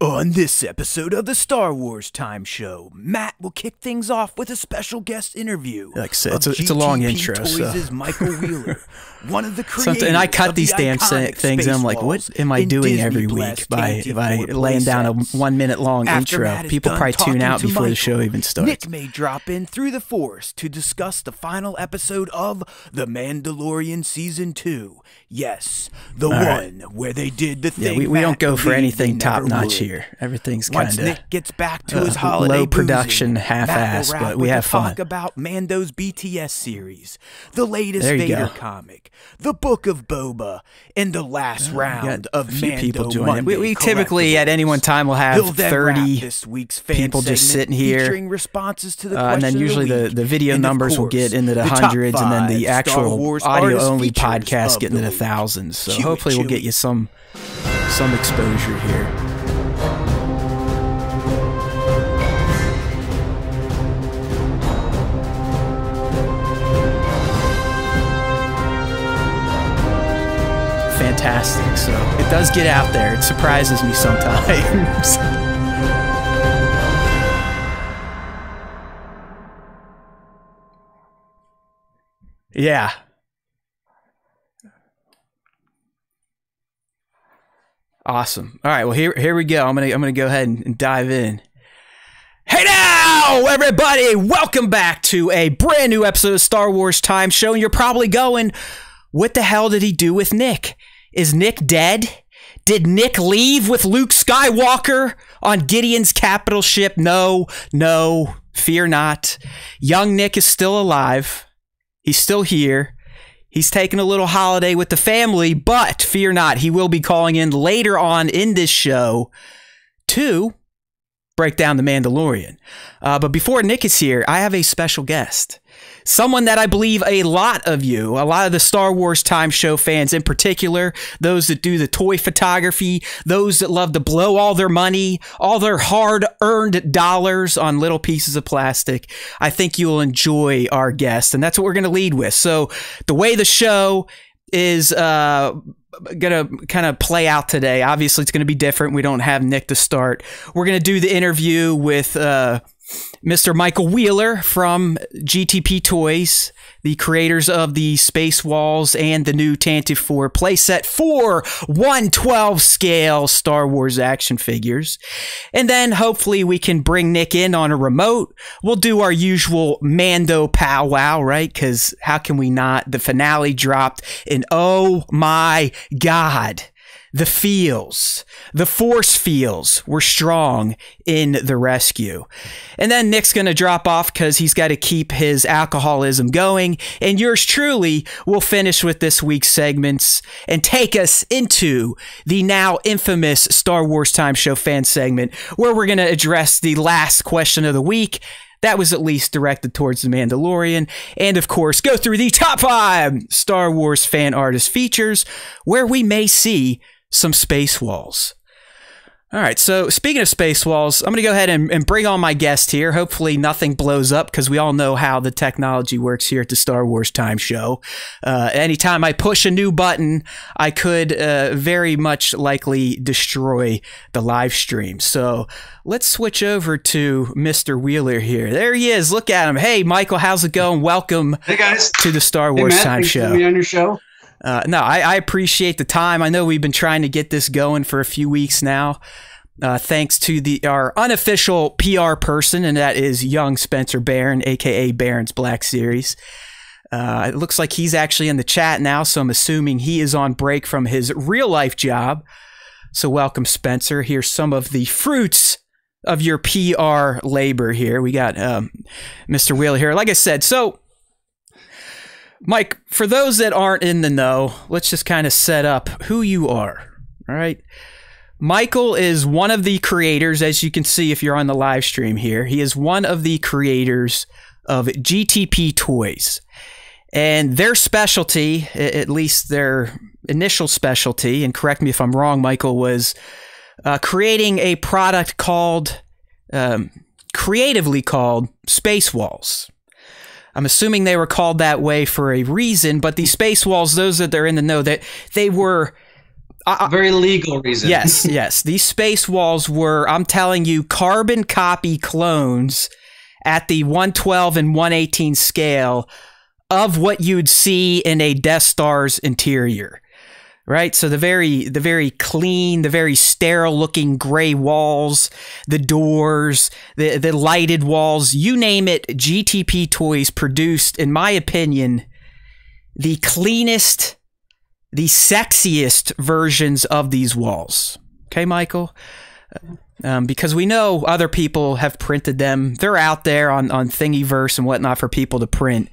On this episode of the Star Wars Time Show, Matt will kick things off with a special guest interview. Like I said, it's a long intro. Toys' So. Michael Wheeler, one of the creators and I cut of these the damn things, and I'm like, what am I doing every week by laying down a 1 minute long intro? People probably tune out before the show even starts. Nick may drop in through the Force to discuss the final episode of The Mandalorian Season 2. Yes, the one where they did the thing. Yeah, we don't go for anything top notch here. Everything's kind of Nick gets back to his holiday low production, half-ass, but we have fun. Talk about Mando's BTS series, the latest Vader comic, the Book of Boba, and the last round of Mando people join. Monday We typically at any one time will have 30 this week's fan people just sitting here, responses to the and then usually the video numbers will get into the hundreds, and then the actual audio-only podcast get into the thousands. So hopefully we'll get you some exposure here. Fantastic. So it does get out there. It surprises me sometimes. Yeah. Awesome. All right. Well, here we go. I'm gonna go ahead and dive in. Hey now, everybody! Welcome back to a brand new episode of Star Wars Time Show. And you're probably going, what the hell did he do with Nick? Is Nick dead? Did Nick leave with Luke Skywalker on Gideon's capital ship? No, fear not. Young Nick is still alive. He's still here. He's taking a little holiday with the family, but fear not. He will be calling in later on in this show to break down The Mandalorian. But before Nick is here, I have a special guest. Someone that I believe a lot of the Star Wars Time Show fans in particular, those that do the toy photography, those that love to blow all their money, all their hard-earned dollars on little pieces of plastic, I think you'll enjoy our guest, and that's what we're going to lead with. So the way the show is gonna kind of play out today, obviously it's going to be different. We don't have Nick to start. We're going to do the interview with Mr. Michael Wheeler from GTP Toys, the creators of the Space Walls and the new Tantive 4 playset for 1/12 scale Star Wars action figures. And then hopefully we can bring Nick in on a remote. We'll do our usual Mando powwow, right? Because how can we not? The finale dropped, and oh my God, the Force feels were strong in the rescue. And then Nick's going to drop off because he's got to keep his alcoholism going. And yours truly will finish with this week's segments and take us into the now infamous Star Wars Time Show fan segment, where we're going to address the last question of the week. That was at least directed towards The Mandalorian. And of course, go through the top 5 Star Wars fan artist features, where we may see some space walls. All right, so speaking of space walls, I'm going to go ahead and bring on my guest here. Hopefully nothing blows up, because we all know how the technology works here at the Star Wars Time Show. Anytime I push a new button, I could very much likely destroy the live stream. So let's switch over to Mr. Wheeler here. There he is. Look at him. Hey, Michael, how's it going? Welcome to the Star Wars Time Show. Thanks for being on your show. No, I appreciate the time. I know we've been trying to get this going for a few weeks now. Thanks to our unofficial PR person, and that is young Spencer Barron, a.k.a. Barron's Black Series. It looks like he's actually in the chat now, so I'm assuming he is on break from his real-life job. So welcome, Spencer. Here's some of the fruits of your PR labor here. We got Mr. Wheeler here. Like I said, so Mike, for those that aren't in the know, let's just kind of set up who you are, all right? Michael is one of the creators, as you can see if you're on the live stream here. He is one of the creators of GTP Toys. And their specialty, at least their initial specialty, and correct me if I'm wrong, Michael, was creating a product called, creatively called Space Walls. I'm assuming they were called that way for a reason, but these space walls, those that are in the know, that they were very legal reason. Yes, yes. These space walls were, I'm telling you, carbon copy clones at the 112 and 118 scale of what you'd see in a Death Star's interior. Right? So the very clean, the very sterile looking gray walls, the doors, the lighted walls, you name it, GTP Toys produced, in my opinion, the cleanest, the sexiest versions of these walls. Okay, Michael? Because we know other people have printed them. They're out there on Thingiverse and whatnot for people to print.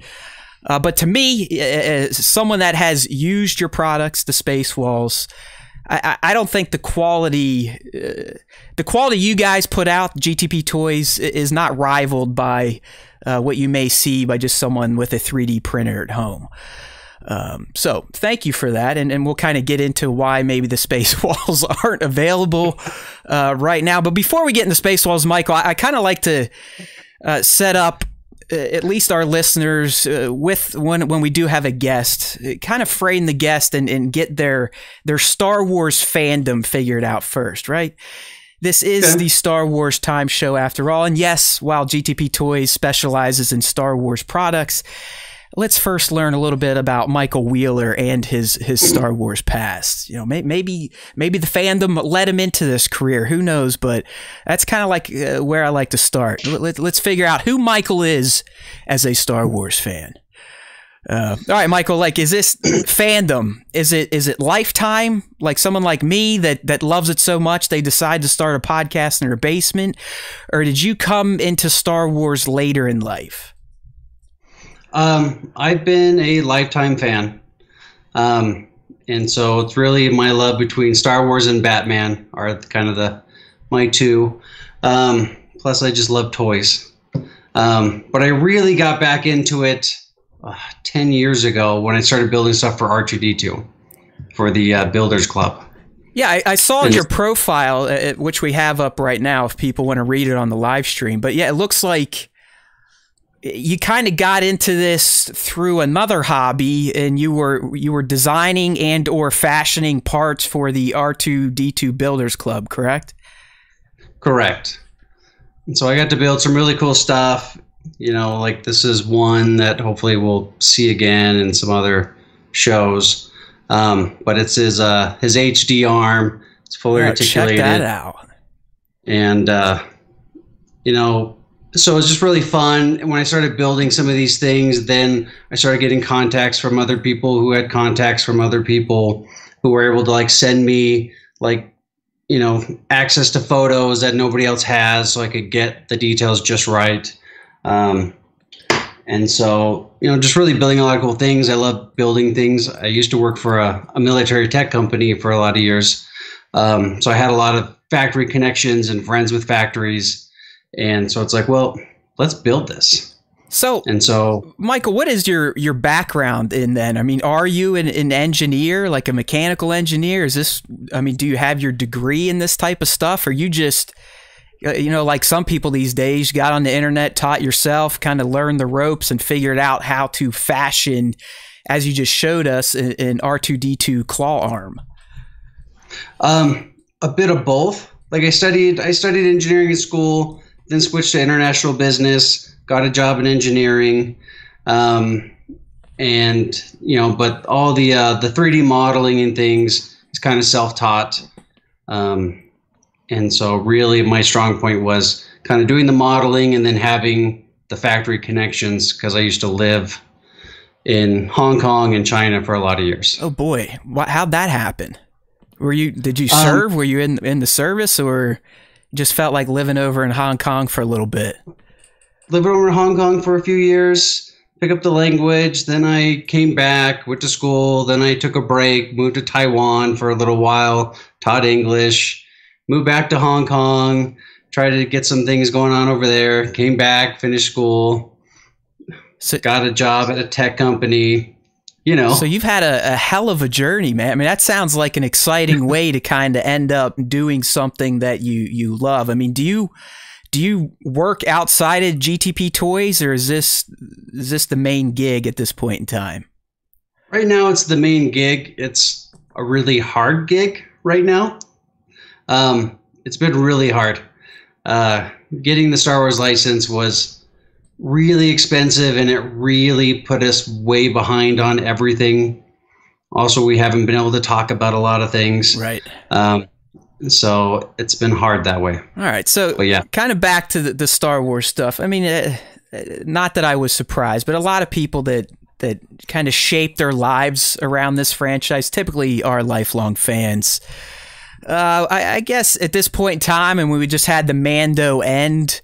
But to me, as someone that has used your products, the space walls, I don't think the quality you guys put out, GTP Toys, is not rivaled by what you may see by just someone with a 3D printer at home. So thank you for that, and we'll kind of get into why maybe the space walls aren't available right now. But before we get into space walls, Michael, I kind of like to set up at least our listeners with when we do have a guest, kind of frame the guest and get their Star Wars fandom figured out first, right? This is the Star Wars Time Show after all. And yes, while GTP Toys specializes in Star Wars products, let's first learn a little bit about Michael Wheeler and his Star Wars past. You know, maybe the fandom led him into this career. Who knows? But that's kind of like where I like to start. Let's figure out who Michael is as a Star Wars fan. All right, Michael. Like, is this fandom? Is it lifetime? Like someone like me that loves it so much they decide to start a podcast in their basement, or did you come into Star Wars later in life? I've been a lifetime fan. And so it's really my love between Star Wars and Batman are kind of my two. Plus I just love toys. But I really got back into it 10 years ago when I started building stuff for R2-D2 for the Builders Club. Yeah, I saw your profile, which we have up right now if people want to read it on the live stream. But yeah, it looks like you kind of got into this through another hobby, and you were designing and or fashioning parts for the R2-D2 Builders Club, correct? Correct. And so I got to build some really cool stuff. You know, like this is one that hopefully we'll see again in some other shows. But it's his HD arm. It's fully articulated. Check that out. And you know, so it was just really fun. And when I started building some of these things, then I started getting contacts from other people who had contacts from other people who were able to like send me like, you know, access to photos that nobody else has, so I could get the details just right. And so, you know, just really building a lot of cool things. I love building things. I used to work for a military tech company for a lot of years. So I had a lot of factory connections and friends with factories. And so it's like, well, let's build this. So, Michael, what is your background in then? I mean, are you an engineer, like a mechanical engineer? Is this, I mean, do you have your degree in this type of stuff? Or you just, you know, like some people these days, got on the internet, taught yourself, kind of learned the ropes and figured out how to fashion, as you just showed us, an R2-D2 claw arm? A bit of both. Like I studied engineering in school, then switched to international business, got a job in engineering, and you know, but all the 3D modeling and things is kind of self-taught, and so really my strong point was kind of doing the modeling and then having the factory connections, because I used to live in Hong Kong and China for a lot of years. Oh boy, how'd that happen? Did you serve? Were you in the service, or just felt like living over in Hong Kong for a little bit? Lived over in Hong Kong for a few years, pick up the language. Then I came back, went to school. Then I took a break, moved to Taiwan for a little while, taught English, moved back to Hong Kong, tried to get some things going on over there, came back, finished school, got a job at a tech company. You know. So you've had a hell of a journey, man. I mean, that sounds like an exciting way to kind of end up doing something that you love. I mean, do you work outside of GTP Toys, or is this the main gig at this point in time? Right now, it's the main gig. It's a really hard gig right now. It's been really hard. Getting the Star Wars license was really expensive, and it really put us way behind on everything. Also, we haven't been able to talk about a lot of things. Right. So it's been hard that way. All right. So kind of back to the Star Wars stuff. I mean, not that I was surprised, but a lot of people that kind of shape their lives around this franchise typically are lifelong fans. I guess at this point in time, and when we just had the Mando end,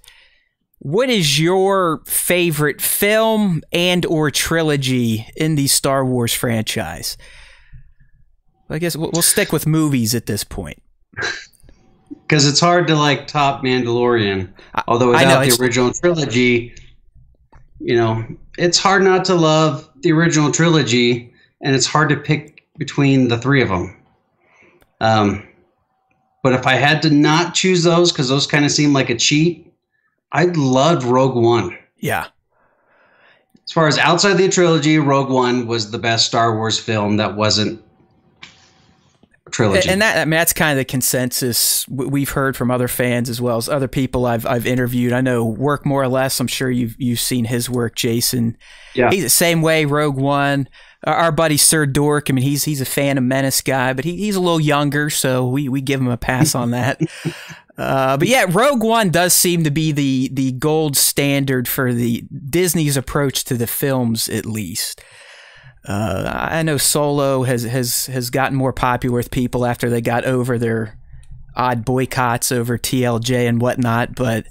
what is your favorite film and or trilogy in the Star Wars franchise? I guess we'll stick with movies at this point. Because it's hard to like top Mandalorian. Although without the original trilogy, it's hard not to love the original trilogy, and it's hard to pick between the three of them. But if I had to not choose those, because those kind of seem like a cheat, I loved Rogue One. Yeah. As far as outside the trilogy, Rogue One was the best Star Wars film that wasn't a trilogy. And that's kind of the consensus we've heard from other fans as well as other people I've interviewed. I know Work More or Less. I'm sure you've seen his work, Jason. Yeah. He's the same way. Rogue One. Our buddy Sir Dork, I mean, he's a fan of Menace guy, but he's a little younger, so we give him a pass on that. But yeah, Rogue One does seem to be the gold standard for the Disney's approach to the films, at least. I know Solo has gotten more popular with people after they got over their odd boycotts over TLJ and whatnot, but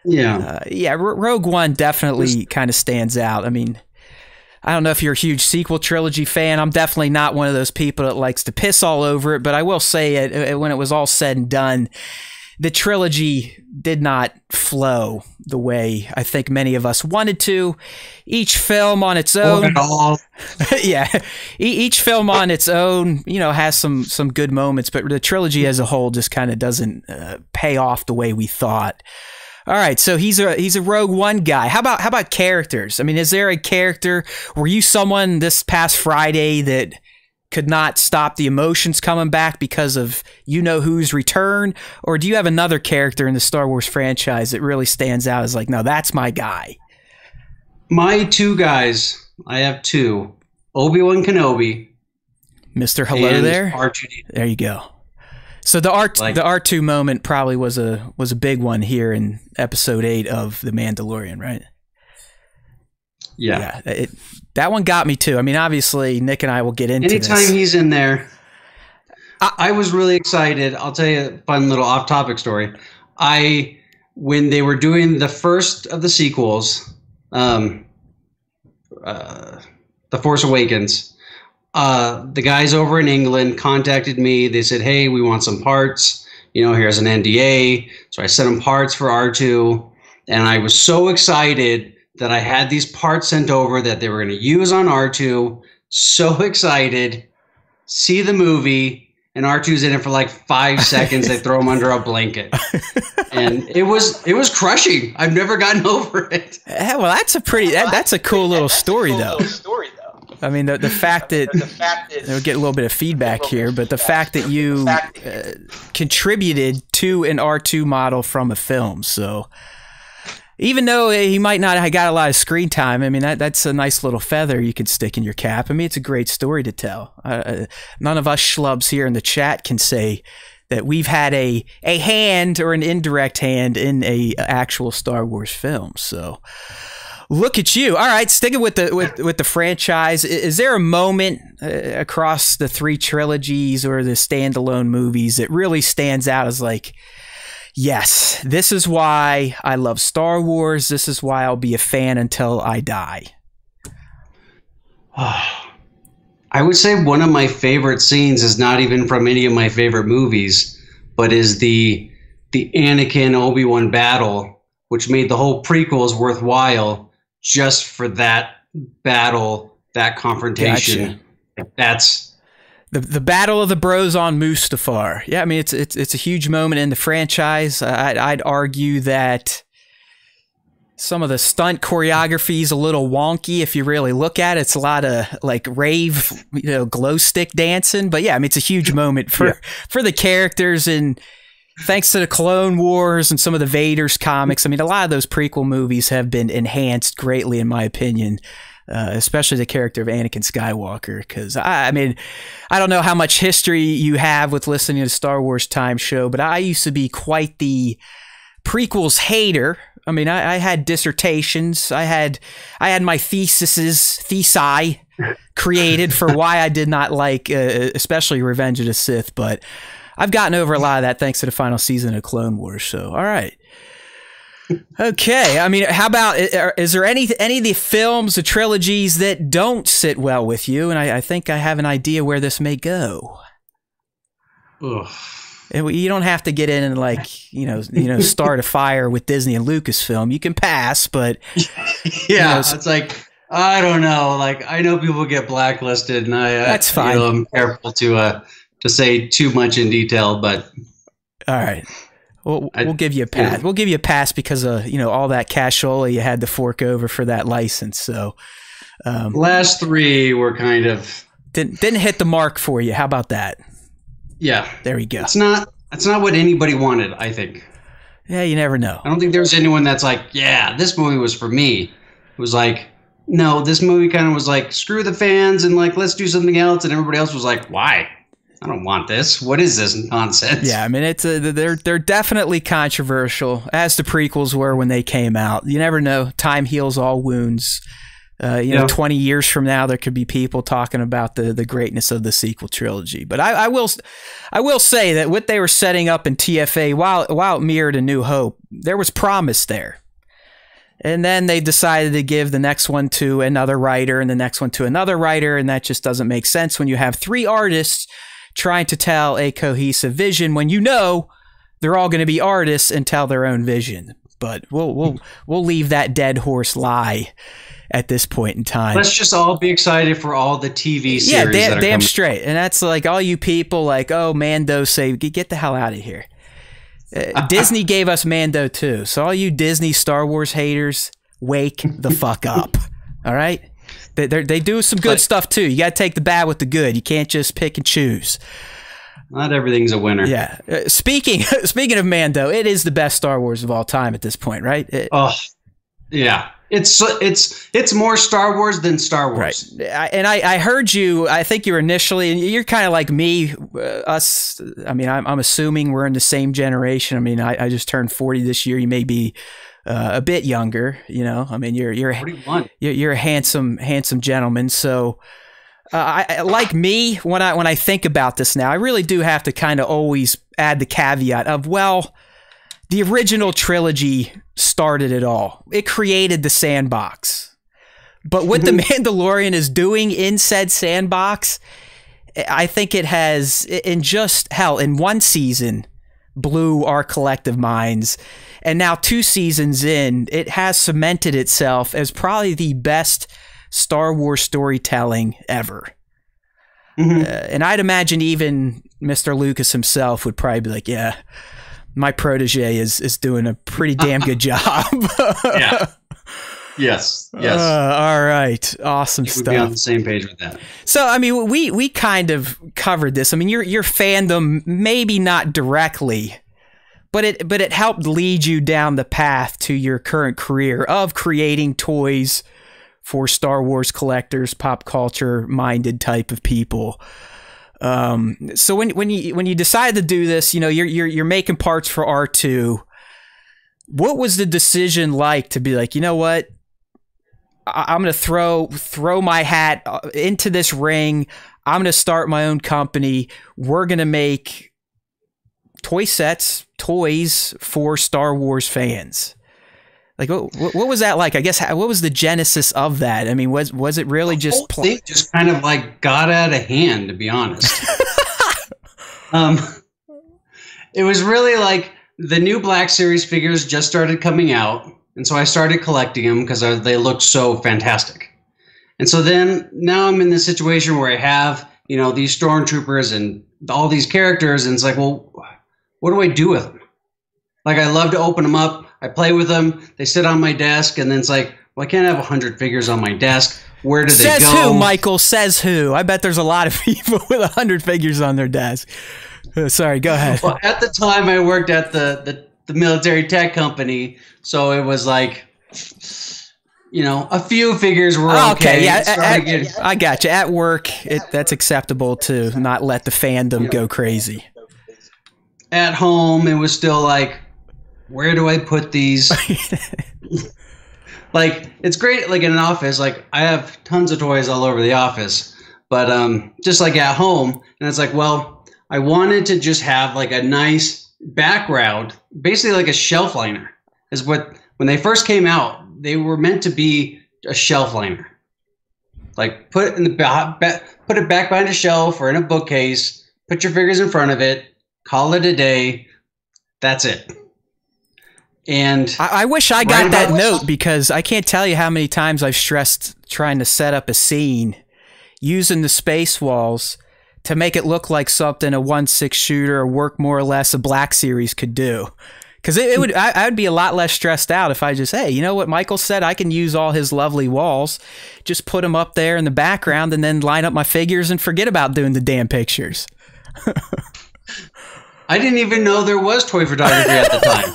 Rogue One definitely kind of stands out. I mean, I don't know if you're a huge sequel trilogy fan. I'm definitely not one of those people that likes to piss all over it, but I will say when it was all said and done, the trilogy did not flow the way I think many of us wanted to. Each film on its own, each film on its own, has some good moments, but the trilogy as a whole just kind of doesn't pay off the way we thought. All right, so he's a Rogue One guy. How about characters? I mean, is there a character? Were you someone this past Friday that could not stop the emotions coming back because of who's return, or do you have another character in the Star Wars franchise that really stands out as like, no, that's my guy? My two guys, I have two: Obi-Wan Kenobi, Mr. Hello there. R2-D2. There you go. So the R2 moment probably was a big one here in episode 8 of The Mandalorian, right? Yeah. That one got me too. I mean, obviously, Nick and I will get into this. Anytime he's in there, I was really excited. I'll tell you a fun little off-topic story. When they were doing the first of the sequels, The Force Awakens, the guys over in England contacted me. They said, hey, we want some parts. Here's an NDA. So I sent them parts for R2. And I was so excited that I had these parts sent over that they were going to use on R2. So excited. See the movie, and R2's in it for like 5 seconds. They throw him under a blanket. And it was crushing. I've never gotten over it. Yeah, well, that's a cool little story, though. I mean, the fact that we'll get a little bit of feedback here, but the fact that you contributed to an R2 model from a film, so even though he might not have got a lot of screen time, I mean, that's a nice little feather you could stick in your cap. I mean, it's a great story to tell. None of us schlubs here in the chat can say that we've had a hand or an indirect hand in a actual Star Wars film, so look at you. All right, sticking with the franchise, is there a moment across the 3 trilogies or the standalone movies that really stands out as like, yes, this is why I love Star Wars. This is why I'll be a fan until I die? I would say one of my favorite scenes is not even from any of my favorite movies, but is the Anakin Obi-Wan battle, which made the whole prequels worthwhile. Just for that battle, that confrontation. Gotcha. That's the battle of the bros on Mustafar. Yeah, I mean it's a huge moment in the franchise. I'd argue that Some of the stunt choreography is a little wonky if you really look at it. It's a lot of like rave, glow stick dancing. But yeah, I mean, it's a huge moment for the characters, and thanks to the Clone Wars and some of the Vader's comics, I mean, a lot of those prequel movies have been enhanced greatly, in my opinion. Especially the character of Anakin Skywalker, because I mean, I don't know how much history you have with listening to the Star Wars Time Show, but I used to be quite the prequels hater. I mean, I had dissertations, I had my thesi created for why I did not like, especially Revenge of the Sith, but I've gotten over a lot of that thanks to the final season of Clone Wars. So, all right. Okay, I mean, how about, is there any of the films, the trilogies that don't sit well with you? And I think I have an idea where this may go. Ugh. And you don't have to get in and like, start a fire with Disney and Lucasfilm. You can pass, but yeah, it's like, I don't know. Like, I know people get blacklisted, and that's fine. I'm careful to say too much in detail, but all right. We'll give you a pass. Yeah. We'll give you a pass because of all that cashola you had to fork over for that license. So last three were kind of didn't hit the mark for you. How about that? Yeah, there you go. It's not what anybody wanted, I think. Yeah, you never know. I don't think there's anyone that's like, yeah, this movie was for me. It was like, no, this movie kind of was like, screw the fans and like, let's do something else. And everybody else was like, why? I don't want this. What is this nonsense? Yeah, I mean, they're definitely controversial, as the prequels were when they came out. You never know. Time heals all wounds. 20 years from now, there could be people talking about the greatness of the sequel trilogy. But I will say that what they were setting up in TFA, while it mirrored A New Hope, there was promise there. And then they decided to give the next one to another writer and the next one to another writer, and that just doesn't make sense when you have three artists trying to tell a cohesive vision when they're all going to be artists and tell their own vision. But we'll leave that dead horse lie at this point in time. Let's just all be excited for all the TV series. Yeah, damn straight. And that's like all you people like, oh, Mando, say get the hell out of here. Disney gave us Mando too. So all you Disney Star Wars haters, wake the fuck up. All right? They do some good stuff too. You got to take the bad with the good. You can't just pick and choose. Not everything's a winner. Yeah. Speaking of Mando, it is the best Star Wars of all time at this point, right? Yeah. It's more Star Wars than Star Wars. Right. And I heard you. I think you were initially, and you're kind of like me. Us. I mean, I'm assuming we're in the same generation. I mean, I just turned 40 this year. You may be a bit younger, I mean, you're a handsome gentleman. So, I like me when I think about this now, I really do have to kind of always add the caveat of, well, the original trilogy started it all. It created the sandbox. But what The Mandalorian is doing in said sandbox, I think it has, in one season, blew our collective minds. And now 2 seasons in, it has cemented itself as probably the best Star Wars storytelling ever. And I'd imagine even Mr. Lucas himself would probably be like, yeah, my protege is doing a pretty damn good job. Yeah. Yes. All right. Awesome stuff. We'd be on the same page with that. So, I mean, we kind of covered this. I mean, your fandom, maybe not directly, but it helped lead you down the path to your current career of creating toys for Star Wars collectors, pop culture minded type of people. So when you decide to do this, you're making parts for R2. What was the decision like to be like, you know what? I'm going to throw my hat into this ring. I'm going to start my own company. We're going to make toys for Star Wars fans. Like, what was that like? I guess, what was the genesis of that? I mean, was it really just... The whole thing just kind of like got out of hand, to be honest. It was really like the new Black Series figures just started coming out. And so I started collecting them because they looked so fantastic. And so then now I'm in this situation where I have, these stormtroopers and all these characters. And it's like, well, what do I do with them? Like, I love to open them up. I play with them. They sit on my desk, and then it's like, well, I can't have 100 figures on my desk. Where do they go? Says who, Michael? Says who? I bet there's a lot of people with 100 figures on their desk. Sorry, go ahead. Well, at the time, I worked at the military tech company, so it was like, you know, a few figures were okay. Yeah, I got you. At work, that's acceptable to not let the fandom go crazy. At home, it was still like, where do I put these? Like, it's great, like, in an office. Like, I have tons of toys all over the office. But just, like, at home, and it's like, well, I wanted to just have, like, a nice background, basically like a shelf liner. Is what, when they first came out, they were meant to be a shelf liner. Like, put it back behind a shelf or in a bookcase, put your figures in front of it, call it a day. That's it. And I wish I got that note, because I can't tell you how many times I've stressed trying to set up a scene using the space walls to make it look like something a 1/6 shooter or work more or less a Black Series could do. Because I would be a lot less stressed out if I just, hey, you know what Michael said? I can use all his lovely walls, just put them up there in the background, and then line up my figures and forget about doing the damn pictures. I didn't even know there was toy photography at the time.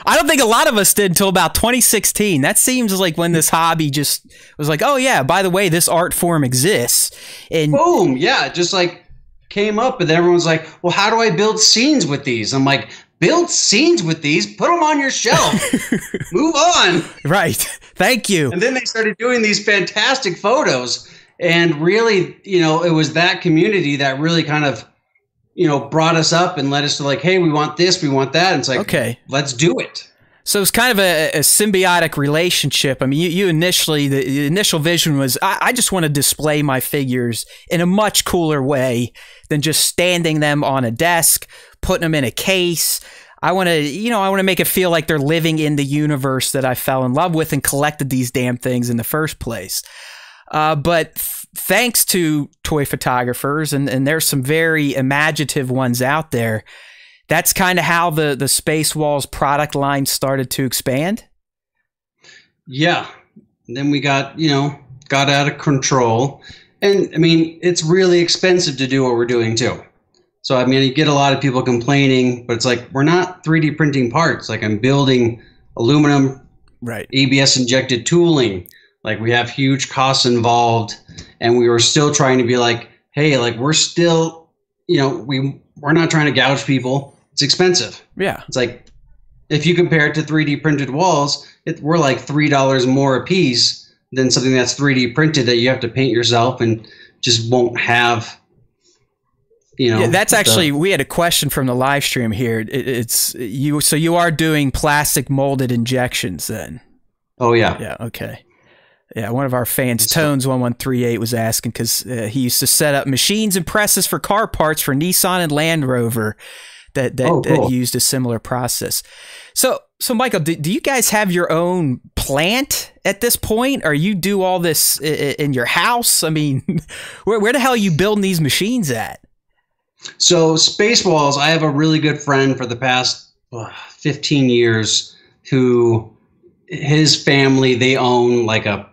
I don't think a lot of us did until about 2016. That seems like when this hobby just was like, oh yeah, by the way, this art form exists. And boom, yeah, just like came up, and everyone's like, well, how do I build scenes with these? I'm like, build scenes with these, put them on your shelf, move on. Right, thank you. And then they started doing these fantastic photos, and really, you know, it was that community that really kind of, you know, brought us up and led us to like, hey, we want this, we want that. And it's like, okay, let's do it. So it's kind of a symbiotic relationship. I mean, you initially, the initial vision was, I just want to display my figures in a much cooler way than just standing them on a desk, putting them in a case. I want to, you know, I want to make it feel like they're living in the universe that I fell in love with and collected these damn things in the first place. But thanks to toy photographers, and there's some very imaginative ones out there, that's kind of how the Space Walls product line started to expand? Yeah. And then we got out of control. And, I mean, it's really expensive to do what we're doing, too. So, I mean, you get a lot of people complaining, but it's like, we're not 3D printing parts. Like, I'm building aluminum, right? ABS-injected tooling. Like, we have huge costs involved, and we were still trying to be like, hey, like, we're still, you know, we're not trying to gouge people. It's expensive. Yeah. It's like, if you compare it to 3D printed walls, we're like $3 more a piece than something that's 3D printed that you have to paint yourself and just won't have, you know. Yeah, that's actually, we had a question from the live stream here. So you are doing plastic molded injections then? Oh, yeah. Yeah, okay. Yeah, one of our fans, Tones1138, was asking because he used to set up machines and presses for car parts for Nissan and Land Rover that cool. Used a similar process. So Michael, do you guys have your own plant at this point, or you do all this in your house? I mean, where the hell are you building these machines at? So Space Walls, I have a really good friend for the past 15 years who, his family, they own like a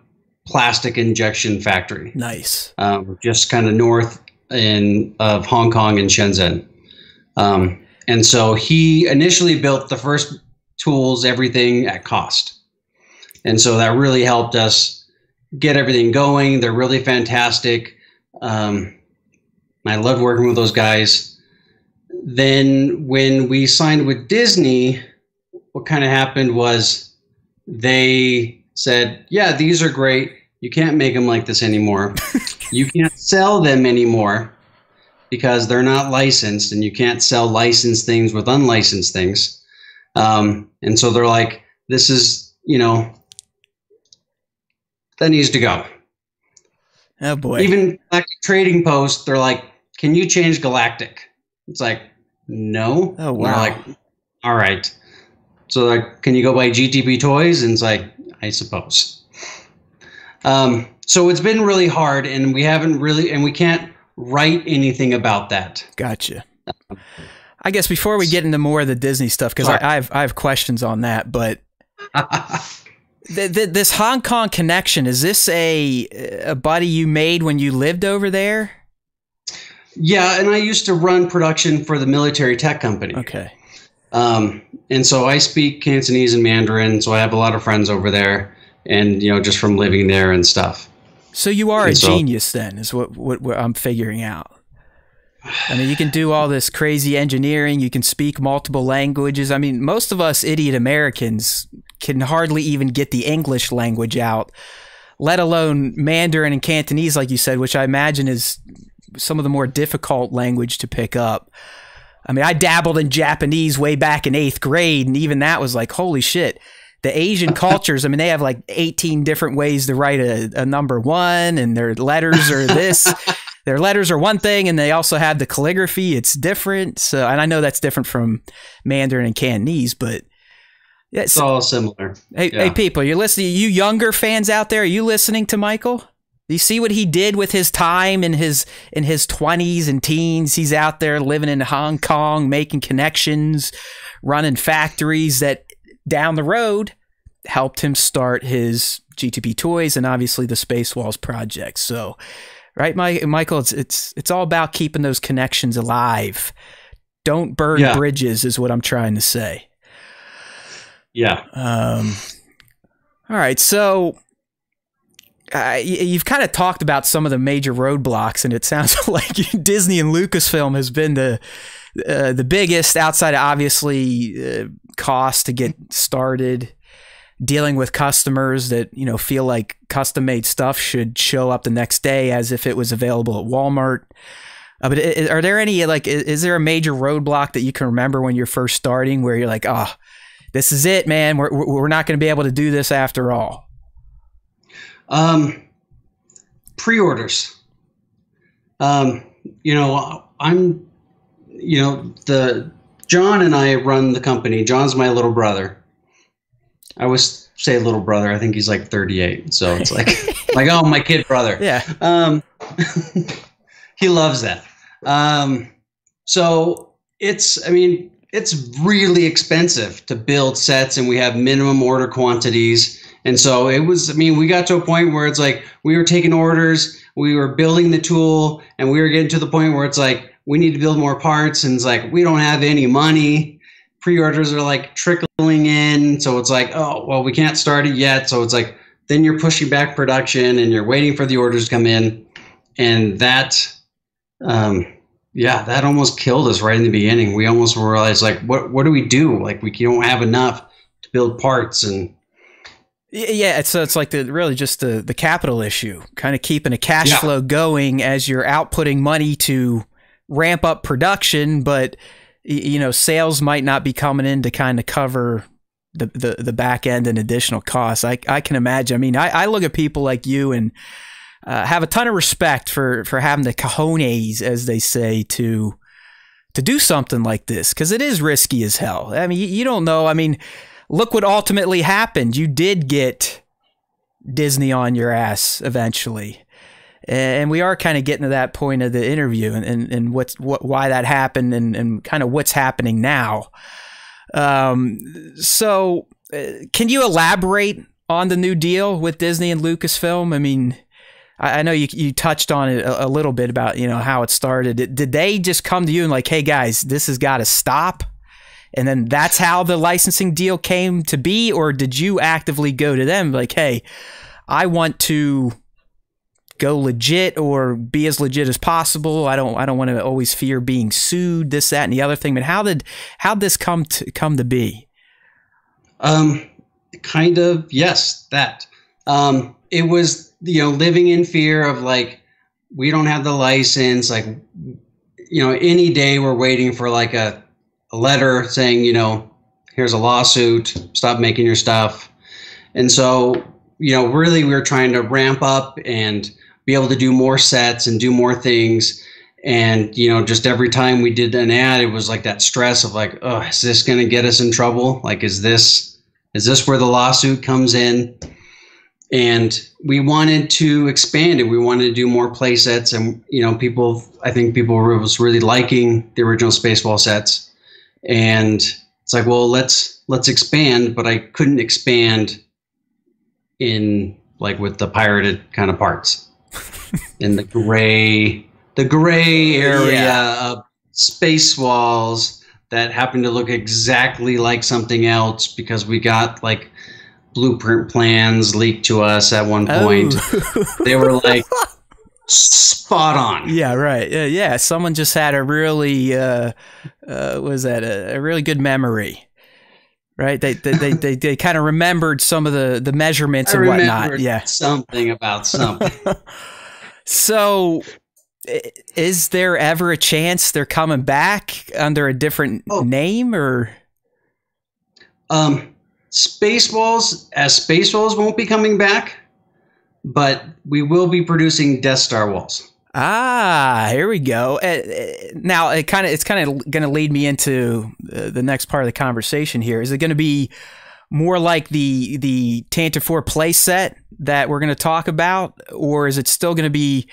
plastic injection factory. Nice. Just kind of north of Hong Kong and Shenzhen. And so he initially built the first tools, everything at cost. And so that really helped us get everything going. They're really fantastic. I loved working with those guys. Then when we signed with Disney, what kind of happened was they said, yeah, these are great. You can't make them like this anymore. You can't sell them anymore because they're not licensed, and you can't sell licensed things with unlicensed things. And so they're like, this is, you know, that needs to go. Oh boy. Even Galactic Trading Post, they're like, can you change Galactic? It's like, no. Oh, wow. And they're like, all right. So like, can you go buy GTP toys? And it's like, I suppose. So it's been really hard, and we can't write anything about that. Gotcha. I guess before we get into more of the Disney stuff, because I have questions on that, but this Hong Kong connection, is this a buddy you made when you lived over there? Yeah, and I used to run production for the military tech company. Okay. And so I speak Cantonese and Mandarin, so I have a lot of friends over there, and just from living there and stuff. So you are a genius then, is what I'm figuring out. I mean, you can do all this crazy engineering. You can speak multiple languages. I mean, most of us idiot Americans can hardly even get the English language out, let alone Mandarin and Cantonese, like you said, which I imagine is some of the more difficult language to pick up. I mean, I dabbled in Japanese way back in 8th grade, and even that was like, holy shit. The Asian cultures, I mean, they have like 18 different ways to write a number 1, and their letters are this. Their letters are one thing, and they also have the calligraphy. It's different. So, and I know that's different from Mandarin and Cantonese, but it's all similar. Hey, people, you're listening. You younger fans out there, are you listening to Michael? You see what he did with his time in his 20s and teens? He's out there living in Hong Kong, making connections, running factories that down the road helped him start his GTP Toys and obviously the Space Walls project. So, right, Michael, it's all about keeping those connections alive. Don't burn bridges is what I'm trying to say. Yeah. All right, so you've kind of talked about some of the major roadblocks, and it sounds like Disney and Lucasfilm has been the biggest, outside of obviously cost to get started, dealing with customers that feel like custom made stuff should show up the next day as if it was available at Walmart. But are there any, is there a major roadblock that you can remember when you're first starting where you're like, oh, this is it, man, we're not going to be able to do this after all? Pre-orders. John and I run the company. John's my little brother. I always say little brother. I think he's like 38. So it's like, oh, my kid brother. Yeah. He loves that. So it's really expensive to build sets, and we have minimum order quantities. And so we got to a point where it's like we were taking orders, we were building the tool, and we were getting to the point where it's like, we need to build more parts, and it's like, we don't have any money. Pre-orders are like trickling in. So it's like, oh, well, we can't start it yet. So it's like, then you're pushing back production and you're waiting for the orders to come in. And that, that almost killed us right in the beginning. We almost realized, like, what do we do? Like, we don't have enough to build parts. And yeah, it's like really just the capital issue, kind of keeping a cash flow going as you're outputting money to ramp up production, but sales might not be coming in to kind of cover the back end and additional costs. I can imagine. I mean, I look at people like you and have a ton of respect for having the cojones, as they say, to do something like this, because it is risky as hell. I mean, you don't know. I mean, look what ultimately happened. You did get Disney on your ass eventually. And we are kind of getting to that point of the interview and why that happened and kind of what's happening now. So can you elaborate on the new deal with Disney and Lucasfilm? I mean, I know you touched on it a little bit about, how it started. Did they just come to you and like, hey guys, this has got to stop? And then that's how the licensing deal came to be? Or did you actively go to them like, hey, I want to go legit or be as legit as possible. I don't want to always fear being sued, this, that, and the other thing. But how'd this come to be? Kind of, yes, that. It was, living in fear of like, we don't have the license. Like, any day we're waiting for like a letter saying, here's a lawsuit, stop making your stuff. And so, really we were trying to ramp up and be able to do more sets and do more things. And, just every time we did an ad, it was like that stress of like, oh, is this going to get us in trouble? Like, is this where the lawsuit comes in? And we wanted to expand it. We wanted to do more play sets, and I think people was really liking the original Spaceball sets. And it's like, well, let's expand, but I couldn't expand in like with the pirated kind of parts in the gray area of Space Walls that happened to look exactly like something else because we got like blueprint plans leaked to us at one point. They were like spot on. Yeah, right. Yeah, someone just had a really a really good memory. Right, they kind of remembered some of the measurements and whatnot. Yeah, something about something. So, is there ever a chance they're coming back under a different name, or? Spaceballs won't be coming back, but we will be producing Death Star walls. Ah, here we go. Now it's kind of going to lead me into the next part of the conversation here. Is it going to be more like the Tantive 4 play set that we're going to talk about, or is it still going to be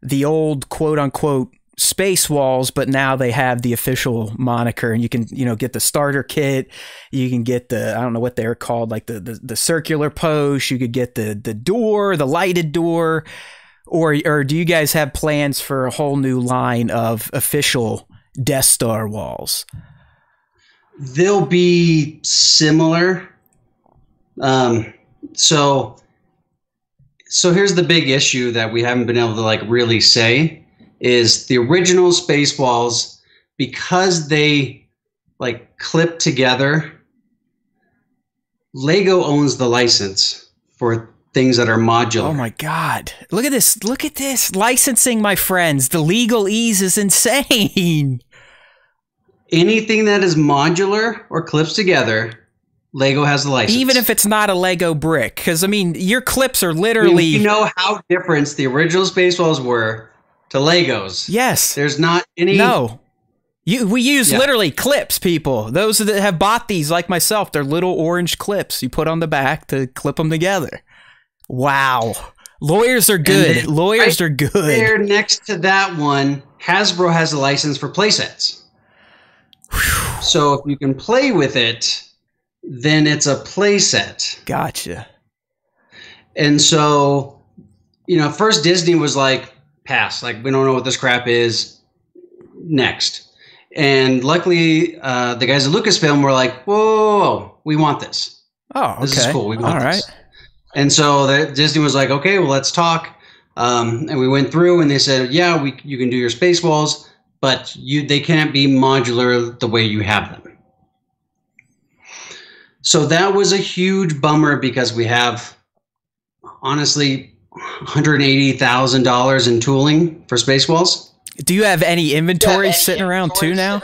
the old quote unquote Space Walls, but now they have the official moniker, and you can get the starter kit, you can get the, I don't know what they're called, like the circular post, you could get the door, the lighted door. Or do you guys have plans for a whole new line of official Death Star walls? They'll be similar. So here's the big issue that we haven't been able to like really say is the original Space Walls, because they like clip together. Lego owns the license for things that are modular. Oh my God. Look at this. Look at this. Licensing, my friends. The legalese is insane. Anything that is modular or clips together, Lego has the license. Even if it's not a Lego brick. Because, I mean, your clips are literally... You know how different the original Space Walls were to Legos. Yes. There's not any... No. We use literally clips, people. Those that have bought these, like myself, they're little orange clips you put on the back to clip them together. Wow. Lawyers are good. Lawyers are good. There next to that one, Hasbro has a license for playsets. So if you can play with it, then it's a playset. Gotcha. And so, first Disney was like, pass. Like, we don't know what this crap is. Next. And luckily, the guys at Lucasfilm were like, whoa, we want this. Oh, okay. This is cool. We want this. Right. And so Disney was like, okay, well, let's talk. And we went through and they said, yeah, you can do your Space Walls, but they can't be modular the way you have them. So that was a huge bummer because we have, honestly, $180,000 in tooling for Space Walls. Do you have any inventory sitting around too now?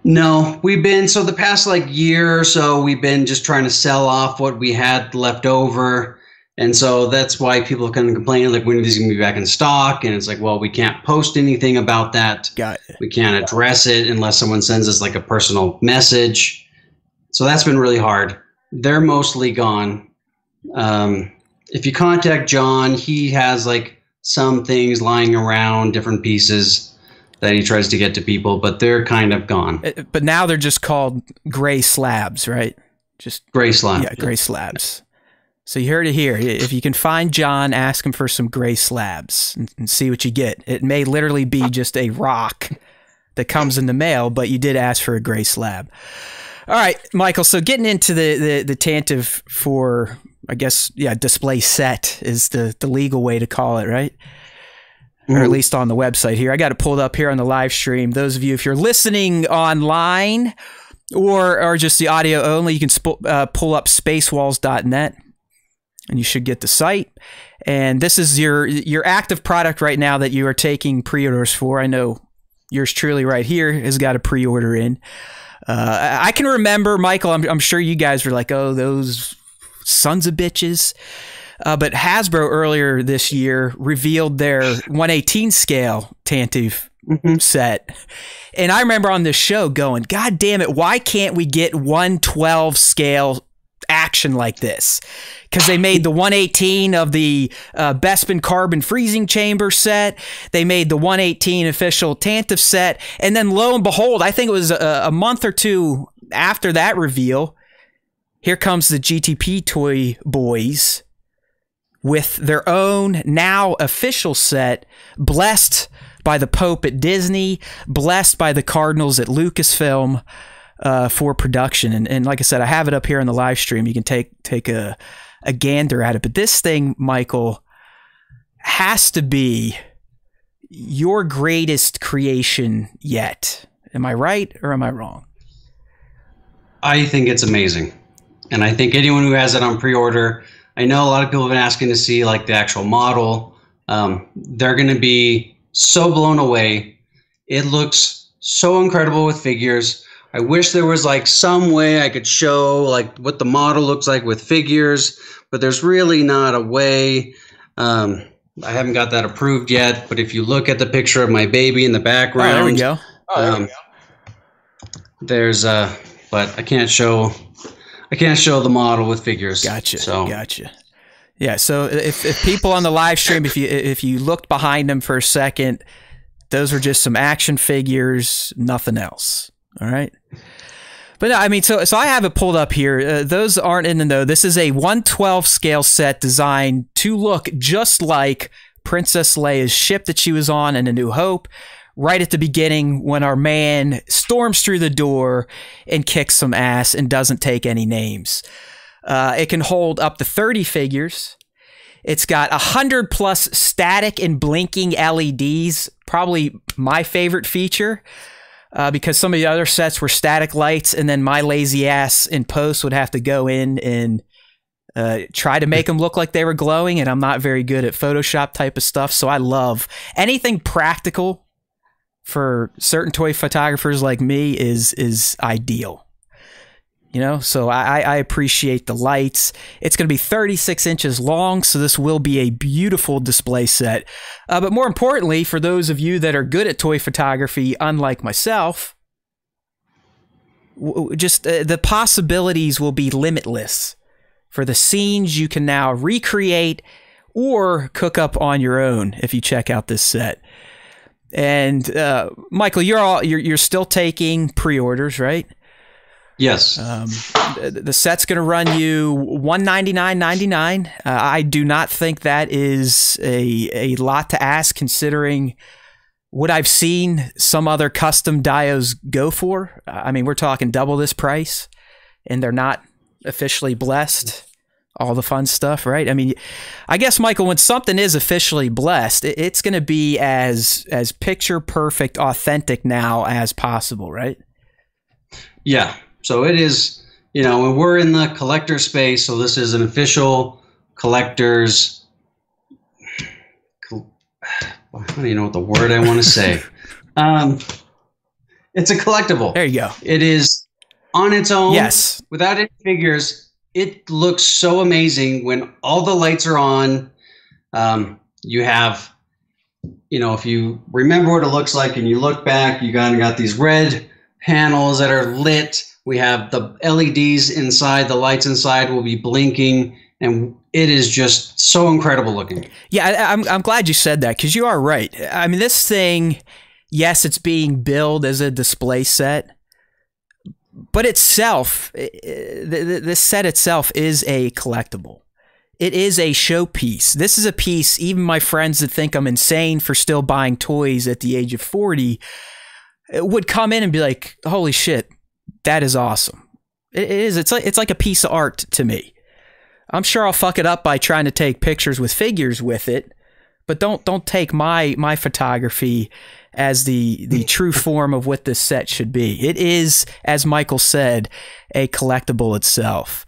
No, so the past like year or so, we've been just trying to sell off what we had left over. And so that's why people are kind of complaining, like, when is these going to be back in stock? And it's like, well, we can't post anything about that. Got it. We can't address it unless someone sends us like a personal message. So that's been really hard. They're mostly gone. If you contact John, he has like some things lying around, different pieces that he tries to get to people, but they're kind of gone. But now they're just called gray slabs, right? Just gray slabs. Yeah, gray slabs. So you heard it here. If you can find John, ask him for some gray slabs and see what you get. It may literally be just a rock that comes in the mail, but you did ask for a gray slab. All right, Michael, so getting into the Tantive 4, I guess, display set is the legal way to call it, right? Or at least on the website here. I got it pulled up here on the live stream. Those of you, if you're listening online or just the audio only, you can pull up spacewalls.net and you should get the site. And this is your active product right now that you are taking pre-orders for. I know yours truly right here has got a pre-order in. I can remember, Michael, I'm sure you guys were like, oh, those sons of bitches. But Hasbro earlier this year revealed their 1/18 scale Tantive set. And I remember on this show going, God damn it, why can't we get 1/12 scale action like this, because they made the 118 of the Bespin Carbon Freezing Chamber set. They made the 118 official Tantive set. And then lo and behold, I think it was a month or two after that reveal, here comes the GTP Toy Boys with their own now official set, blessed by the Pope at Disney, blessed by the Cardinals at Lucasfilm for production. And like I said, I have it up here on the live stream. You can take a gander at it. But this thing, Michael, has to be your greatest creation yet. Am I right or am I wrong? I think it's amazing. And I think anyone who has it on pre-order, I know a lot of people have been asking to see like the actual model. They're going to be so blown away. It looks so incredible with figures. I wish there was like some way I could show like what the model looks like with figures, but there's really not a way. I haven't got that approved yet, but if you look at the picture of my baby in the background, there we go. There's but I can't show the model with figures. Gotcha. So. Gotcha. Yeah. So if people on the live stream, if you looked behind them for a second, those were just some action figures, nothing else. All right. But no, I mean, so I have it pulled up here. Those aren't in the know. This is a 1/12 scale set designed to look just like Princess Leia's ship that she was on in A New Hope, right at the beginning when our man storms through the door and kicks some ass and doesn't take any names. It can hold up to 30 figures. It's got 100 plus static and blinking LEDs, probably my favorite feature, because some of the other sets were static lights, and then my lazy ass in post would have to go in and try to make them look like they were glowing, and I'm not very good at Photoshop type of stuff, so I love anything practical for certain toy photographers like me is ideal. You know, so I appreciate the lights. It's going to be 36 inches long, so this will be a beautiful display set. But more importantly, for those of you that are good at toy photography, unlike myself, just the possibilities will be limitless for the scenes you can now recreate or cook up on your own if you check out this set. And Michael, you're still taking pre-orders, right? Yes. The set's going to run you $199.99. I do not think that is a lot to ask, considering what I've seen some other custom dios go for. I mean, we're talking double this price, and they're not officially blessed. All the fun stuff, right? I mean, I guess, Michael, when something is officially blessed, it's going to be as picture perfect, authentic now as possible, right? Yeah. So it is, you know, when we're in the collector space, so this is an official collector's, I don't even know what the word I want to say. It's a collectible. There you go. It is on its own. Yes. Without any figures. It looks so amazing when all the lights are on. You have, you know, if you remember what it looks like and you look back, you got these red panels that are lit. We have the LEDs inside, the lights inside will be blinking, and it is just so incredible looking. Yeah, I'm glad you said that, because you are right. I mean, this thing, yes, it's being billed as a display set, but itself, this set itself is a collectible. It is a showpiece. This is a piece even my friends that think I'm insane for still buying toys at the age of 40 would come in and be like, holy shit, that is awesome. It is. It's like a piece of art to me. I'm sure I'll fuck it up by trying to take pictures with figures with it, but don't take my photography as the true form of what this set should be. It is, as Michael said, a collectible itself.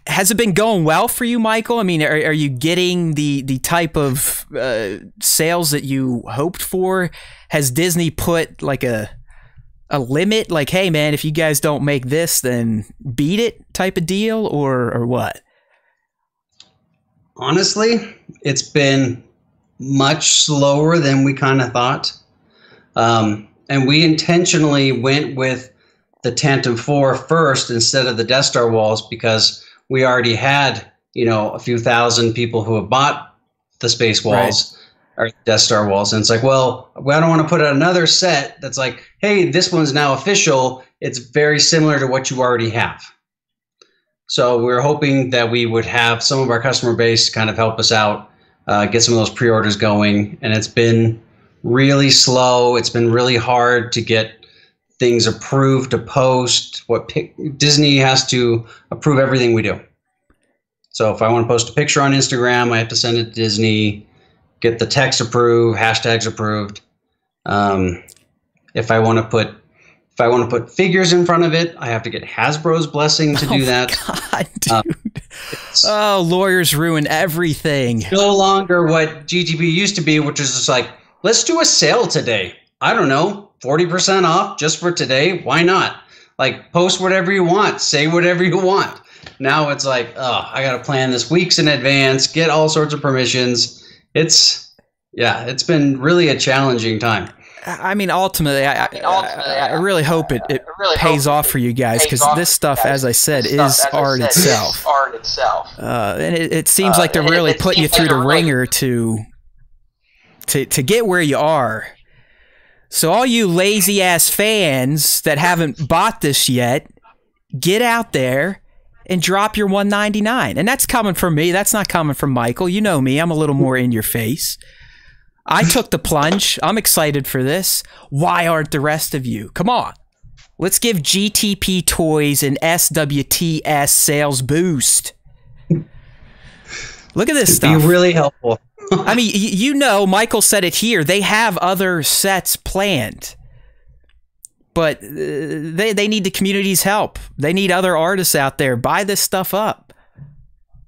Has it been going well for you, Michael? I mean, are you getting the type of sales that you hoped for? Has Disney put like a limit, like, hey man, if you guys don't make this, then beat it type of deal, or what? Honestly, it's been much slower than we kind of thought. And we intentionally went with the Tantum 4 first instead of the Death Star walls because we already had, a few thousand people who have bought the space walls or Death Star walls. And it's like, well, I don't want to put out another set that's like, hey, this one's now official. It's very similar to what you already have. So we're hoping that we would have some of our customer base kind of help us out, get some of those pre-orders going. And it's been really slow. It's been really hard to get things approved to post. Disney has to approve everything we do. So if I want to post a picture on Instagram, I have to send it to Disney, get the text approved, hashtags approved. If I want to put figures in front of it, I have to get Hasbro's blessing to do that. God, dude. Lawyers ruin everything. No longer what GTP used to be, which is just like, let's do a sale today. I don't know, 40% off just for today. Why not? Like, post whatever you want, say whatever you want. Now it's like, oh, I got to plan this weeks in advance, get all sorts of permissions. It's been really a challenging time. I mean, ultimately, I really hope it pays off for you guys, because this stuff, as I said, is art itself. And it seems like they're really putting you through the ringer to get where you are. So all you lazy-ass fans that haven't bought this yet, get out there and drop your $199. And that's coming from me. That's not coming from Michael. You know me. I'm a little more in your face. I took the plunge. I'm excited for this. Why aren't the rest of you? Come on. Let's give GTP Toys an SWTS sales boost. Look at this stuff. Be really helpful. I mean, Michael said it here. They have other sets planned. But they need the community's help. They need other artists out there. Buy this stuff up.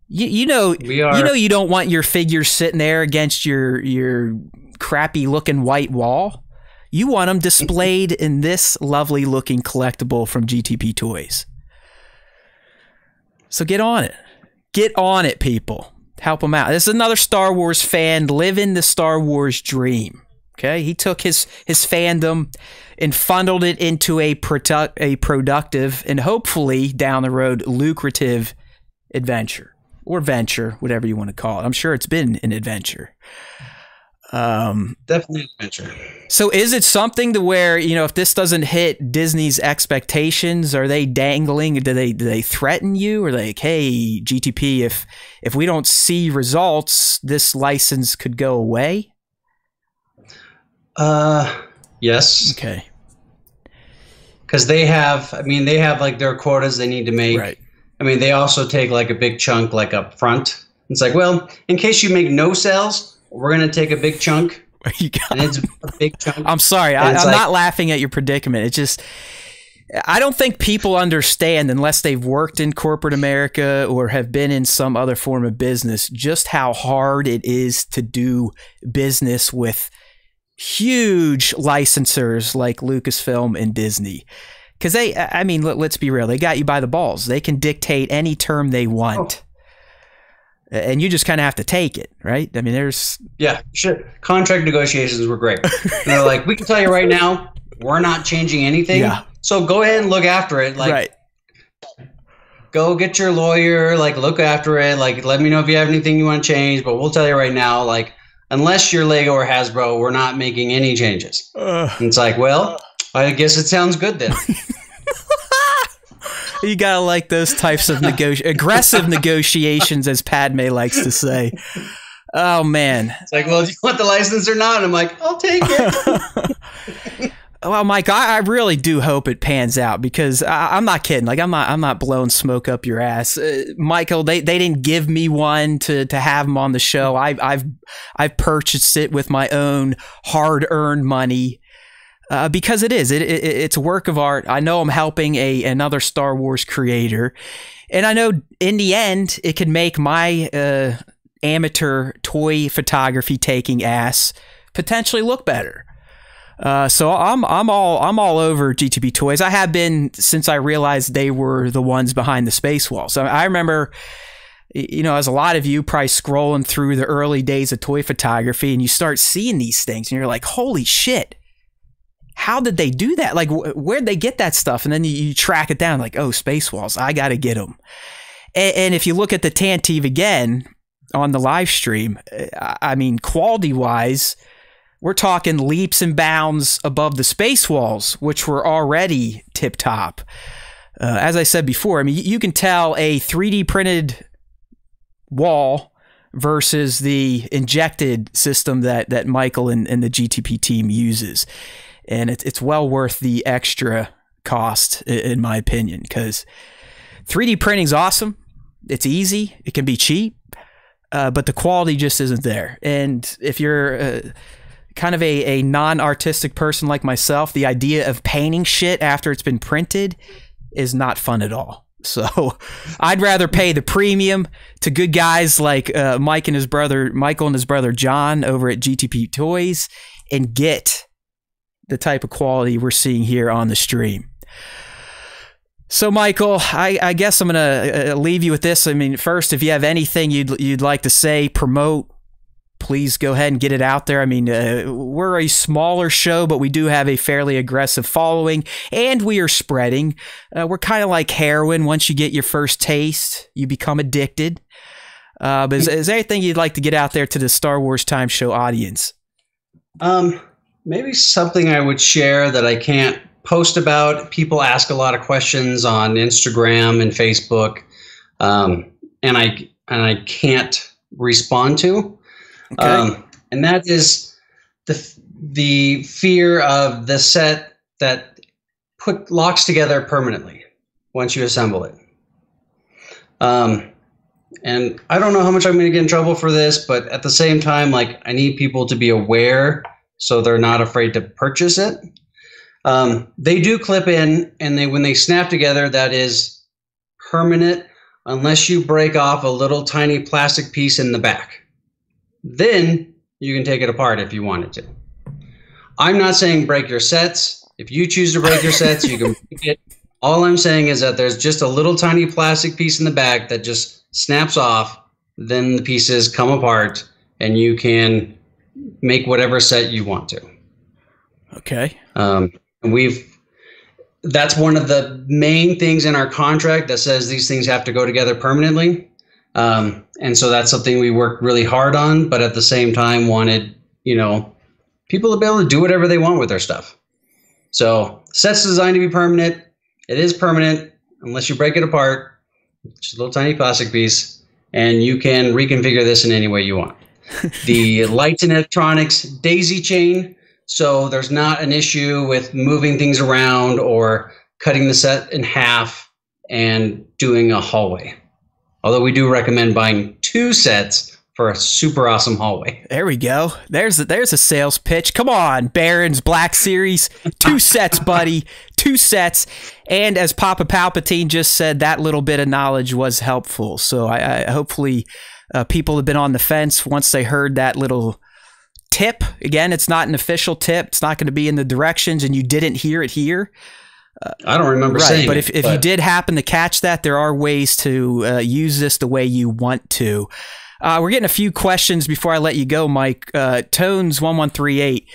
You don't want your figures sitting there against your crappy looking white wall. You want them displayed in this lovely looking collectible from GTP Toys. So get on it. Get on it, people. Help them out. This is another Star Wars fan living the Star Wars dream. Okay, he took his fandom and funneled it into a productive and hopefully down the road lucrative adventure. Or venture, whatever you want to call it. I'm sure it's been an adventure. Definitely an adventure. So is it something to where, if this doesn't hit Disney's expectations, are they dangling? Do they threaten you? Or like, hey, GTP, if we don't see results, this license could go away? Yes. Okay. Because they have like their quotas they need to make. Right. I mean, they also take like a big chunk like up front. It's like, well, in case you make no sales, we're going to take a big chunk. And it's a big chunk. I'm sorry. I'm not laughing at your predicament. It's just, I don't think people understand, unless they've worked in corporate America or have been in some other form of business, just how hard it is to do business with huge licensors like Lucasfilm and Disney. Because let's be real, they got you by the balls. They can dictate any term they want. Oh. And you just kind of have to take it, right? I mean, sure. Contract negotiations were great. They're like, we can tell you right now, we're not changing anything. Yeah. So go ahead and look after it. Like, right. Go get your lawyer, like look after it. Like, let me know if you have anything you want to change, but we'll tell you right now, like, unless you're Lego or Hasbro, we're not making any changes. And it's like, well, I guess it sounds good then. You gotta like those types of aggressive negotiations, as Padme likes to say. Oh man! It's like, well, do you want the license or not? And I'm like, I'll take it. Well, Mike, I really do hope it pans out, because I'm not kidding. Like, I'm not blowing smoke up your ass, Michael. They didn't give me one to have them on the show. I've purchased it with my own hard-earned money. Because it's a work of art. I know I'm helping another Star Wars creator, and I know in the end it could make my amateur toy photography taking ass potentially look better. So I'm all over GTP Toys. I have been since I realized they were the ones behind the space wall. So I remember, as a lot of you probably scrolling through the early days of toy photography, and you start seeing these things, and you're like, holy shit. how did they do that? Like, where'd they get that stuff? And then you track it down, like, oh, Space Walls, I got to get them. And if you look at the Tantive again on the live stream, I mean, quality-wise, we're talking leaps and bounds above the Space Walls, which were already tip-top. As I said before, I mean, you can tell a 3D printed wall versus the injected system that Michael and the GTP team uses. And it's well worth the extra cost, in my opinion, because 3D printing is awesome. It's easy. It can be cheap, but the quality just isn't there. And if you're kind of a non-artistic person like myself, the idea of painting shit after it's been printed is not fun at all. So I'd rather pay the premium to good guys like Michael and his brother John over at GTP Toys and get the type of quality we're seeing here on the stream. So Michael, I guess I'm gonna leave you with this. I mean, first, if you have anything you'd like to say, promote, please go ahead and get it out there. I mean, we're a smaller show, but we do have a fairly aggressive following, and we are spreading. We're kind of like heroin. Once you get your first taste, you become addicted. But is there anything you'd like to get out there to the Star Wars Time Show audience? Maybe something I would share that I can't post about. People ask a lot of questions on Instagram and Facebook, and I can't respond to. Okay. And that is the fear of the set that locks together permanently once you assemble it. And I don't know how much I'm going to get in trouble for this, but at the same time, like, I need people to be aware so they're not afraid to purchase it. They do clip in, and when they snap together, that is permanent unless you break off a little tiny plastic piece in the back. Then you can take it apart if you wanted to. I'm not saying break your sets. If you choose to break your sets, you can break it. All I'm saying is that there's just a little tiny plastic piece in the back that just snaps off. Then the pieces come apart, and you can make whatever set you want to. Okay. And that's one of the main things in our contract that says these things have to go together permanently. And so that's something we worked really hard on, but at the same time wanted, people to be able to do whatever they want with their stuff. So set's designed to be permanent. It is permanent unless you break it apart. Just a little tiny plastic piece, and you can reconfigure this in any way you want. The lights and electronics daisy chain, so there's not an issue with moving things around or cutting the set in half and doing a hallway. Although we do recommend buying 2 sets for a super awesome hallway. There we go. There's a sales pitch. Come on, Barron's Black Series. 2 sets, buddy. 2 sets. And as Papa Palpatine just said, that little bit of knowledge was helpful. So I hopefully people have been on the fence once they heard that little tip. Again, it's not an official tip. It's not going to be in the directions, and you didn't hear it here. I don't remember saying but it. If you did happen to catch that, there are ways to use this the way you want to. We're getting a few questions before I let you go, Mike. Tones1138.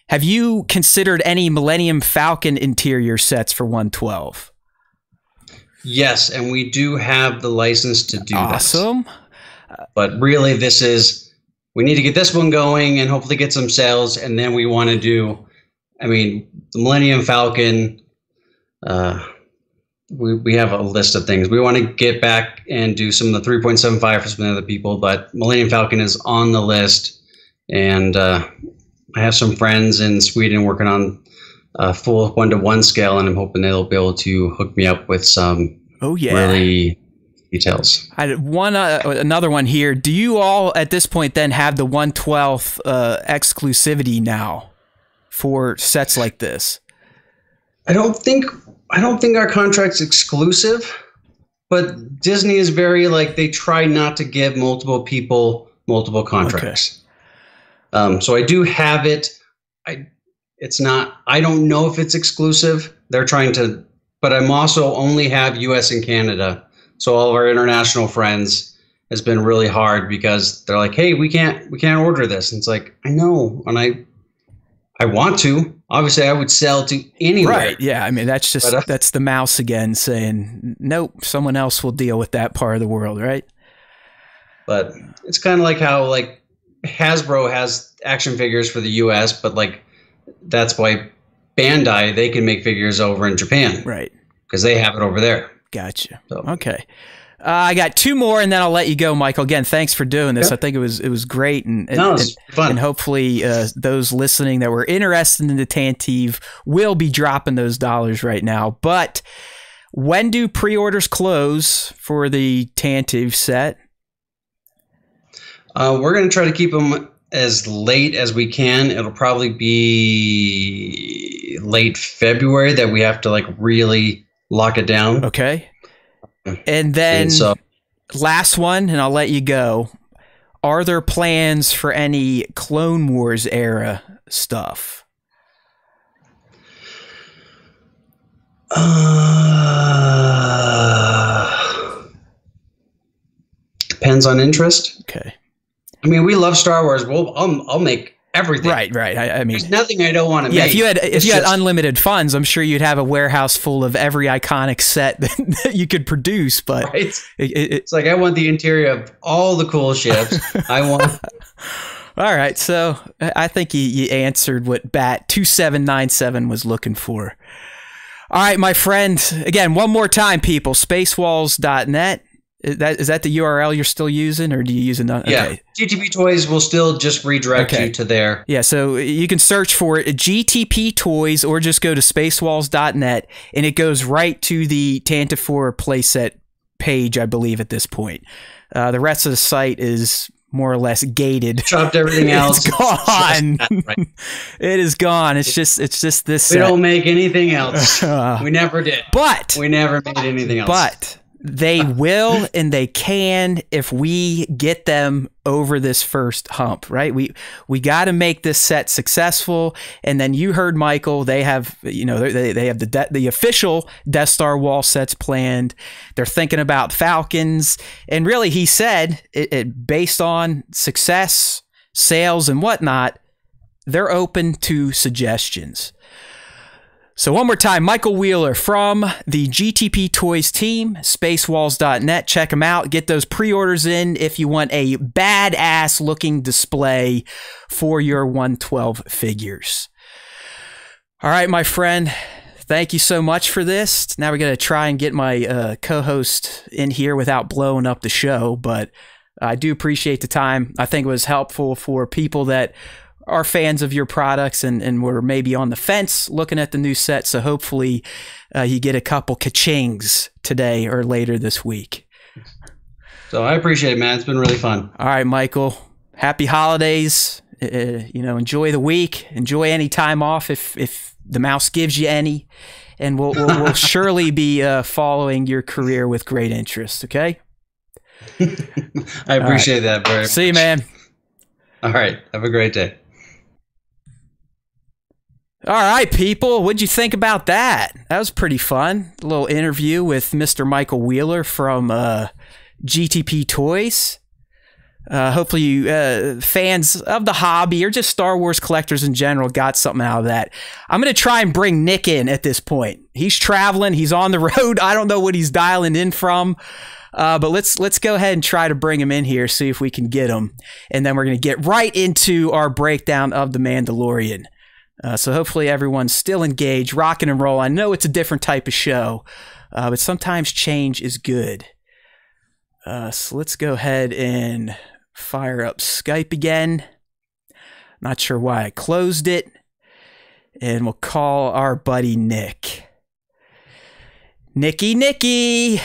Have you considered any Millennium Falcon interior sets for 112? Yes, and we do have the license to do that. Awesome. But really, we need to get this one going and hopefully get some sales, and then we want to do, the Millennium Falcon. We have a list of things. We want to get back and do some of the 3.75 for some other people, but Millennium Falcon is on the list, and I have some friends in Sweden working on a full 1-to-1 scale, and I'm hoping they'll be able to hook me up with some really details. I had another one here. Do you all at this point then have the 1/12 exclusivity now for sets like this? I don't think our contract's exclusive, but Disney is very they try not to give multiple people multiple contracts. Okay. So I do have it. I don't know if it's exclusive. They're trying to, but I'm also only have US and Canada. So all of our international friends has been really hard because they're like, hey, we can't order this. And it's like, I know. And I I want to. Obviously, I would sell to anywhere. Right. Yeah. I mean, that's just that's the mouse again saying, nope, someone else will deal with that part of the world, right? But it's kind of like how like Hasbro has action figures for the U.S., but like that's why Bandai, they can make figures over in Japan, right? Because they have it over there. Gotcha. So. Okay. I got two more, and then I'll let you go, Michael. Again, thanks for doing this. I think it was great, and it was fun. And hopefully, those listening that were interested in the Tantive will be dropping those dollars right now. But when do pre-orders close for the Tantive set? We're going to try to keep them as late as we can. It'll probably be late February that we have to like really lock it down. Okay. And then last one, and I'll let you go. Are there plans for any Clone Wars era stuff? Depends on interest. Okay. I mean, we love Star Wars. I'll make everything. Right. I mean, there's nothing I don't want to make. If you had unlimited funds, I'm sure you'd have a warehouse full of every iconic set that you could produce. But right? It's like I want the interior of all the cool ships. I want. All right, so I think you answered what Bat 2797 was looking for. All right, my friend. Again, one more time, people. Spacewalls.net. Is that the URL you're still using, or do you use another? Yeah, okay. GTP Toys will still just redirect you to there. Yeah, so you can search for GTP Toys or just go to spacewalls.net, and it goes right to the Tantive 4 playset page, I believe, at this point. The rest of the site is more or less gated. Chopped everything else. It's gone. It is gone. It's just this. We don't make anything else. We never did. But we never made anything else. But they will and they can if we get them over this first hump, right? We got to make this set successful. And then you heard Michael, they have, they have the official Death Star wall sets planned. They're thinking about Falcons. And really, he said, based on success, sales, and whatnot, they're open to suggestions. So one more time, Michael Wheeler from the GTP Toys team, spacewalls.net. Check them out. Get those pre-orders in if you want a badass looking display for your 112 figures. All right, my friend, thank you so much for this. Now we're going to try and get my co-host in here without blowing up the show, but I do appreciate the time. I think it was helpful for people that are fans of your products and were maybe on the fence looking at the new set. So hopefully you get a couple ka-chings today or later this week. So I appreciate it, man. It's been really fun. All right, Michael. Happy holidays. Enjoy the week. Enjoy any time off if the mouse gives you any. And we'll surely be following your career with great interest. Okay. I appreciate that very much. See you, man. All right. Have a great day. All right, people. What'd you think about that? That was pretty fun. A little interview with Mr. Michael Wheeler from GTP Toys. Hopefully you fans of the hobby or just Star Wars collectors in general got something out of that. I'm going to try and bring Nick in at this point. He's traveling. He's on the road. I don't know what he's dialing in from. But let's go ahead and try to bring him in here, see if we can get him. And then we're going to get right into our breakdown of The Mandalorian. So hopefully everyone's still engaged, rocking and roll. I know it's a different type of show, but sometimes change is good. So let's go ahead and fire up Skype again. Not sure why I closed it. And we'll call our buddy Nick. Nicky.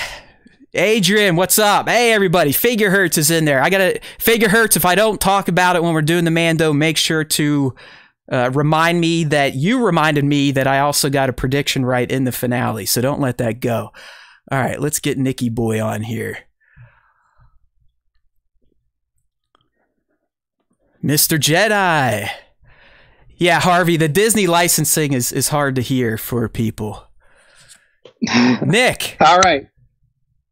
Adrian, what's up? Hey, everybody. Figure Hertz is in there. I got to Figure Hertz. If I don't talk about it when we're doing the Mando, make sure to remind me that you reminded me that I also got a prediction right in the finale. So don't let that go. All right, let's get Nicky Boy on here. Mr. Jedi. Yeah, Harvey, the Disney licensing is hard to hear for people. Nick. All right.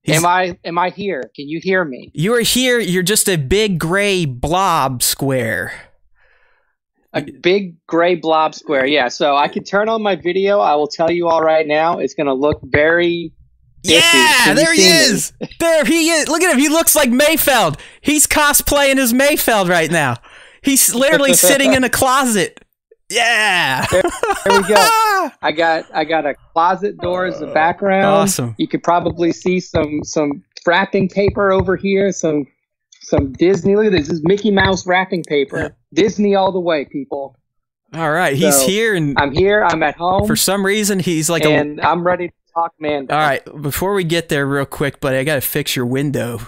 Am I here? Can you hear me? You are here. You're just a big gray blob square. A big gray blob square. Yeah. So I can turn on my video. I will tell you all right now. It's going to look very. Yeah, there he is. There he is. Look at him. He looks like Mayfeld. He's cosplaying as Mayfeld right now. He's literally sitting in a closet. Yeah. There we go. I got a closet door as the background. Awesome. You could probably see some wrapping paper over here. Some Disney. Look at this. This is Mickey Mouse wrapping paper. Yeah. Disney all the way, people. All right. He's here. And I'm here. I'm at home. For some reason, he's like and I'm ready to talk Mando. All right. Before we get there real quick, buddy, I got to fix your window.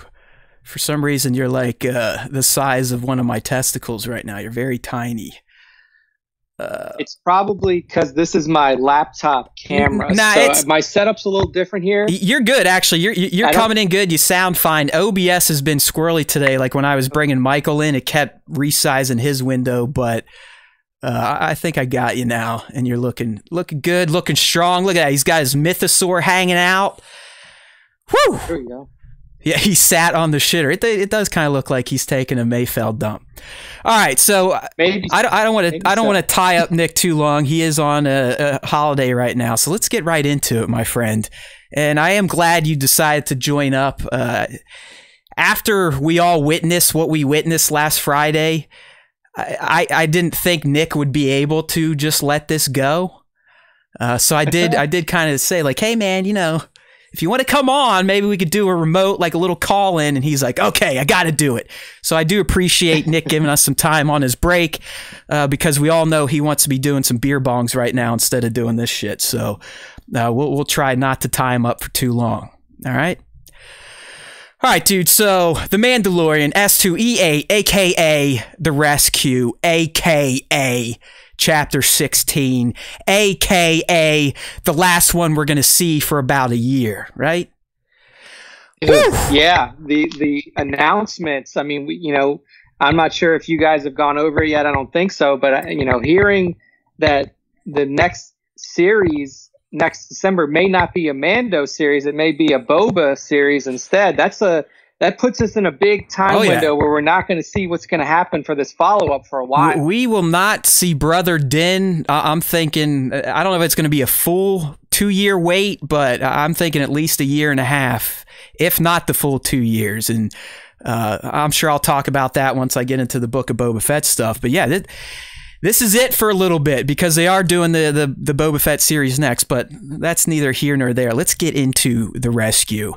For some reason, you're like the size of one of my testicles right now. You're very tiny. It's probably because this is my laptop camera. So my setup's a little different here. You're good, actually. You're coming in good. You sound fine. OBS has been squirrely today. Like when I was bringing Michael in, it kept resizing his window, but I think I got you now, and you're looking good, looking strong. Look at that. He's got his mythosaur hanging out. Whew. There you go. Yeah, he sat on the shitter. It does kind of look like he's taking a Mayfeld dump. All right, so maybe I don't want to tie up Nick too long. He is on a holiday right now, so let's get right into it, my friend. And I am glad you decided to join up. After we all witnessed what we witnessed last Friday, I didn't think Nick would be able to just let this go. So I did kind of say like, hey man, you know, if you want to come on, maybe we could do a remote, like a little call in. And he's like, okay, I got to do it. So I do appreciate Nick giving us some time on his break because we all know he wants to be doing some beer bongs right now instead of doing this shit. So we'll try not to tie him up for too long. All right. All right, dude. So the Mandalorian, S2E8, aka The Rescue, aka Chapter 16, a.k.a. the last one we're going to see for about a year, right? Yeah, the announcements. I mean, I'm not sure if you guys have gone over it yet. I don't think so. But, hearing that the next series next December may not be a Mando series, it may be a Boba series instead. That puts us in a big time window where we're not going to see what's going to happen for this follow-up for a while. We will not see Brother Din. I'm thinking, I don't know if it's going to be a full 2-year wait, but I'm thinking at least 1.5 years, if not the full 2 years. And I'm sure I'll talk about that once I get into the Book of Boba Fett stuff. But yeah, this is it for a little bit because they are doing the Boba Fett series next, but that's neither here nor there. Let's get into The Rescue.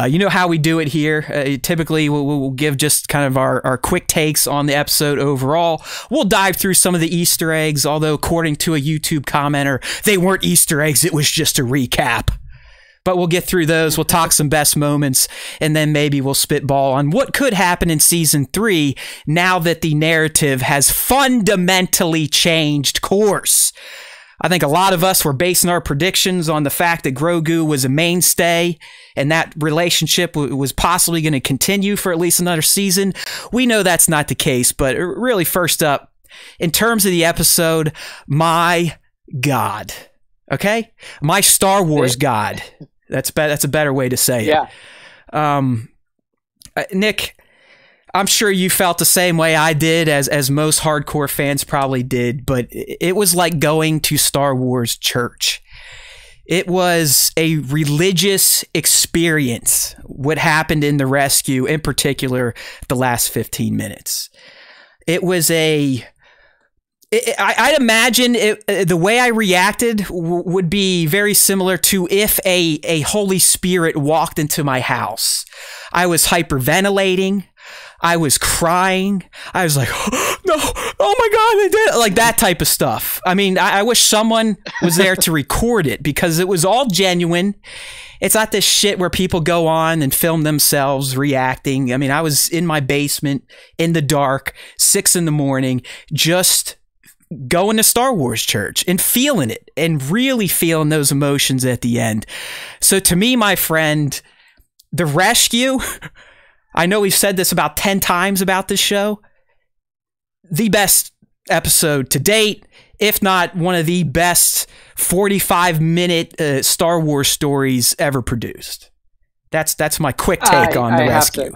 You know how we do it here. Typically, we'll give just kind of our quick takes on the episode overall. We'll dive through some of the Easter eggs, although according to a YouTube commenter, they weren't Easter eggs. It was just a recap. But we'll get through those. We'll talk some best moments, and then maybe we'll spitball on what could happen in Season 3 now that the narrative has fundamentally changed course. I think a lot of us were basing our predictions on the fact that Grogu was a mainstay, and that relationship was possibly going to continue for at least another season. We know that's not the case, but really, first up, in terms of the episode, my God. Okay? My Star Wars God. That's a better way to say it. Yeah. Nick, I'm sure you felt the same way I did, as most hardcore fans probably did, but it was like going to Star Wars church. It was a religious experience, what happened in The Rescue, in particular, the last 15 minutes. It was I'd imagine the way I reacted would be very similar to if a Holy Spirit walked into my house. I was hyperventilating. I was crying. I was like, oh, no, oh my God, they did it. Like that type of stuff. I mean, I wish someone was there to record it because it was all genuine. It's not this shit where people go on and film themselves reacting. I mean, I was in my basement in the dark, 6 a.m, just going to Star Wars church and feeling it and really feeling those emotions at the end. So to me, my friend, The Rescue, I know we've said this about 10 times about this show, the best episode to date, if not one of the best 45-minute Star Wars stories ever produced. That's my quick take on The Rescue.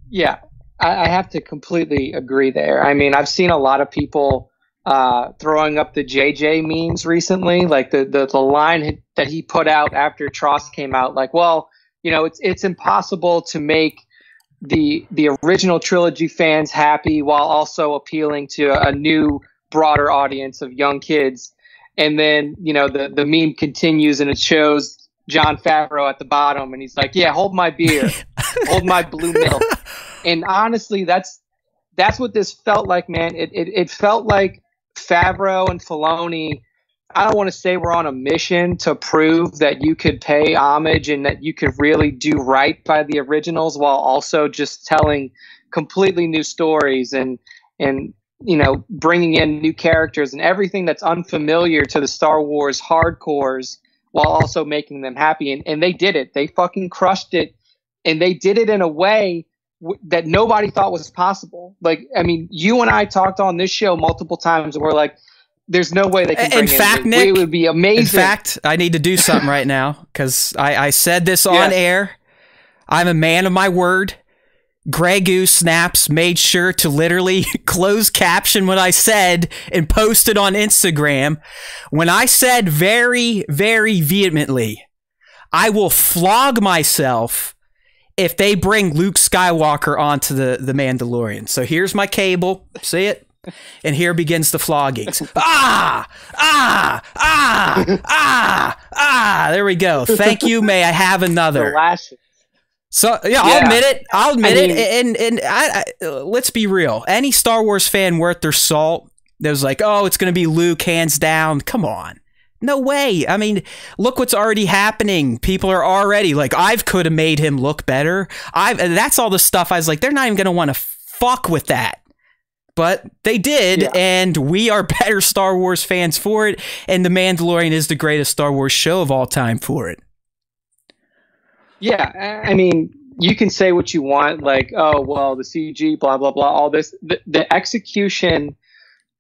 Yeah. I have to completely agree there. I mean, I've seen a lot of people throwing up the JJ memes recently, like the line that he put out after Tross came out, like, well, you know, it's impossible to make the original trilogy fans happy while also appealing to a new, broader audience of young kids. And then, you know, the meme continues and it shows Jon Favreau at the bottom, and he's like, yeah, hold my beer, hold my blue milk. And honestly, that's what this felt like, man. It felt like Favreau and Filoni, I don't want to say we're on a mission to prove that you could pay homage and that you could really do right by the originals while also just telling completely new stories and you know, bringing in new characters and everything that's unfamiliar to the Star Wars hardcores while also making them happy. And they did it. They fucking crushed it. And they did it in a way that nobody thought was possible. Like, I mean, you and I talked on this show multiple times and we're like, there's no way they can bring Nick, it would be amazing. In fact, I need to do something right now because I said this on air. I'm a man of my word. Grey Goose Snaps made sure to literally close caption what I said and post it on Instagram. When I said very, very vehemently, I will flog myself if they bring Luke Skywalker onto the Mandalorian. So here's my cable. See it? And here begins the floggings. There we go. Thank you. May I have another? So yeah, I'll admit it. And I let's be real. Any Star Wars fan worth their salt that was like, oh, it's going to be Luke hands down. Come on. No way. I mean, look what's already happening. People are already like, I could have made him look better. And that's all the stuff I was like, they're not even going to want to fuck with that. But they did, and we are better Star Wars fans for it, and The Mandalorian is the greatest Star Wars show of all time for it. Yeah, I mean, you can say what you want, like, oh, well, the CG, blah, blah, blah, all this. The execution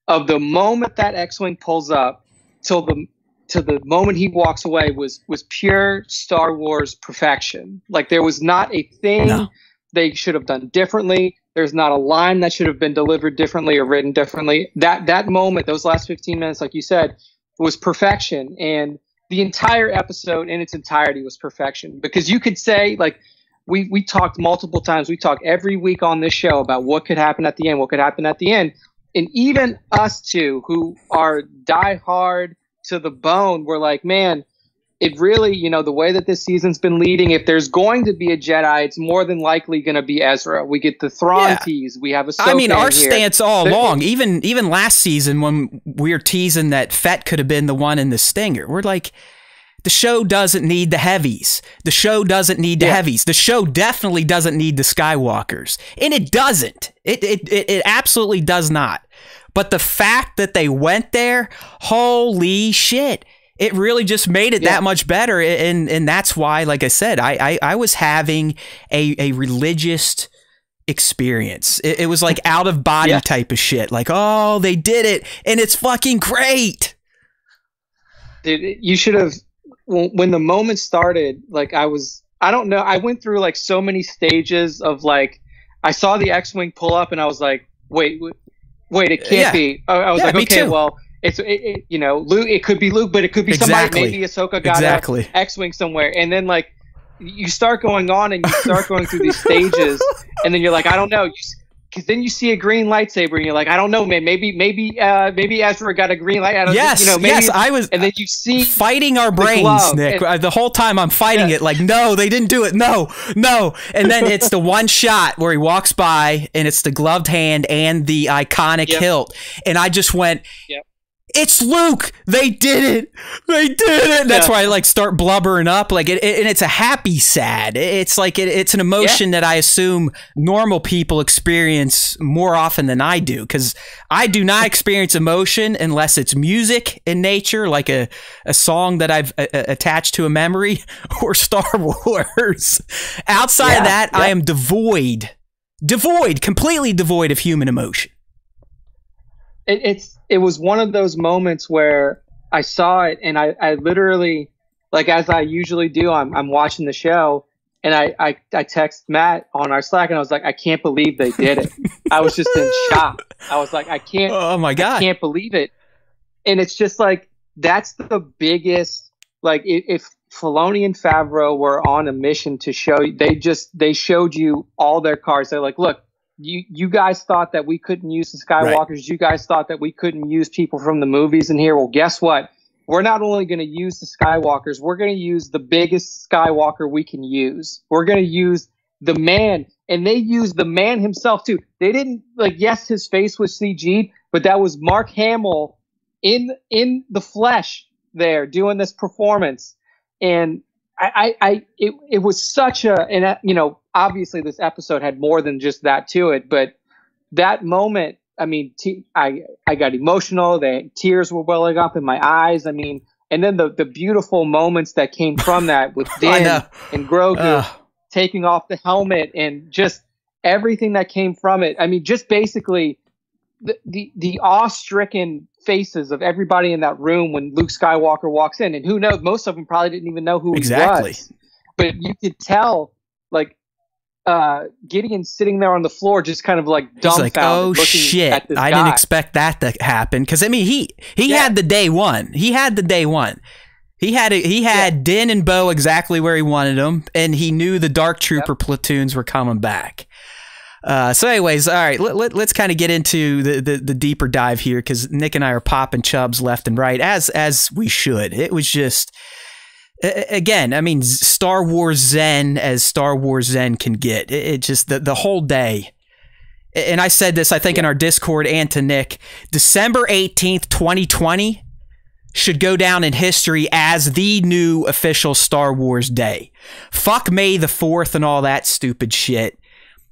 of the moment that X-Wing pulls up till the moment he walks away was pure Star Wars perfection. Like, there was not a thing they should have done differently. There's not a line that should have been delivered differently or written differently. That moment, those last 15 minutes, like you said, was perfection. And the entire episode in its entirety was perfection, because you could say, like, we talked multiple times. We talk every week on this show about what could happen at the end, what could happen at the end. And even us two, who are diehard to the bone, we're like, man, it really, you know, the way that this season's been leading, if there's going to be a Jedi, it's more than likely going to be Ezra. We get the Thrawn tease. We have Ahsoka. I mean, our here. stance all along, even last season when we were teasing that Fett could have been the one in the Stinger, we're like, the show doesn't need the heavies. The show doesn't need the heavies. The show definitely doesn't need the Skywalkers. And it doesn't. It absolutely does not. But the fact that they went there, holy shit. It really just made it that much better. And that's why, like I said, I was having a religious experience. It was like out of body type of shit. Like, oh, they did it. And it's fucking great. Dude, you should have, when the moment started, like I don't know. I went through like so many stages of like, I saw the X-Wing pull up and I was like, wait, it can't be. I was like, okay, well, you know, Luke. It could be Luke, but it could be somebody. Maybe Ahsoka got a X-Wing somewhere, and then like you start going on and you start going through these stages, and then you're like, I don't know, because then you see a green lightsaber, and you're like, I don't know, man. Maybe Ezra got a green light. I don't you know, maybe, I was. And then you see fighting our brains, Nick. The whole time I'm fighting it, like, no, they didn't do it. No. And then it's the one shot where he walks by, and it's the gloved hand and the iconic hilt, and I just went. It's Luke. They did it. They did it. That's why I like start blubbering up. Like and it's a happy sad. It's like it's an emotion that I assume normal people experience more often than I do, because I do not experience emotion unless it's music in nature, like a song that I've attached to a memory, or Star Wars. Outside of that, I am devoid, completely devoid of human emotion. It was one of those moments where I saw it and I literally, like, as I usually do, I'm watching the show And I texted Matt on our Slack, and I was like, I can't believe they did it. I was just in shock. I was like, I can't. Oh my God. I can't believe it. And it's just like, that's the biggest, like, if Filoni and Favreau were on a mission to show you, they showed you all their cards. They're like, look, you guys thought that we couldn't use the Skywalkers. Right. You guys thought that we couldn't use people from the movies in here. Well, guess what? We're not only going to use the Skywalkers, we're going to use the biggest Skywalker we can use. We're going to use the man. And they used the man himself too. They didn't, like, yes, his face was CG'd, but that was Mark Hamill in the flesh there doing this performance. And it was such a, and you know, obviously this episode had more than just that to it, but that moment, I mean, I got emotional. The tears were welling up in my eyes. I mean, and then the beautiful moments that came from that with Din and Grogu taking off the helmet and just everything that came from it. I mean, just basically the awe-stricken faces of everybody in that room when Luke Skywalker walks in, and who knows, most of them probably didn't even know who he was. But you could tell, like, Gideon sitting there on the floor, just kind of like dumbfounded. He's like, "Oh shit! I didn't expect that to happen." Because I mean, he had the day one. He had the day one. He had Din and Bo exactly where he wanted them, and he knew the Dark Trooper platoons were coming back. So anyways, all right, let's kind of get into the deeper dive here, because Nick and I are popping chubs left and right, as we should. It was just, again, I mean, Star Wars Zen as Star Wars Zen can get. It just, the whole day. And I said this, I think, in our Discord and to Nick, December 18th, 2020 should go down in history as the new official Star Wars day. Fuck May the 4th and all that stupid shit.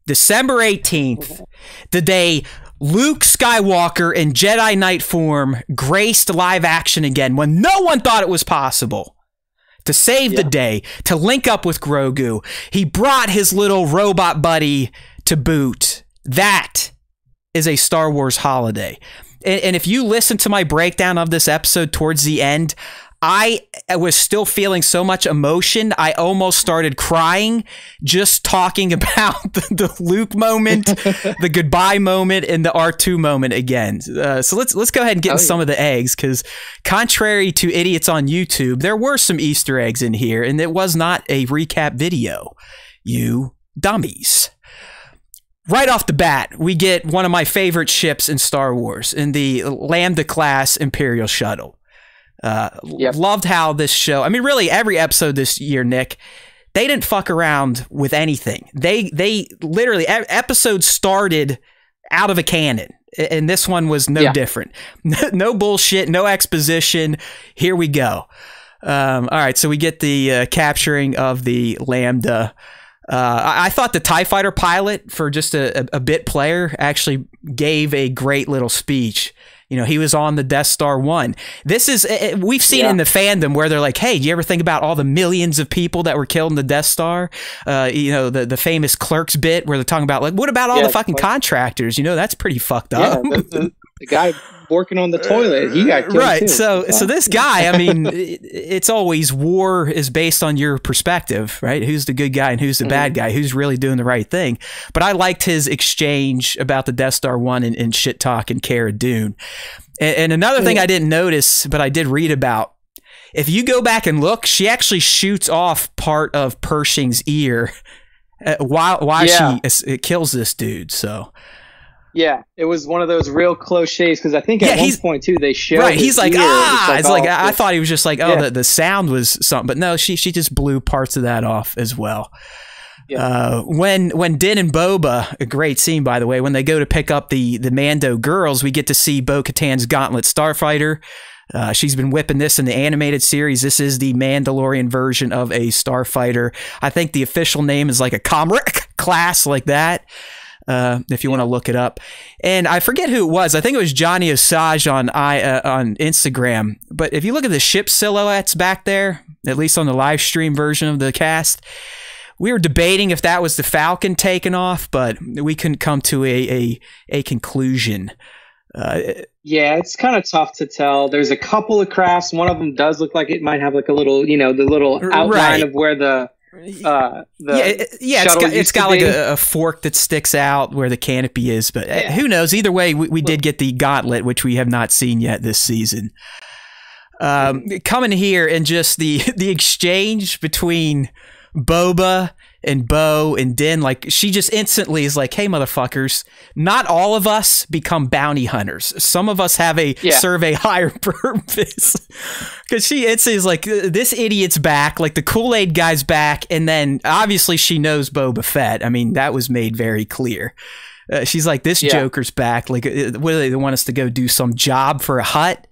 December 18th, the day Luke Skywalker in Jedi Knight form graced live action again when no one thought it was possible. To save the day, to link up with Grogu. He brought his little robot buddy to boot. That is a Star Wars holiday. And if you listen to my breakdown of this episode towards the end, I was still feeling so much emotion, I almost started crying just talking about the Luke moment, the goodbye moment, and the R2 moment again. So let's go ahead and get in some of the eggs, because contrary to idiots on YouTube, there were some Easter eggs in here, and it was not a recap video, you dummies. Right off the bat, we get one of my favorite ships in Star Wars, in the Lambda-class Imperial Shuttle. Loved how this show, I mean, really every episode this year, Nick, they didn't fuck around with anything. They literally, episodes started out of a cannon, and this one was no different. No bullshit, no exposition. Here we go. All right, so we get the capturing of the Lambda. I thought the TIE Fighter pilot, for just a bit player, actually gave a great little speech. You know, he was on the Death Star 1. This is, we've seen in the fandom where they're like, hey, do you ever think about all the millions of people that were killed in the Death Star? You know, the famous Clerks bit where they're talking about, like, what about all the fucking contractors? You know, that's pretty fucked up. The guy working on the toilet, he got killed too. So this guy, I mean, it's always war is based on your perspective, right? Who's the good guy and who's the bad guy? Who's really doing the right thing? But I liked his exchange about the Death Star 1 and shit talk and Cara Dune. And another thing I didn't notice, but I did read about, if you go back and look, she actually shoots off part of Pershing's ear while she kills this dude. So. Yeah, it was one of those real close shaves, because I think at one point too they showed. Right, he's like, it's like I thought he was just like, the sound was something, but no, she just blew parts of that off as well. Yeah. When Din and Boba, a great scene by the way, when they go to pick up the Mando girls, we get to see Bo-Katan's Gauntlet Starfighter. She's been whipping this in the animated series. This is the Mandalorian version of a Starfighter. I think the official name is like a Comrade class, like that. If you want to look it up. And I forget who it was. I think it was Johnny Osage on Instagram. But if you look at the ship silhouettes back there, at least on the live stream version of the cast, we were debating if that was the Falcon taken off, but we couldn't come to a conclusion. Yeah, it's kind of tough to tell. There's a couple of crafts. One of them does look like it might have like a little, you know, the little outline of where the It's got like a fork that sticks out where the canopy is, but who knows? Either way, we did get the gauntlet, which we have not seen yet this season. Coming here and just the exchange between Boba and Bo and Din, like she just instantly is like, hey motherfuckers, not all of us become bounty hunters. Some of us have serve a higher purpose. Because she is like, this idiot's back, like the Kool-Aid guy's back, and then obviously she knows Boba Fett. I mean, that was made very clear. She's like, this Joker's back. Like, what do they want us to go do some job for a hut?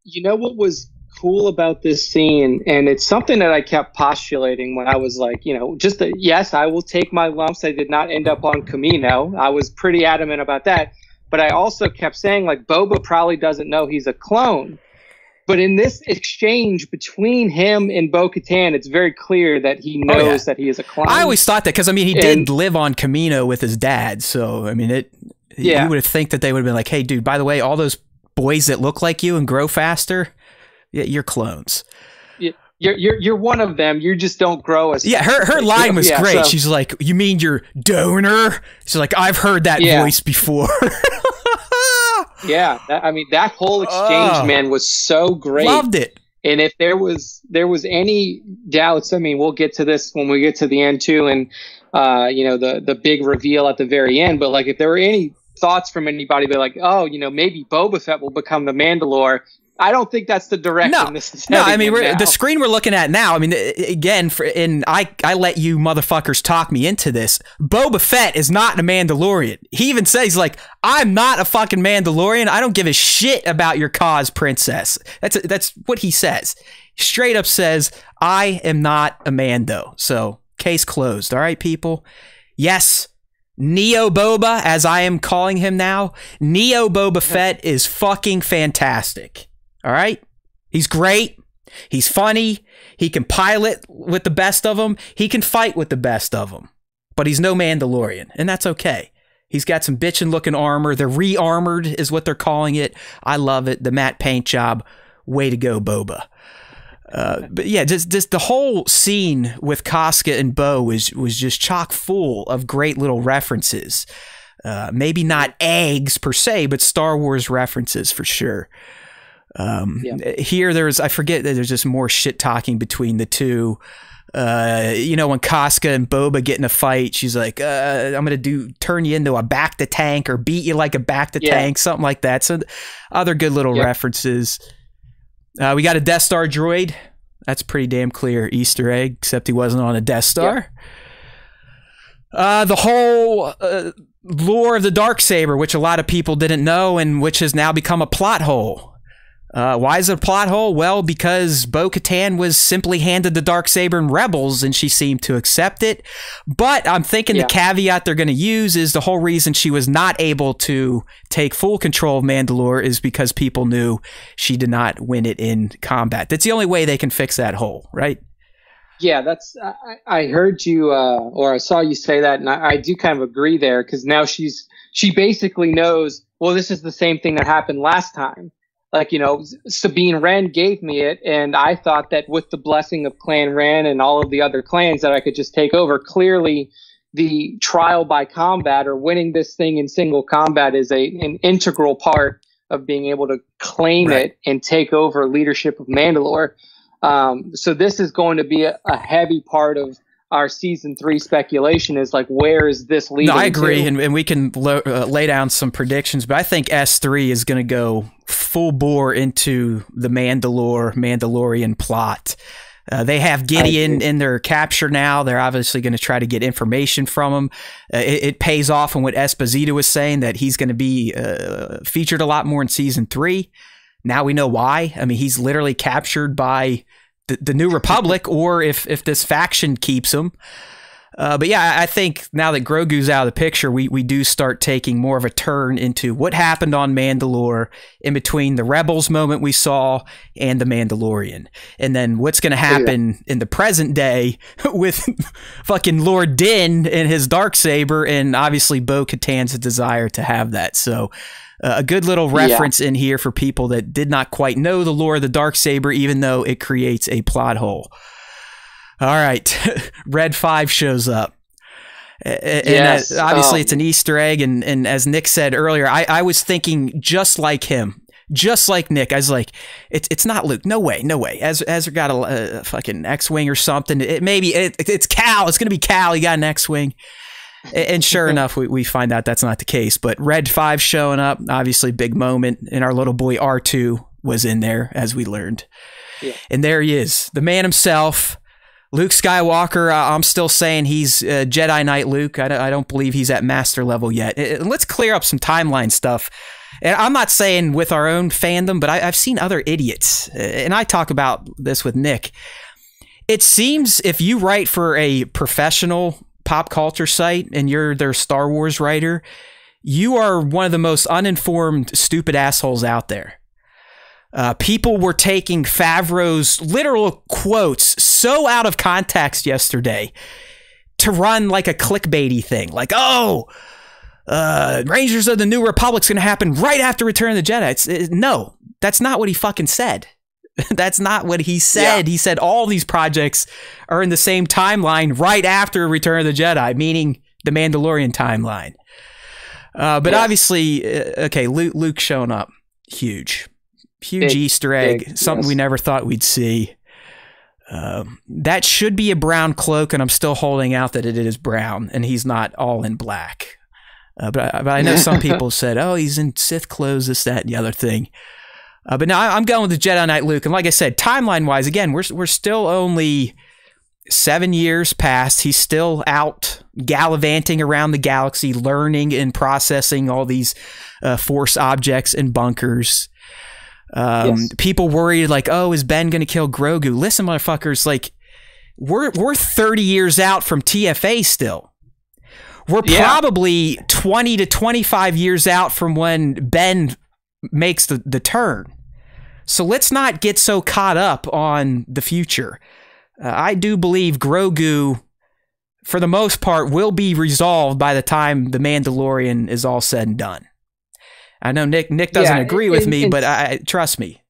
You know what was cool about this scene, and it's something that I kept postulating when I was like, you know, just yes, I will take my lumps. I did not end up on Camino. I was pretty adamant about that, but I also kept saying like Boba probably doesn't know he's a clone. But in this exchange between him and Bo-Katan, it's very clear that he knows that he is a clone. I always thought that because I mean he did live on Camino with his dad, so I mean you would have think that they would have been like, hey dude, by the way, all those boys that look like you and grow faster, you're clones. You're one of them. You just don't grow as fast. Her line was great. So, she's like, you mean your donor? She's like, I've heard that voice before. I mean, that whole exchange, man, was so great. Loved it. And if there was any doubts, I mean, we'll get to this when we get to the end too, and you know, the big reveal at the very end. But like, if there were any thoughts from anybody, be like, oh, you know, maybe Boba Fett will become the Mandalore. I don't think that's the direction this is heading. No, I mean, the screen we're looking at now, I mean, again, I let you motherfuckers talk me into this. Boba Fett is not a Mandalorian. He even says, like, I'm not a fucking Mandalorian. I don't give a shit about your cause, princess. That's what he says. Straight up says, I am not a Mando. So, case closed. All right, people? Yes, Neo Boba, as I am calling him now, Neo Boba Fett is fucking fantastic. All right? He's great. He's funny. He can pilot with the best of them. He can fight with the best of them. But he's no Mandalorian, and that's okay. He's got some bitchin' looking armor. They're re-armored is what they're calling it. I love it. The matte paint job. Way to go, Boba. But yeah, just the whole scene with Casca and Bo was just chock full of great little references. Maybe not eggs per se, but Star Wars references for sure. Here I forget that there's just more shit talking between the two. You know, when Casca and Boba get in a fight, she's like, I'm gonna turn you into a back to tank or beat you like a back to tank, something like that. So other good little references. We got a Death Star droid. That's pretty damn clear Easter egg, except he wasn't on a Death Star. The whole lore of the Darksaber, which a lot of people didn't know and which has now become a plot hole. Why is it a plot hole? Well, because Bo-Katan was simply handed the Darksaber in Rebels and she seemed to accept it. But I'm thinking the caveat they're going to use is the whole reason she was not able to take full control of Mandalore is because people knew she did not win it in combat. That's the only way they can fix that hole, right? Yeah, I heard you, or I saw you say that, and I do kind of agree there, because now she basically knows, well, this is the same thing that happened last time. Like, you know, Sabine Wren gave me it, and I thought that with the blessing of Clan Wren and all of the other clans that I could just take over. Clearly, the trial by combat or winning this thing in single combat is an integral part of being able to claim it and take over leadership of Mandalore. So this is going to be a heavy part of our season 3 speculation is like, where is this leading? No, I agree, and we can lay down some predictions, but I think S3 is going to go full bore into the Mandalorian plot. They have Gideon in their capture now. They're obviously going to try to get information from him. It pays off on what Esposito was saying, that he's going to be featured a lot more in season 3. Now we know why. I mean, he's literally captured by the New Republic, or if this faction keeps him. But yeah, I think now that Grogu's out of the picture, we do start taking more of a turn into what happened on Mandalore in between the Rebels moment we saw and the Mandalorian. And then what's going to happen in the present day with fucking Lord Din and his Darksaber, and obviously Bo-Katan's desire to have that. So a good little reference in here for people that did not quite know the lore of the Darksaber, even though it creates a plot hole. All right. Red 5 shows up. And Yes. obviously it's an Easter egg. And as Nick said earlier, I was thinking just like him. Just like Nick, I was like, it's not Luke. No way. Ezra got a fucking X-Wing or something. It's Cal. It's going to be Cal. He got an X-Wing. And sure enough, we find out that's not the case. But Red 5 showing up, obviously big moment. And our little boy R2 was in there, as we learned. Yeah. And there he is, the man himself, Luke Skywalker. I'm still saying he's Jedi Knight Luke. I don't believe he's at master level yet. Let's clear up some timeline stuff. And I'm not saying with our own fandom, but I've seen other idiots, and I talk about this with Nick. It seems if you write for a professional pop culture site and you're their Star Wars writer, you are one of the most uninformed, stupid assholes out there. People were taking Favreau's literal quotes so out of context yesterday to run like a clickbaity thing. Like, Rangers of the New Republic's going to happen right after Return of the Jedi. No, that's not what he fucking said. That's not what he said. Yeah. He said all these projects are in the same timeline right after Return of the Jedi, meaning the Mandalorian timeline. But obviously, okay, Luke showing up. Huge Easter egg. Something we never thought we'd see. That should be a brown cloak, and I'm still holding out that it is brown, and he's not all in black. But I know some people said, oh, he's in Sith clothes, this, that, and the other thing. But now I'm going with the Jedi Knight Luke. And like I said, timeline-wise, again, we're still only 7 years past. He's still out gallivanting around the galaxy, learning and processing all these Force objects and bunkers. People worried, like, oh, is Ben going to kill Grogu? Listen, motherfuckers, like, we're 30 years out from TFA still. We're probably 20 to 25 years out from when Ben makes the turn. So let's not get so caught up on the future. I do believe Grogu, for the most part, will be resolved by the time The Mandalorian is all said and done. I know Nick doesn't agree with me, but trust me.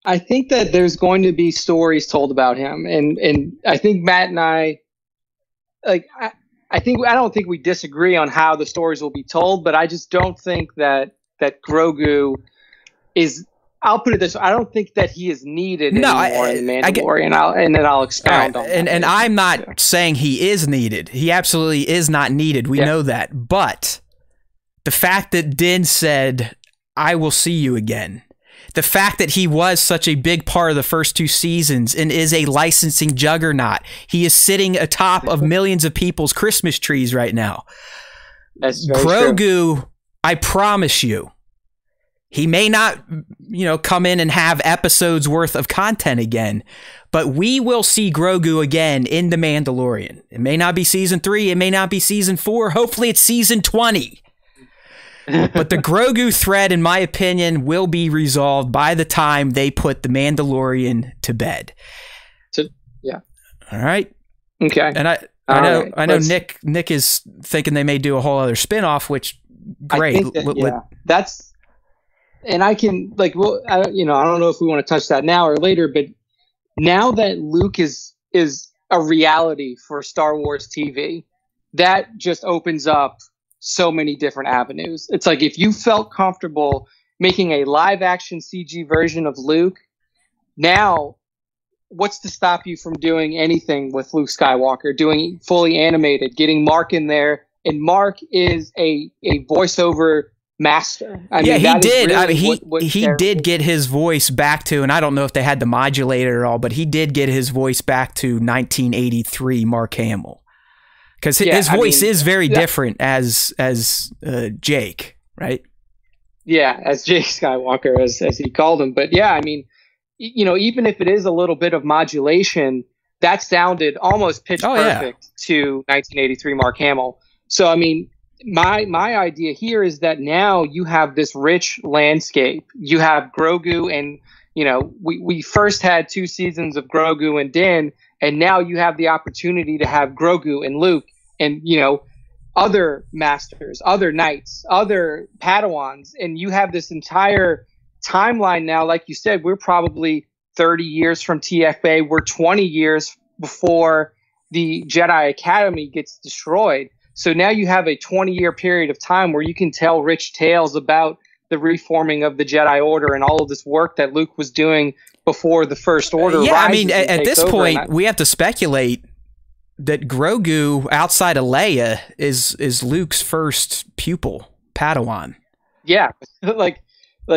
I think that there's going to be stories told about him. And I think Matt and I don't think we disagree on how the stories will be told, but I just don't think that Grogu is. I'll put it this way: I don't think that he is needed anymore in The Mandalorian. And then I'll expound on that. And I'm not saying he is needed. He absolutely is not needed. We know that. But the fact that Din said, "I will see you again," the fact that he was such a big part of the first 2 seasons and is a licensing juggernaut. He is sitting atop of millions of people's Christmas trees right now. That's very Grogu, true. I promise you, he may not, come in and have episodes worth of content again, but we will see Grogu again in The Mandalorian. It may not be season 3. It may not be season 4. Hopefully it's season 20. But the Grogu thread, in my opinion, will be resolved by the time they put The Mandalorian to bed. All right. Okay. And I know Nick is thinking they may do a whole other spinoff, which great. I think that, that's, and I can I don't know if we want to touch that now or later, but now that Luke is a reality for Star Wars TV, that just opens up so many different avenues. It's like, if you felt comfortable making a live action CG version of Luke, now what's to stop you from doing anything with Luke Skywalker, doing fully animated, getting Mark in there? And Mark is a voiceover master. He did. Really he did get his voice back to, and I don't know if they had to modulate it at all, but he did get his voice back to 1983 Mark Hamill. Because his voice is very different as Jake, right? Yeah, as Jake Skywalker, as he called him. But yeah, I mean, even if it is a little bit of modulation, that sounded almost pitch perfect to 1983 Mark Hamill. So, I mean, my idea here is that now you have this rich landscape. You have Grogu, and we first had 2 seasons of Grogu and Din, and now you have the opportunity to have Grogu and Luke and, other masters, other knights, other Padawans. And you have this entire timeline now. Like you said, we're probably 30 years from TFA. We're 20 years before the Jedi Academy gets destroyed. So now you have a 20-year period of time where you can tell rich tales about the reforming of the Jedi Order and all of this work that Luke was doing before the First Order. Yeah, I mean, at this point, we have to speculate that Grogu, outside of Leia, is Luke's first pupil, Padawan. Yeah, like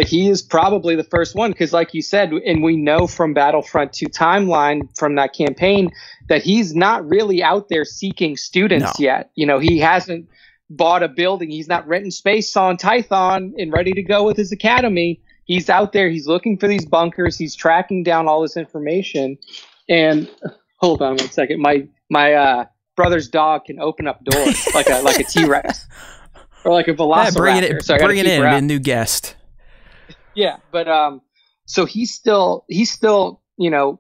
he is probably the first one, because like you said, and we know from Battlefront 2 timeline from that campaign that he's not really out there seeking students yet. You know, he hasn't bought a building. He's not renting space on Tython and ready to go with his academy. He's out there. He's looking for these bunkers. He's tracking down all this information. And hold on one second. My brother's dog can open up doors like a T-Rex or like a Velociraptor. Yeah, bring it in, a new guest. Yeah, but so he's still you know,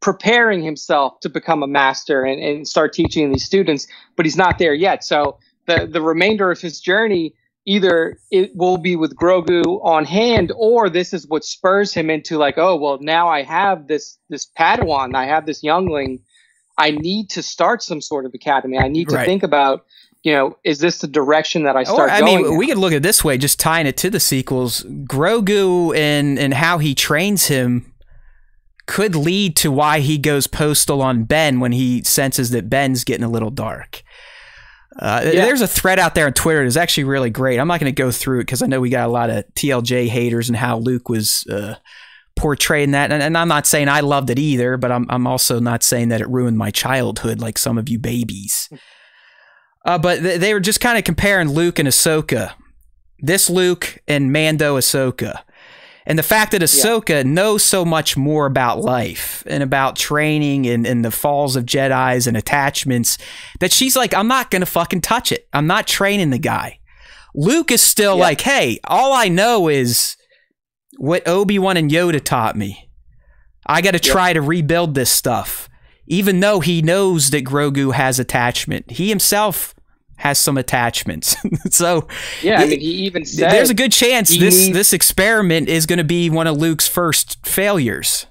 preparing himself to become a master and start teaching these students, but he's not there yet. So the remainder of his journey, either it will be with Grogu on hand, or this is what spurs him into like, oh, well, now I have this Padawan, I have this youngling, I need to start some sort of academy. I need to think about, you know, is this the direction that I start going? I mean, we could look at it this way, just tying it to the sequels. Grogu and how he trains him could lead to why he goes postal on Ben when he senses that Ben's getting a little dark. There's a thread out there on Twitter that's actually really great. I'm not going to go through it because I know we got a lot of TLJ haters and how Luke was portraying that. And I'm not saying I loved it either, but I'm also not saying that it ruined my childhood like some of you babies. But they were just kind of comparing Luke and Ahsoka. This Luke and Mando Ahsoka. And the fact that Ahsoka knows so much more about life and about training and the falls of Jedis and attachments that she's like, I'm not going to fucking touch it. I'm not training the guy. Luke is still like, hey, all I know is what Obi-Wan and Yoda taught me. I got to try to rebuild this stuff. Even though he knows that Grogu has attachment. He himself has some attachments. So yeah, I mean, he even said there's a good chance this experiment is going to be one of Luke's first failures.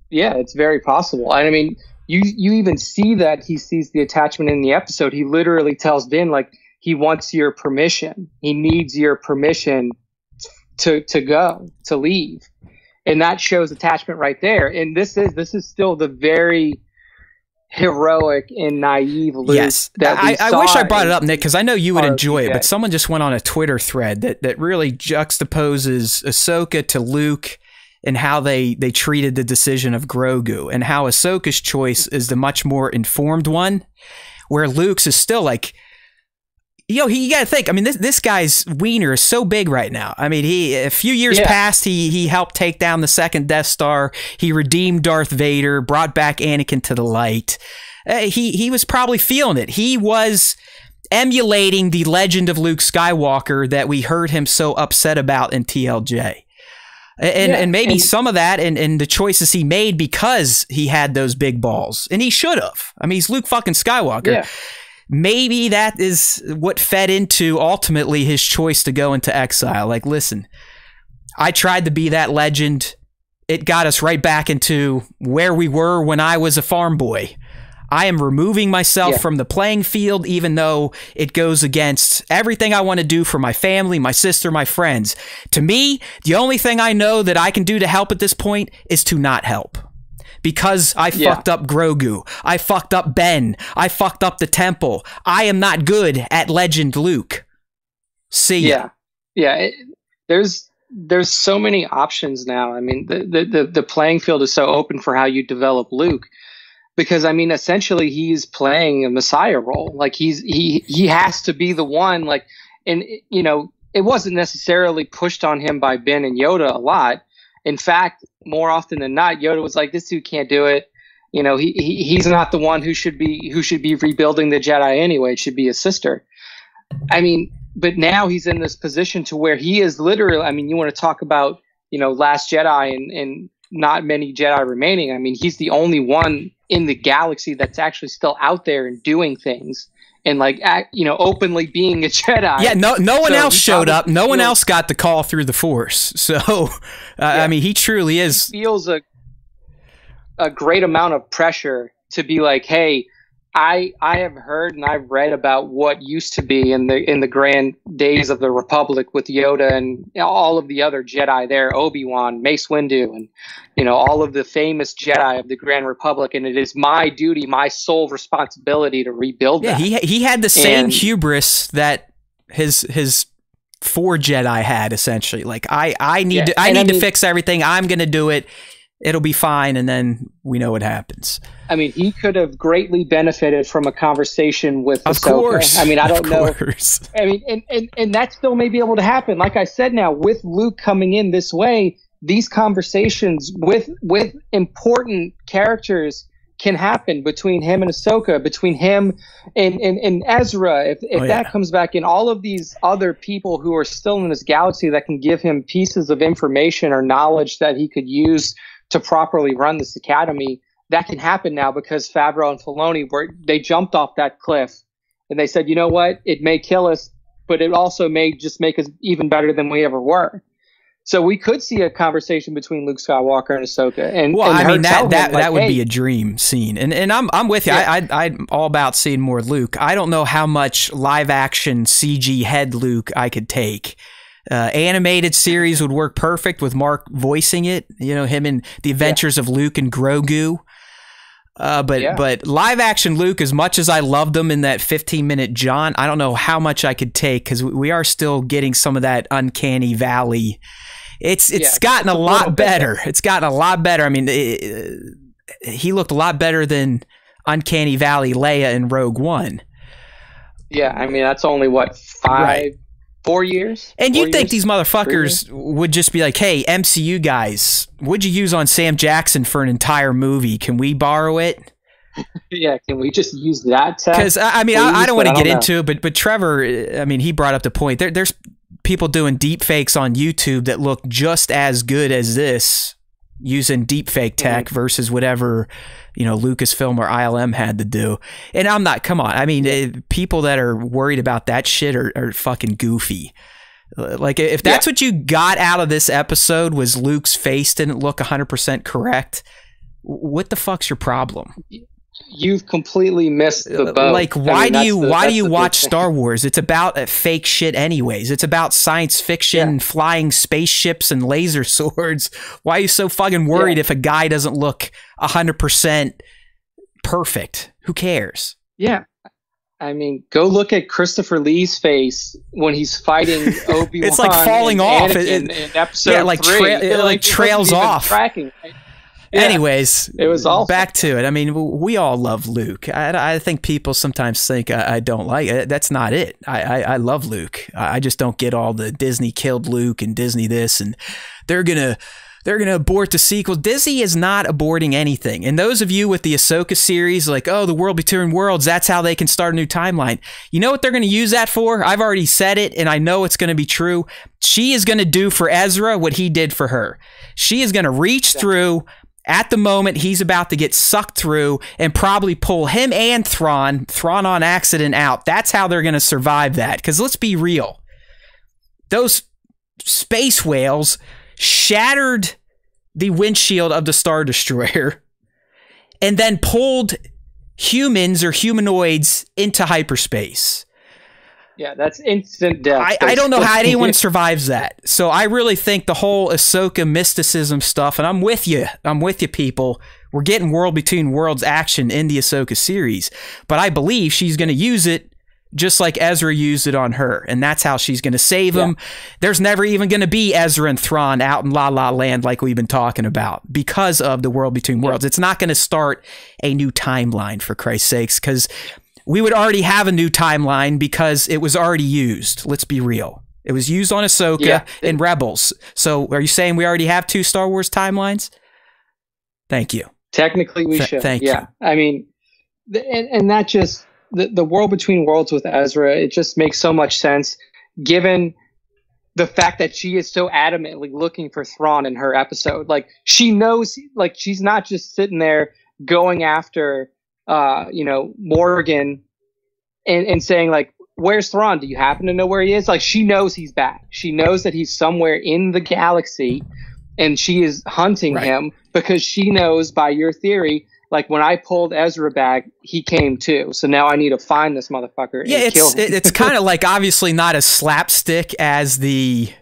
Yeah, it's very possible. I mean, you even see that he sees the attachment in the episode. He literally tells Din, like, he wants your permission. He needs your permission to go, to leave. And that shows attachment right there. And this is still the very heroic and naive Luke. Yes, I wish I brought it up, Nick, because I know you would enjoy it, but someone just went on a Twitter thread that really juxtaposes Ahsoka to Luke and how they treated the decision of Grogu, and how Ahsoka's choice is the much more informed one, where Luke's is still like, you got to think, I mean, this guy's wiener is so big right now. I mean, a few years past, he helped take down the second Death Star. He redeemed Darth Vader, brought back Anakin to the light. He was probably feeling it. He was emulating the legend of Luke Skywalker that we heard him so upset about in TLJ. And maybe some of that and the choices he made because he had those big balls. And he should have. I mean, he's Luke fucking Skywalker. Yeah. Maybe that is what fed into ultimately his choice to go into exile. Like, listen, I tried to be that legend. It got us right back into where we were when I was a farm boy. I am removing myself from the playing field, even though it goes against everything I want to do for my family, my sister, my friends. To me, the only thing I know that I can do to help at this point is to not help. Because I fucked up Grogu. I fucked up Ben. I fucked up the temple. I am not good at Legend Luke. See ya. Yeah. There's so many options now. I mean, the playing field is so open for how you develop Luke. Because, I mean, essentially he's playing a Messiah role. Like, he has to be the one. Like, and, you know, it wasn't necessarily pushed on him by Ben and Yoda a lot. In fact, more often than not, Yoda was like, "This dude can't do it. You know, he's not the one who should be rebuilding the Jedi anyway. It should be his sister." I mean, but now he's in this position to where he is literally. I mean, you want to talk about, you know, Last Jedi and not many Jedi remaining. I mean, he's the only one in the galaxy that's actually still out there and doing things. And like, you know, openly being a Jedi. Yeah, no one else showed up. No one else got the call through the Force. So, I mean, he truly is. He feels a great amount of pressure to be like, hey, I have heard and I've read about what used to be in the grand days of the Republic with Yoda and all of the other Jedi there, Obi-Wan, Mace Windu, and all of the famous Jedi of the Grand Republic, and it is my duty, my sole responsibility to rebuild that. Yeah, he had the same hubris that his 4 Jedi had, essentially. Like I need to fix everything. I'm going to do it. It'll be fine, and then we know what happens. I mean, he could have greatly benefited from a conversation with Ahsoka. Of course. I mean, I don't know. I mean, and that still may be able to happen. Like I said, now with Luke coming in this way, these conversations with important characters can happen between him and Ahsoka, between him and Ezra. If that comes back in, all of these other people who are still in this galaxy that can give him pieces of information or knowledge that he could use to properly run this academy, that can happen now because Favreau and Filoni they jumped off that cliff and they said, you know what, it may kill us, but it also may just make us even better than we ever were. So we could see a conversation between Luke Skywalker and Ahsoka. That would be a dream scene. And I'm with you. Yeah. I'm all about seeing more Luke. I don't know how much live action CG head Luke I could take. Animated series would work perfect with Mark voicing it. Him in the adventures of Luke and Grogu. But live action Luke, as much as I loved him in that 15-minute John, I don't know how much I could take because we are still getting some of that uncanny valley. It's gotten a lot better. It's gotten a lot better. I mean, he looked a lot better than Uncanny Valley Leia in Rogue One. Yeah, I mean, that's only, 4 years? And you'd think these motherfuckers would just be like, hey, MCU guys, what'd you use on Sam Jackson for an entire movie? Can we borrow it? Yeah, can we just use that tech? Because, I mean, I don't want to get into it, but Trevor, I mean, he brought up the point. There's people doing deep fakes on YouTube that look just as good as this using deep fake tech versus whatever Lucasfilm or ILM had to do. And I'm not, come on, I mean, people that are worried about that shit are fucking goofy. Like, if that's what you got out of this episode was Luke's face didn't look 100% correct, what the fuck's your problem? You've completely missed the boat. Like, why do you watch Star Wars? It's about fake shit anyways. It's about science fiction, flying spaceships and laser swords. Why are you so fucking worried if a guy doesn't look 100% perfect? Who cares? Yeah. I mean, go look at Christopher Lee's face when he's fighting Obi-Wan. It's like falling off in episode 3. It trails off. Tracking. Yeah, anyways, it was awesome. Back to it. I mean, we all love Luke. I think people sometimes think I don't like it. That's not it. I love Luke. I just don't get all the Disney killed Luke and Disney this and they're gonna abort the sequel. Disney is not aborting anything. And those of you with the Ahsoka series, like, oh, the World Between Worlds, that's how they can start a new timeline. You know what they're going to use that for? I've already said it, and I know it's going to be true. She is going to do for Ezra what he did for her. She is going to reach through at the moment he's about to get sucked through and probably pull him and Thrawn on accident out. That's how they're going to survive that. Because let's be real. Those space whales shattered the windshield of the Star Destroyer and then pulled humans or humanoids into hyperspace. Yeah, that's instant death. I don't know how anyone survives that. So I really think the whole Ahsoka mysticism stuff, and I'm with you, people. We're getting World Between Worlds action in the Ahsoka series, but I believe she's going to use it just like Ezra used it on her, and that's how she's going to save him. There's never even going to be Ezra and Thrawn out in La La Land like we've been talking about because of the World Between Worlds. It's not going to start a new timeline, for Christ's sakes, because we would already have a new timeline because it was already used. Let's be real. It was used on Ahsoka and Rebels. So are you saying we already have 2 Star Wars timelines? Thank you. Technically, we should. Thank you. I mean, and that just... The World Between Worlds with Ezra, it just makes so much sense given the fact that she is so adamantly looking for Thrawn in her episode. Like, she knows, like, she's not just sitting there going after, Morgan and saying, like, where's Thrawn? Do you happen to know where he is? Like, she knows he's back. She knows that he's somewhere in the galaxy. and she is hunting him because she knows, by your theory, like when I pulled Ezra back, he came too. So now I need to find this motherfucker and kill him. It's kind of like obviously not as slapstick as the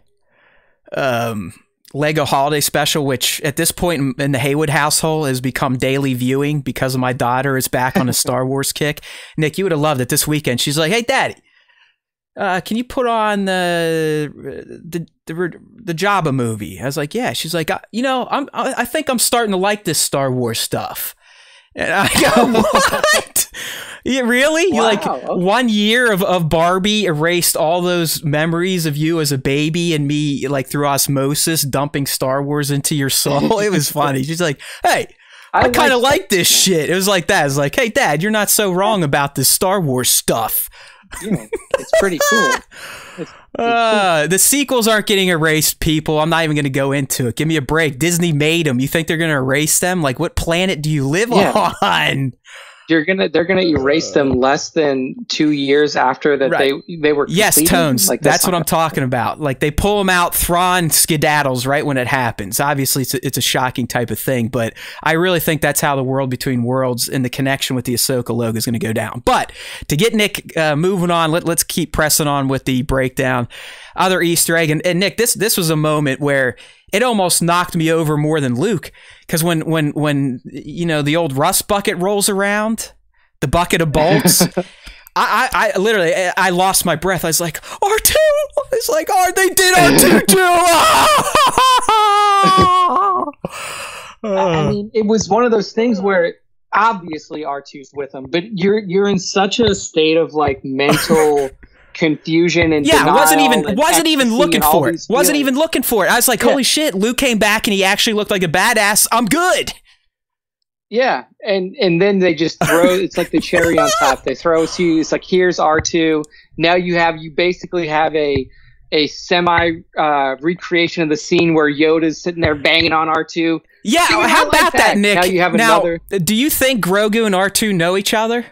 Lego Holiday Special, which at this point in the Haywood household has become daily viewing because of my daughter is back on a Star Wars kick. Nick, you would have loved it this weekend. She's like, "Hey, Daddy, can you put on the Jabba movie?" I was like, "Yeah." She's like, I think I'm starting to like this Star Wars stuff." And I go, "What? Yeah, really? Wow. You like 1 year of Barbie erased all those memories of you as a baby and me like through osmosis dumping Star Wars into your soul?" It was funny. She's like, "Hey, I kind of like this shit." It was like that. It was like, "Hey, Dad, you're not so wrong about this Star Wars stuff." Yeah, it's pretty cool. The sequels aren't getting erased, people. I'm not even going to go into it. Give me a break. Disney made them. You think they're going to erase them? Like, what planet do you live on? They're gonna erase them less than 2 years after that they were completed. Yes, Tones. Like, that's what I'm talking about. Like they pull them out, Thrawn skedaddles right when it happens. Obviously, it's a shocking type of thing, but I really think that's how the World Between Worlds and the connection with the Ahsoka logo is going to go down. But to get Nick moving on, let's keep pressing on with the breakdown. Other Easter egg, and Nick, this was a moment where it almost knocked me over more than Luke, because when you know the old rust bucket rolls around, the bucket of bolts, I literally I lost my breath. I was like, R2. It's like, oh, they did R2 too. I mean, it was one of those things where obviously R2's with him, but you're in such a state of like mental confusion and wasn't even looking for it. Wasn't even looking for it. I was like, holy shit, Luke came back and he actually looked like a badass. I'm good. Yeah, and then they just throw it's like the cherry on top. They throw it to you. It's like, here's R2. Now you basically have a semi recreation of the scene where Yoda's sitting there banging on R2. Yeah, how about that, Nick? Now you have another. Do you think Grogu and R2 know each other?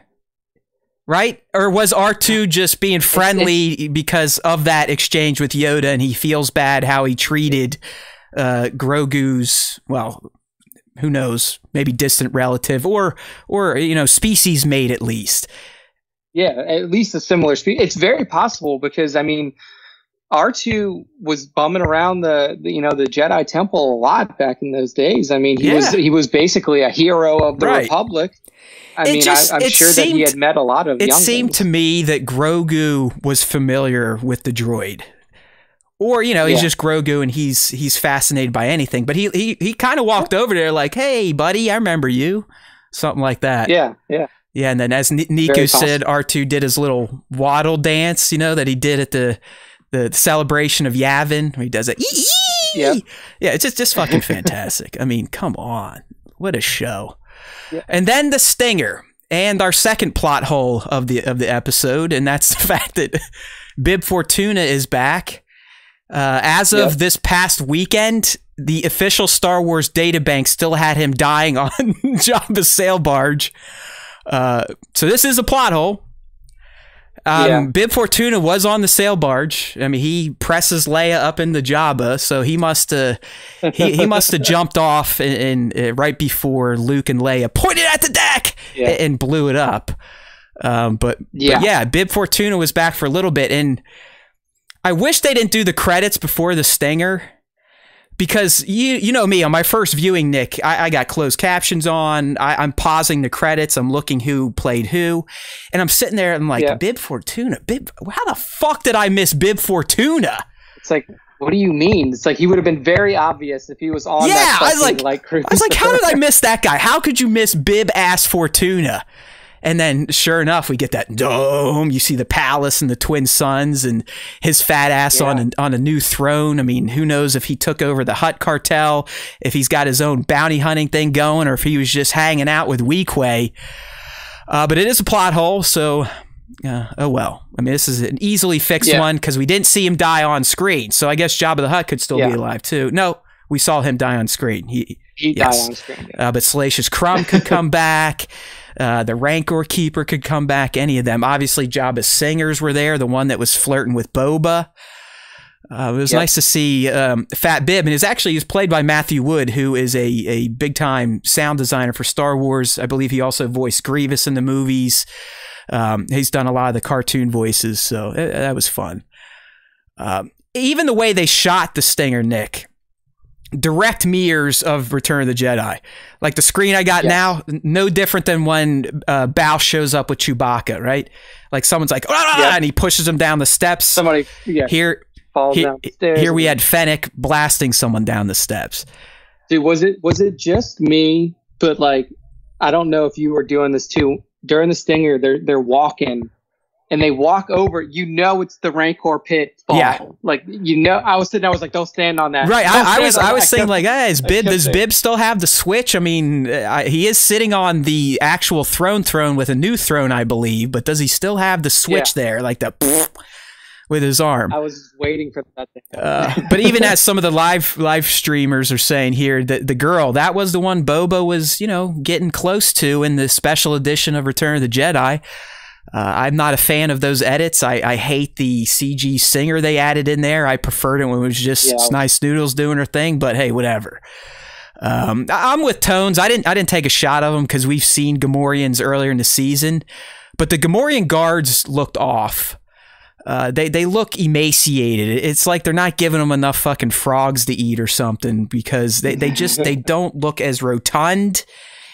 Right? Or was R2 just being friendly because of that exchange with Yoda and he feels bad how he treated Grogu's, well, who knows, maybe distant relative or you know, species mate at least. Yeah, at least a similar species. It's very possible because, I mean, R2 was bumming around the Jedi Temple a lot back in those days. I mean, he was basically a hero of the Republic. I'm sure that he had met a lot of young It seemed to me that Grogu was familiar with the droid. Or, you know, he's just Grogu and he's fascinated by anything. But he kind of walked over there like, "Hey, buddy, I remember you." Something like that. Yeah, yeah. Yeah, and then as Nico said, R2 did his little waddle dance, you know, that he did at the celebration of Yavin, where he does it. Yeah, it's just fucking fantastic. I mean, come on. What a show. Yeah. And then the stinger and our second plot hole of the episode, and that's the fact that Bib Fortuna is back. As of this past weekend, the official Star Wars databank still had him dying on Jabba's sail barge. So this is a plot hole. Bib Fortuna was on the sail barge. I mean, he presses Leia up into Jabba, so he must have jumped off and right before Luke and Leia pointed at the deck and blew it up. But Bib Fortuna was back for a little bit, and I wish they didn't do the credits before the stinger. Because you know me, on my first viewing, Nick, I got closed captions on. I'm pausing the credits. I'm looking who played who. And I'm sitting there and I'm like, Bib Fortuna? How the fuck did I miss Bib Fortuna? It's like, what do you mean? It's like he would have been very obvious if he was on that I was like, how did I miss that guy? How could you miss Bib-ass Fortuna? And then, sure enough, we get that dome. You see the palace and the twin suns and his fat ass on a new throne. I mean, who knows if he took over the Hutt cartel, if he's got his own bounty hunting thing going, or if he was just hanging out with Weequay. But it is a plot hole, so oh well. I mean, this is an easily fixed one because we didn't see him die on screen. So I guess Jabba the Hutt could still be alive too. No, we saw him die on screen. He died on screen. But Salacious Crumb could come back. The Rancor Keeper could come back, any of them. Obviously, Jabba's singers were there, the one that was flirting with Boba. It was nice to see Fat Bib, and he's played by Matthew Wood, who is a big time sound designer for Star Wars. I believe he also voiced Grievous in the movies. He's done a lot of the cartoon voices, so that was fun. Even the way they shot the Stinger, Nick, direct mirrors of Return of the Jedi. Like the screen I got now, no different than when Bao shows up with Chewbacca, right? Like someone's like, and he pushes him down the steps. Somebody, falls down the stairs. Here we had Fennec blasting someone down the steps. Dude, was it just me? But like, I don't know if you were doing this too. During the Stinger, they're walking, and they walk over. It's the Rancor pit fall. Yeah. Like I was sitting. I was like, don't stand on that. Right. I was saying like, does Bib still have the switch? I mean, he is sitting on the actual throne with a new throne, I believe. But does he still have the switch there, like the with his arm? I was waiting for that to happen. But even as some of the live streamers are saying here, the girl, that was the one Boba was, getting close to in the special edition of Return of the Jedi. I'm not a fan of those edits. I hate the CG singer they added in there. I preferred it when it was just Nice Noodles doing her thing, but hey, whatever. I'm with Tones. I didn't take a shot of them because we've seen Gamorreans earlier in the season, but the Gamorrean guards looked off. They look emaciated. It's like they're not giving them enough fucking frogs to eat or something, because they don't look as rotund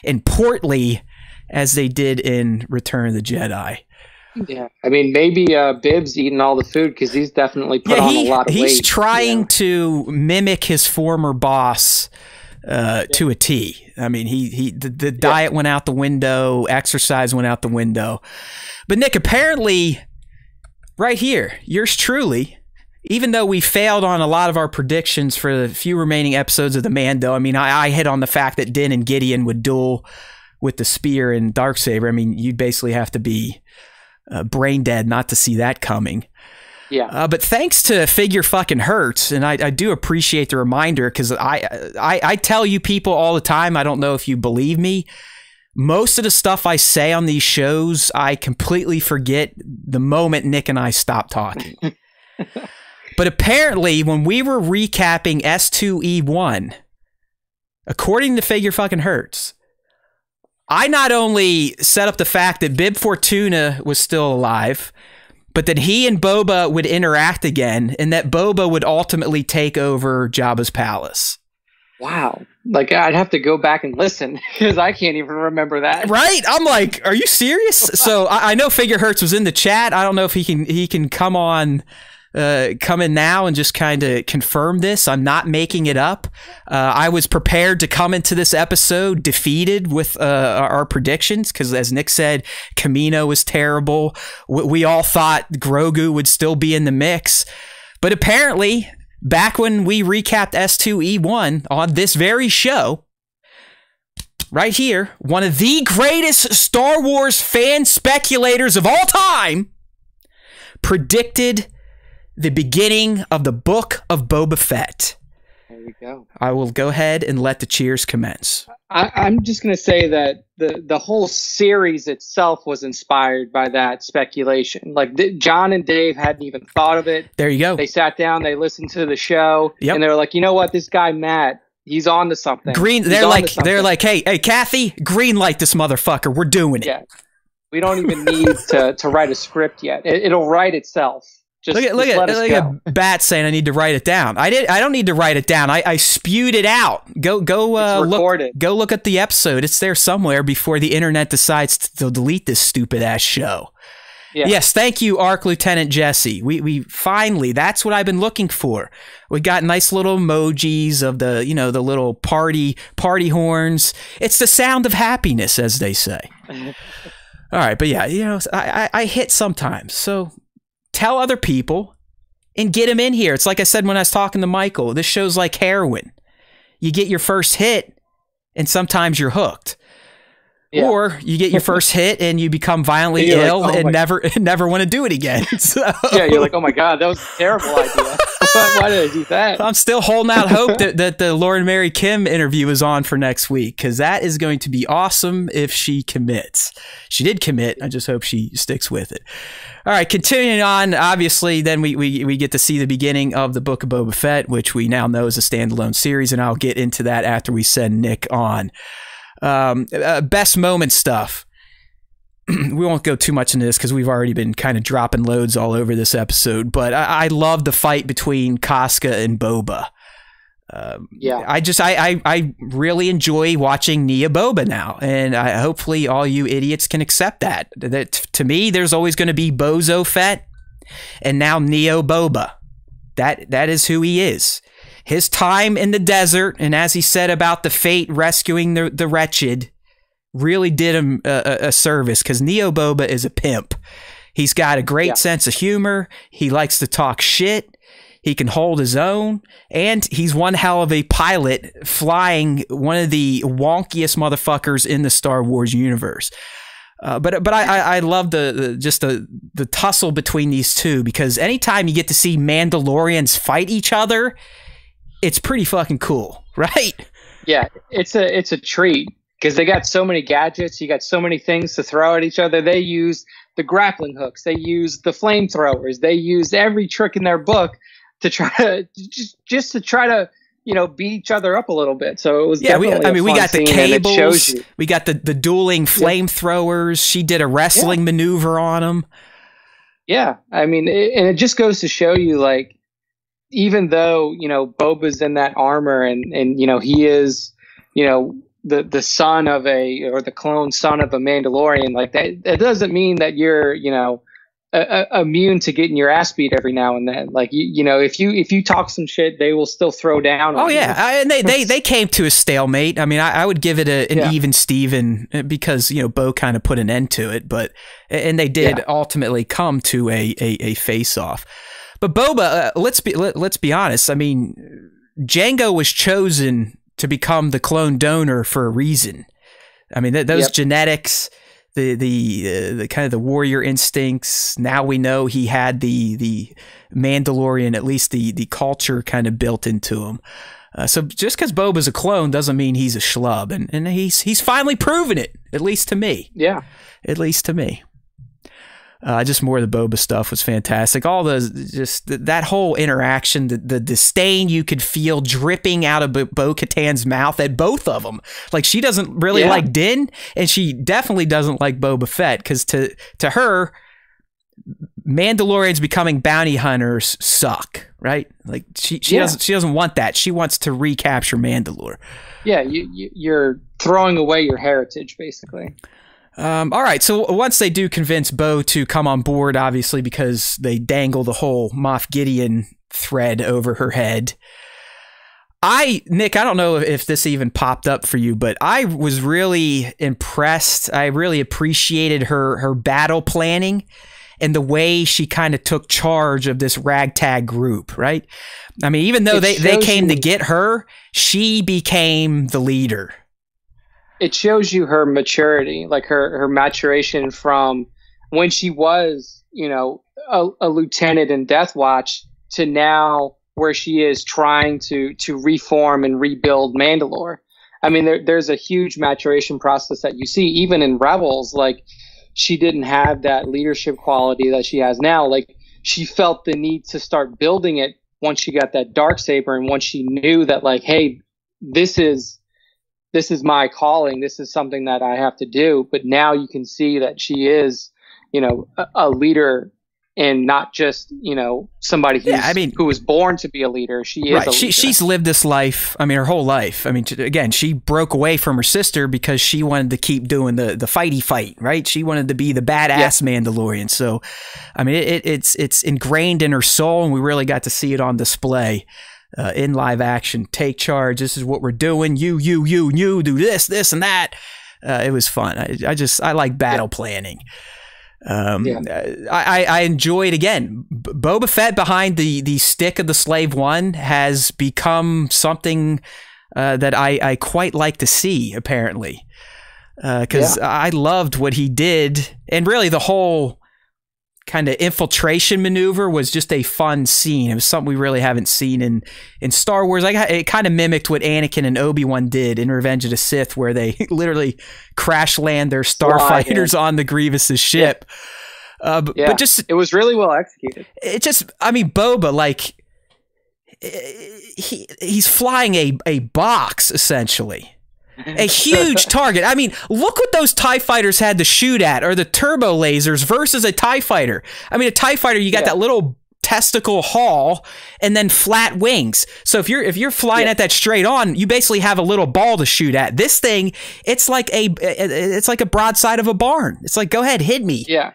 and portly as they did in Return of the Jedi. Yeah, I mean, maybe Bib's eating all the food because he's definitely put on a lot of weight. He's trying to mimic his former boss to a T. I mean, the diet went out the window, exercise went out the window. But Nick, apparently, right here, yours truly, even though we failed on a lot of our predictions for the few remaining episodes of the Mando, I mean, I hit on the fact that Din and Gideon would duel with the spear and Darksaber. I mean, you'd basically have to be brain dead not to see that coming. Yeah. But thanks to Figure Fucking Hurts, and I do appreciate the reminder, because I tell you people all the time, I don't know if you believe me, most of the stuff I say on these shows, I completely forget the moment Nick and I stop talking. But apparently, when we were recapping S2E1, according to Figure Fucking Hurts, I not only set up the fact that Bib Fortuna was still alive, but that he and Boba would interact again, and that Boba would ultimately take over Jabba's palace. Wow. Like, I'd have to go back and listen, because I can't even remember that. Right? I'm like, are you serious? So I know Figure Hurts was in the chat. I don't know if he can come in now and just kind of confirm this. I'm not making it up. I was prepared to come into this episode defeated with our predictions, because as Nick said, Kamino was terrible. We all thought Grogu would still be in the mix. But apparently, back when we recapped S2E1 on this very show, right here, one of the greatest Star Wars fan speculators of all time predicted the beginning of the Book of Boba Fett. There we go. I will go ahead and let the cheers commence. I'm just going to say that the whole series itself was inspired by that speculation. Like, John and Dave hadn't even thought of it. There you go. They sat down, they listened to the show, and they were like, you know what, this guy Matt, he's on to something. They're like, hey, Kathy, green light this motherfucker. We're doing it. Yeah. We don't even need to write a script yet. It'll write itself. Look at Bat saying I need to write it down. I don't need to write it down. I spewed it out. Go look at the episode. It's there somewhere before the internet decides to delete this stupid ass show. Yeah. Yes, thank you, Arc Lieutenant Jesse. We finally, that's what I've been looking for. We got nice little emojis of the little party horns. It's the sound of happiness, as they say. All right, but yeah, I hit sometimes, so tell other people and get them in here. It's like I said when I was talking to Michael. This show's like heroin. You get your first hit, and sometimes you're hooked. Yeah. Or you get your first hit, and you become violently ill and never want to do it again. So. Yeah, you're like, oh my God, that was a terrible idea. Why did I do that? I'm still holding out hope that the Lauren Mary Kim interview is on for next week, because that is going to be awesome if she commits. She did commit. I just hope she sticks with it. All right, continuing on, obviously, then we get to see the beginning of the Book of Boba Fett, which we now know is a standalone series, and I'll get into that after we send Nick on. Best moment stuff. We won't go too much into this because we've already been kind of dropping loads all over this episode, but I love the fight between Casca and Boba. I really enjoy watching Nia Boba now, and hopefully all you idiots can accept that. That to me, there's always going to be Bozo Fett, and now Neo Boba. That is who he is. His time in the desert, and as he said about the fate rescuing the wretched, really did him a service, because Neo Boba is a pimp. He's got a great sense of humor. He likes to talk shit. He can hold his own, and he's one hell of a pilot, flying one of the wonkiest motherfuckers in the Star Wars universe. But I love the tussle between these two, because anytime you get to see Mandalorians fight each other, it's pretty fucking cool, right? Yeah, it's a treat, because they got so many gadgets. You got so many things to throw at each other. They use the grappling hooks. They use the flamethrowers. They use every trick in their book to try to just to try to beat each other up a little bit. So it was we got the cables. We got the dueling flamethrowers. She did a wrestling maneuver on them. Yeah, I mean, and it just goes to show you, like, even though Boba's in that armor and he is the son of the clone son of a Mandalorian, like that doesn't mean that you're immune to getting your ass beat every now and then. Like if you talk some shit, they will still throw down on you. And they came to a stalemate. I mean, I would give it an even Steven, because Bo kind of put an end to it, and they did ultimately come to a face off. But Boba, let's be honest. I mean, Jango was chosen to become the clone donor for a reason. I mean, those genetics, the kind of the warrior instincts. Now we know he had the Mandalorian, at least the culture kind of built into him. So just because Boba's a clone doesn't mean he's a schlub, and he's finally proven it, at least to me. Yeah, at least to me. Just more of the Boba stuff was fantastic. All that whole interaction, the disdain you could feel dripping out of Bo-Katan's mouth at both of them. Like, she doesn't really like Din, and she definitely doesn't like Boba Fett, because to her, Mandalorians becoming bounty hunters suck, right? Like, she doesn't want that. She wants to recapture Mandalore. Yeah, you're throwing away your heritage, basically. All right, so once they do convince Bo to come on board, obviously, because they dangle the whole Moff Gideon thread over her head. Nick, I don't know if this even popped up for you, but I was really impressed. I really appreciated her battle planning and the way she kind of took charge of this ragtag group, right? I mean, even though they came to get her, she became the leader. It shows you her maturity, like her maturation from when she was, a lieutenant in Death Watch to now where she is trying to reform and rebuild Mandalore. I mean, there's a huge maturation process that you see even in Rebels. Like, she didn't have that leadership quality that she has now. Like, she felt the need to start building it once she got that Darksaber, and once she knew that, like, hey, this is my calling. This is something that I have to do. But now you can see that she is, a leader, and not just, somebody who was born to be a leader. She is a leader. She's lived this life. I mean, her whole life. I mean, again, she broke away from her sister because she wanted to keep doing the fighty fight, right? She wanted to be the badass Mandalorian. So, I mean, it's ingrained in her soul, and we really got to see it on display. In live action. Take charge. This is what we're doing. You do this and that. It was fun. I like battle planning. I enjoyed, again, Boba Fett behind the stick of the Slave One has become something that I quite like to see, apparently, because I loved what he did, and really the whole kind of infiltration maneuver was just a fun scene. It was something we really haven't seen in Star Wars. It kind of mimicked what Anakin and Obi-Wan did in Revenge of the Sith, where they literally crash land their starfighters on the Grievous's ship. But just it was really well executed. It just, I mean, Boba, like he's flying a box essentially. A huge target. I mean, look what those TIE fighters had to shoot at, or the turbo lasers versus a TIE fighter. I mean, a TIE fighter, you got that little testicle hull and then flat wings. So if you're flying at that straight on, you basically have a little ball to shoot at. This thing, it's like a broadside of a barn. It's like, go ahead, hit me. Yeah.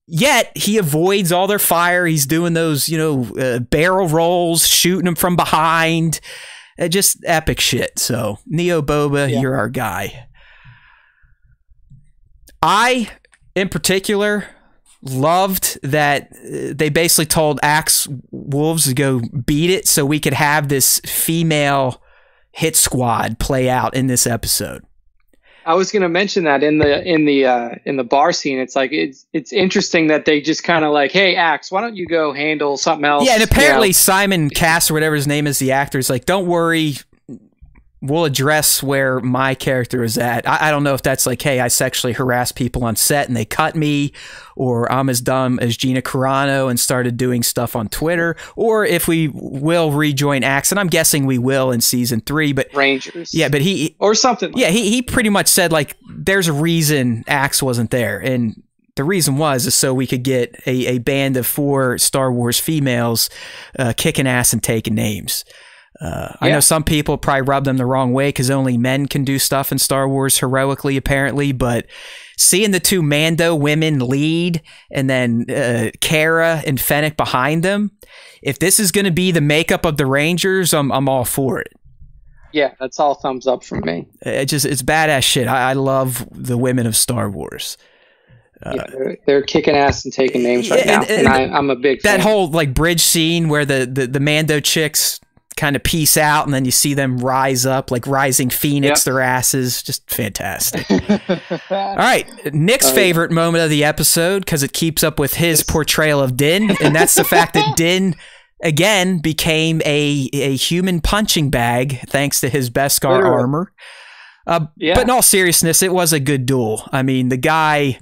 Yet he avoids all their fire. He's doing those, barrel rolls, shooting them from behind. Just epic shit. So, Neo Boba, you're our guy. I, in particular, loved that they basically told Axe Wolves to go beat it so we could have this female hit squad play out in this episode. I was going to mention that in the bar scene. It's like it's interesting that they just kind of like, hey, Axe, why don't you go handle something else? Yeah, and apparently Simon Cass, or whatever his name is, the actor, is like, don't worry, we'll address where my character is at. I don't know if that's like, hey, I sexually harassed people on set and they cut me, or I'm as dumb as Gina Carano and started doing stuff on Twitter, or if we will rejoin Axe, and I'm guessing we will in season 3. But Rangers, yeah, but he or something. Yeah, he pretty much said like, there's a reason Axe wasn't there, and the reason is so we could get a band of 4 Star Wars females kicking ass and taking names. I know some people probably rub them the wrong way because only men can do stuff in Star Wars heroically, apparently. But seeing the 2 Mando women lead, and then Cara and Fennec behind them, if this is going to be the makeup of the Rangers, I'm all for it. Yeah, that's all thumbs up from me. It's badass shit. I love the women of Star Wars. They're kicking ass and taking names right now, and I'm a big fan. That whole like bridge scene where the Mando chicks kind of peace out, and then you see them rise up like rising phoenix, their asses, just fantastic. All right, Nick's favorite moment of the episode, because it keeps up with his portrayal of Din, and that's the fact that Din again became a human punching bag thanks to his Beskar armor. But in all seriousness, it was a good duel. I mean, the guy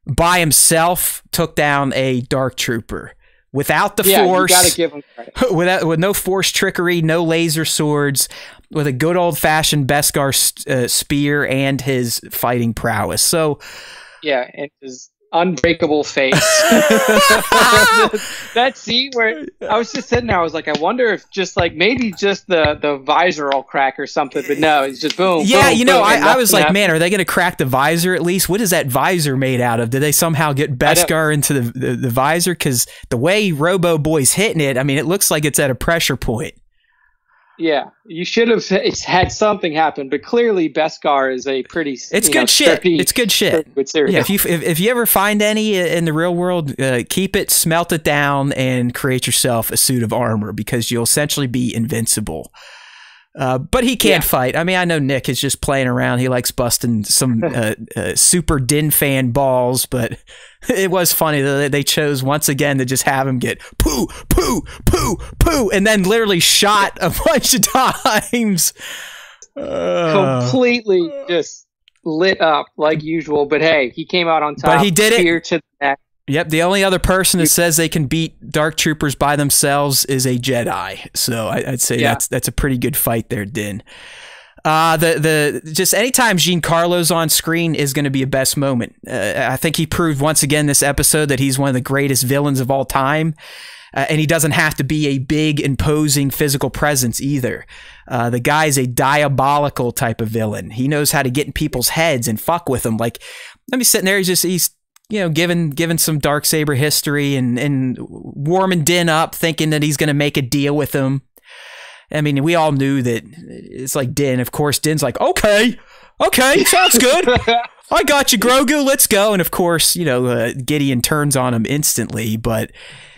by himself took down a Dark Trooper. Without the Force, you gotta give him credit. with no Force trickery, no laser swords, with a good old-fashioned Beskar spear and his fighting prowess. So, and his unbreakable face. That scene where I was just sitting there, I was like, I wonder if just like maybe just the visor will crack or something, but no, it's just boom. Yeah, boom, boom, I was like, man, are they going to crack the visor at least? What is that visor made out of? Did they somehow get Beskar into the visor? Because the way Robo Boy's hitting it, I mean, it looks like it's at a pressure point. Yeah, you should have had something happen, but clearly Beskar is a pretty. It's good shit. It's good shit. Yeah, if you ever find any in the real world, keep it, smelt it down, and create yourself a suit of armor, because you'll essentially be invincible. But he can't fight. I mean, I know Nick is just playing around. He likes busting some super Din fan balls, but it was funny that they chose once again to just have him get poo, poo, poo, poo, and then literally shot a bunch of times. Completely just lit up like usual. But hey, he came out on top. But he did it. To the neck. Yep, the only other person that says they can beat Dark Troopers by themselves is a Jedi. So I'd say that's a pretty good fight there, Din. Just anytime Giancarlo's on screen is going to be a best moment. I think he proved once again this episode that he's one of the greatest villains of all time. And he doesn't have to be a big, imposing physical presence either. The guy's a diabolical type of villain. He knows how to get in people's heads and fuck with them. Like, let me sitting there, he's given some Darksaber history and warming Din up, thinking that he's going to make a deal with him. I mean, we all knew that it's like Din. Of course, Din's like, okay, sounds good. I got you, Grogu, let's go. And of course, Gideon turns on him instantly. But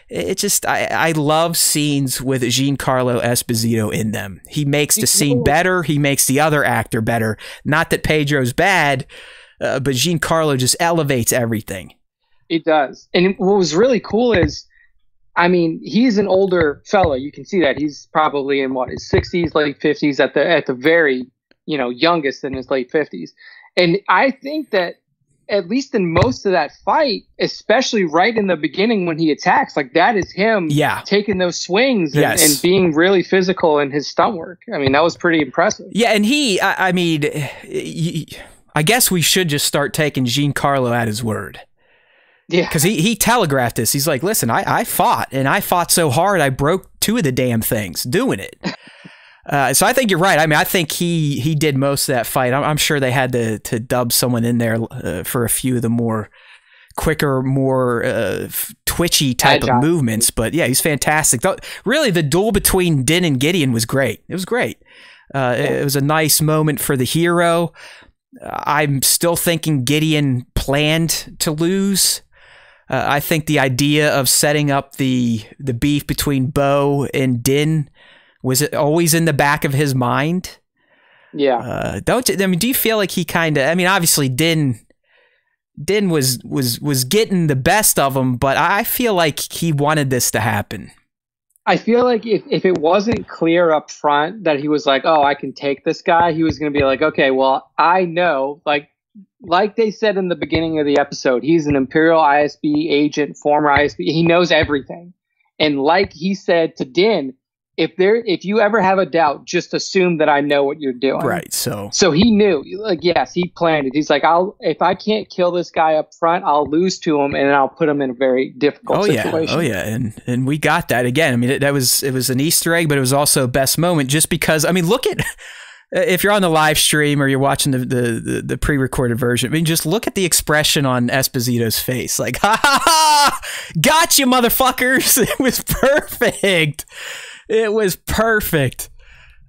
it just, I love scenes with Giancarlo Esposito in them. He makes the scene better. He makes the other actor better. Not that Pedro's bad, but Giancarlo just elevates everything. It does. And what was really cool is, I mean, he's an older fellow. You can see that he's probably in his 60s, late 50s at the very, youngest in his late 50s. And I think that at least in most of that fight, especially right in the beginning when he attacks, like that is him taking those swings and being really physical in his stunt work. I mean, that was pretty impressive. Yeah, and I guess we should just start taking Giancarlo at his word. Yeah. Because he telegraphed this. He's like, listen, I fought, and I fought so hard I broke 2 of the damn things doing it. So I think you're right. I mean, I think he did most of that fight. I'm sure they had to dub someone in there for a few of the more quicker, more twitchy type of movements. But yeah, he's fantastic. Really, the duel between Din and Gideon was great. It was great. It was a nice moment for the hero. I'm still thinking Gideon planned to lose. I think the idea of setting up the beef between Bo and Din was always in the back of his mind. Yeah. Do you feel like he kind of? I mean, obviously Din was getting the best of him, but I feel like he wanted this to happen. I feel like if it wasn't clear up front that he was like, oh, I can take this guy, he was going to be like, okay, well, I know, like they said in the beginning of the episode, he's an Imperial ISB agent, former ISB. He knows everything. And like he said to Din, if you ever have a doubt, just assume that I know what you're doing. Right. So he knew, yes, he planned it. He's like, if I can't kill this guy up front, I'll lose to him and I'll put him in a very difficult situation. Oh yeah. And we got that again. I mean, it was an Easter egg, but it was also a best moment just because, I mean, look at, if you're on the live stream or you're watching the pre-recorded version, I mean, just look at the expression on Esposito's face. Like, ha ha ha, gotcha, motherfuckers. It was perfect. It was perfect.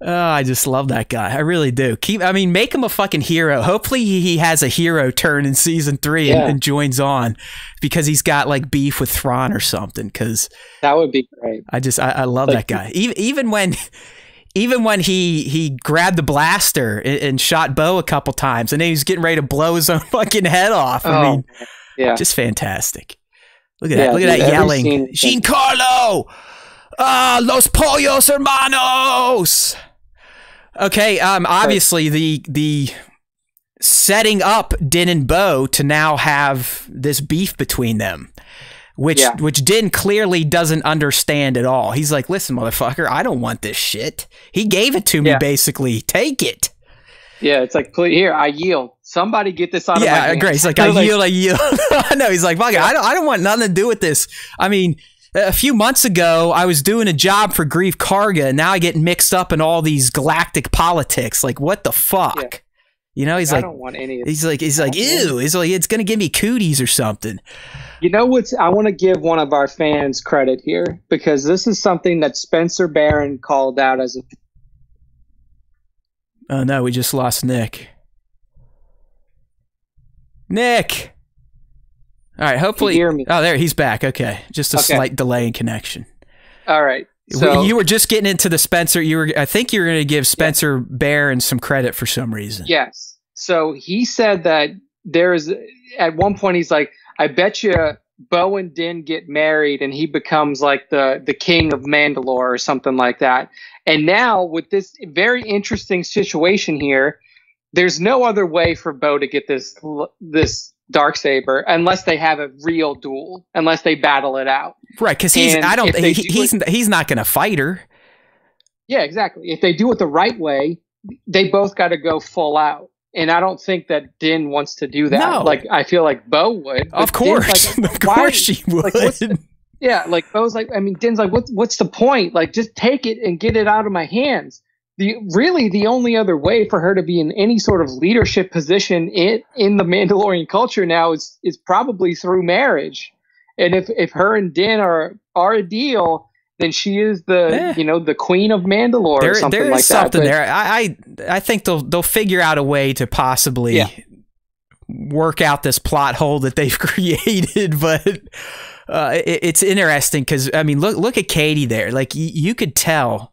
Oh, I just love that guy. I really do. Make him a fucking hero. Hopefully he has a hero turn in season 3 and joins on because he's got like beef with Thrawn or something. Because that would be great. I love that guy. Even when he grabbed the blaster and shot Bo a couple times, and then he was getting ready to blow his own fucking head off. I mean, just fantastic. Look at that! Look at that yelling, Giancarlo. Los pollos hermanos. Okay, obviously the setting up Din and Bo to now have this beef between them, which Din clearly doesn't understand at all. He's like, listen, motherfucker, I don't want this shit. He gave it to me, basically. Take it. Yeah, it's like, here, I yield. Somebody get this out of my hands. Yeah, great. He's like, I yield. I know. He's like, fuck it, I don't want nothing to do with this. I mean, a few months ago, I was doing a job for Grief Karga, and now I get mixed up in all these galactic politics. Like, what the fuck? Yeah. He's like, I don't want any of this. He's like, ew. He's like, it's gonna give me cooties or something. You know what's? I want to give one of our fans credit here because this is something that Spencer Barron called out as a. Oh no, we just lost Nick. Nick. All right, hopefully. Hear me. Oh, there, he's back. Okay, just a slight delay in connection. All right. So you were just getting into the Spencer. I think you were going to give Spencer Barron some credit for some reason. Yes. So he said that at one point he's like, I bet you Bo and Din get married and he becomes like the king of Mandalore or something like that. And now with this very interesting situation here, there's no other way for Bo to get this Darksaber unless they have a real duel, unless they battle it out. Right, because he's not going to fight her. Yeah, exactly. If they do it the right way, they both got to go full out. And I don't think that Din wants to do that. No. Like, I feel like Bo would. Of course. Like, of course she would. Like, Bo's like, I mean, Din's like, what's the point? Like, just take it and get it out of my hands. The only other way for her to be in any sort of leadership position in the Mandalorian culture now is probably through marriage. And if her and Din are a deal, then she is the queen of Mandalore or something like that. There is something there. I think they'll figure out a way to possibly work out this plot hole that they've created, but it's interesting because I mean look at Katie there. Like you could tell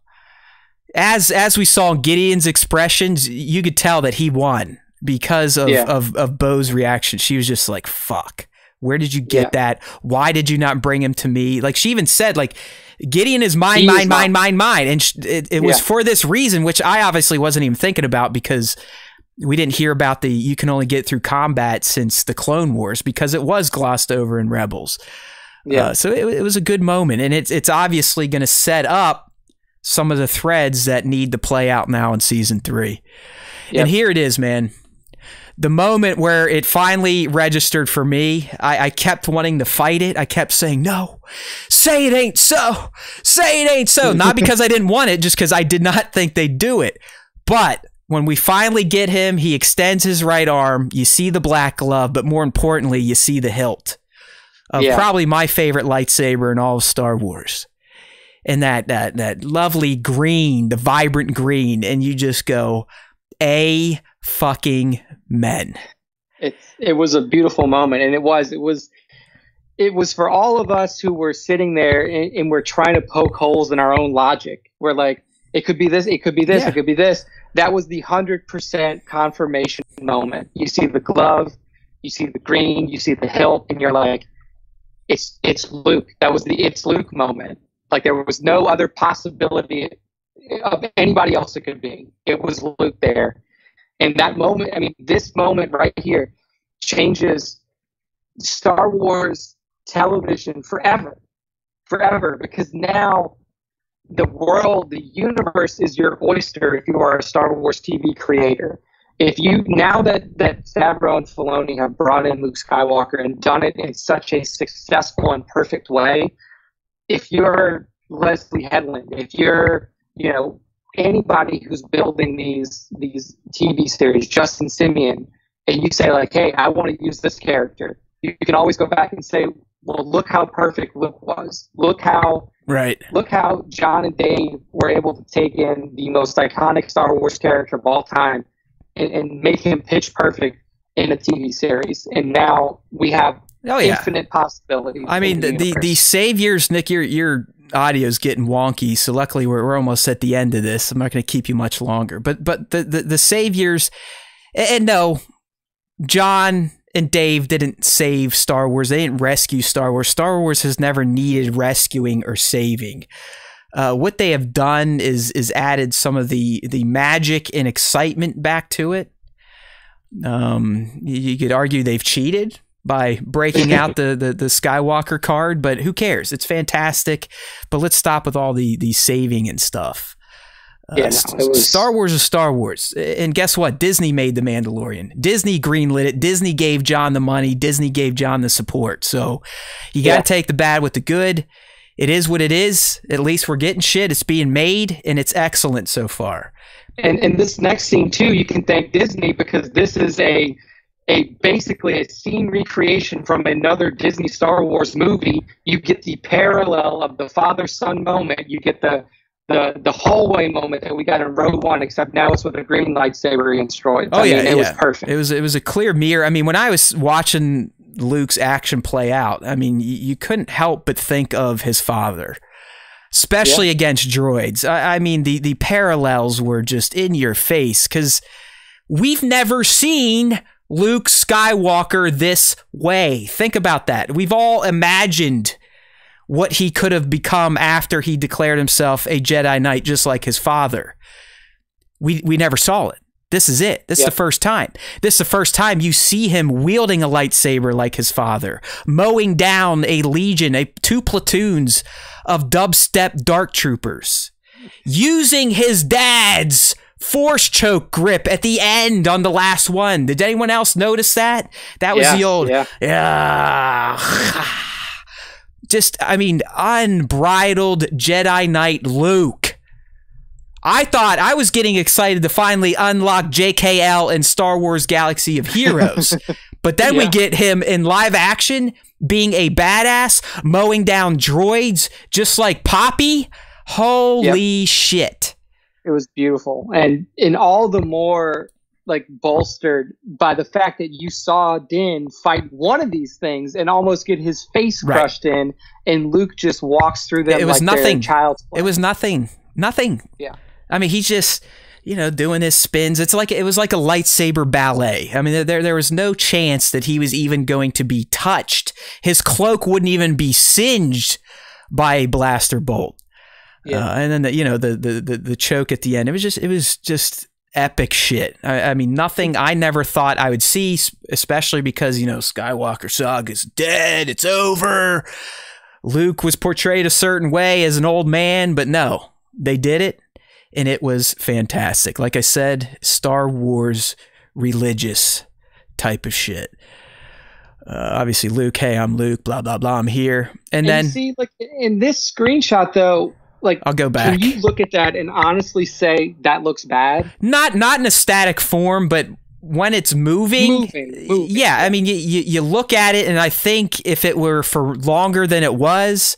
as we saw Gideon's expressions, you could tell that he won because of Bo's reaction. She was just like, fuck. Where did you get that? Why did you not bring him to me? Like, she even said, like, Gideon is mine. And it was for this reason, which I obviously wasn't even thinking about, because we didn't hear about you can only get through combat since the Clone Wars, because it was glossed over in Rebels. So it was a good moment, and it's obviously going to set up some of the threads that need to play out now in season 3. And here it is, man. The moment where it finally registered for me, I kept wanting to fight it. I kept saying, no, say it ain't so. Say it ain't so. Not because I didn't want it, just because I did not think they'd do it. But when we finally get him, he extends his right arm. You see the black glove, but more importantly, you see the hilt of probably my favorite lightsaber in all of Star Wars. And that lovely green, the vibrant green. And you just go, a fucking men. It was a beautiful moment, and it was for all of us who were sitting there and we're trying to poke holes in our own logic. We're like, it could be this, it could be this, it could be this. That was the 100% confirmation moment. You see the glove, you see the green, you see the hilt, and you're like, it's Luke. That was the it's Luke moment. Like, there was no other possibility of anybody else it could be. It was Luke there. And that moment, I mean, this moment right here changes Star Wars television forever. Forever. Because now the world, the universe is your oyster if you are a Star Wars TV creator. If you, now that Favreau and Filoni have brought in Luke Skywalker and done it in such a successful and perfect way, if you're Leslie Headland, if you're, anybody who's building these TV series, Justin Simeon, and you say, like, hey, I want to use this character, you can always go back and say, well, look how perfect Luke was. Look how John and Dave were able to take in the most iconic Star Wars character of all time and make him pitch perfect in a TV series. And now we have infinite possibilities. I mean, the saviors, Nick, your audio's getting wonky, so luckily we're almost at the end of this. I'm not going to keep you much longer. But the saviors, and no, John and Dave didn't save Star Wars. They didn't rescue Star Wars. Star Wars has never needed rescuing or saving. What they have done is added some of the magic and excitement back to it. You could argue they've cheated by breaking out the Skywalker card, but who cares? It's fantastic. But let's stop with all the saving and stuff. Star Wars is Star Wars. And guess what? Disney made The Mandalorian. Disney greenlit it. Disney gave John the money. Disney gave John the support. So you got to take the bad with the good. It is what it is. At least we're getting shit. It's being made, and it's excellent so far. And this next scene, too, you can thank Disney, because this is basically a scene recreation from another Disney Star Wars movie. You get the parallel of the father-son moment. You get the hallway moment that we got in Rogue One, except now it's with a green lightsaber against droids. It was perfect. It was a clear mirror. I mean, when I was watching Luke's action play out, I mean, you couldn't help but think of his father, especially against droids. I mean, the parallels were just in your face, because we've never seen Luke Skywalker this way. Think about that. We've all imagined what he could have become after he declared himself a Jedi Knight, just like his father. We never saw it. This is it. This is the first time. This is the first time you see him wielding a lightsaber like his father, mowing down a legion, 2 platoons of dubstep dark troopers, using his dad's force choke grip at the end on the last one. Did anyone else notice that? That was the old, just, I mean, unbridled Jedi Knight Luke. I thought I was getting excited to finally unlock JKL and Star Wars Galaxy of Heroes. But then we get him in live action being a badass, mowing down droids just like Poppy. Holy shit. It was beautiful. And all the more like bolstered by the fact that you saw Din fight one of these things and almost get his face crushed in, and Luke just walks through them. It was like nothing. Child's play. It was nothing. Nothing. Yeah. I mean, he's just doing his spins. It was like a lightsaber ballet. I mean, there was no chance that he was even going to be touched. His cloak wouldn't even be singed by a blaster bolt. Yeah. And then the choke at the end. It was just epic shit. I mean, nothing I never thought I would see, especially because Skywalker Saga's dead. It's over. Luke was portrayed a certain way as an old man, but no, they did it. And it was fantastic. Like I said, Star Wars religious type of shit. Obviously, Luke, hey, I'm Luke, blah, blah, blah, I'm here. And then you see, like in this screenshot, though, like I'll go back. Can you look at that and honestly say that looks bad? Not in a static form, but when it's moving. Yeah, I mean, you look at it, and I think if it were for longer than it was,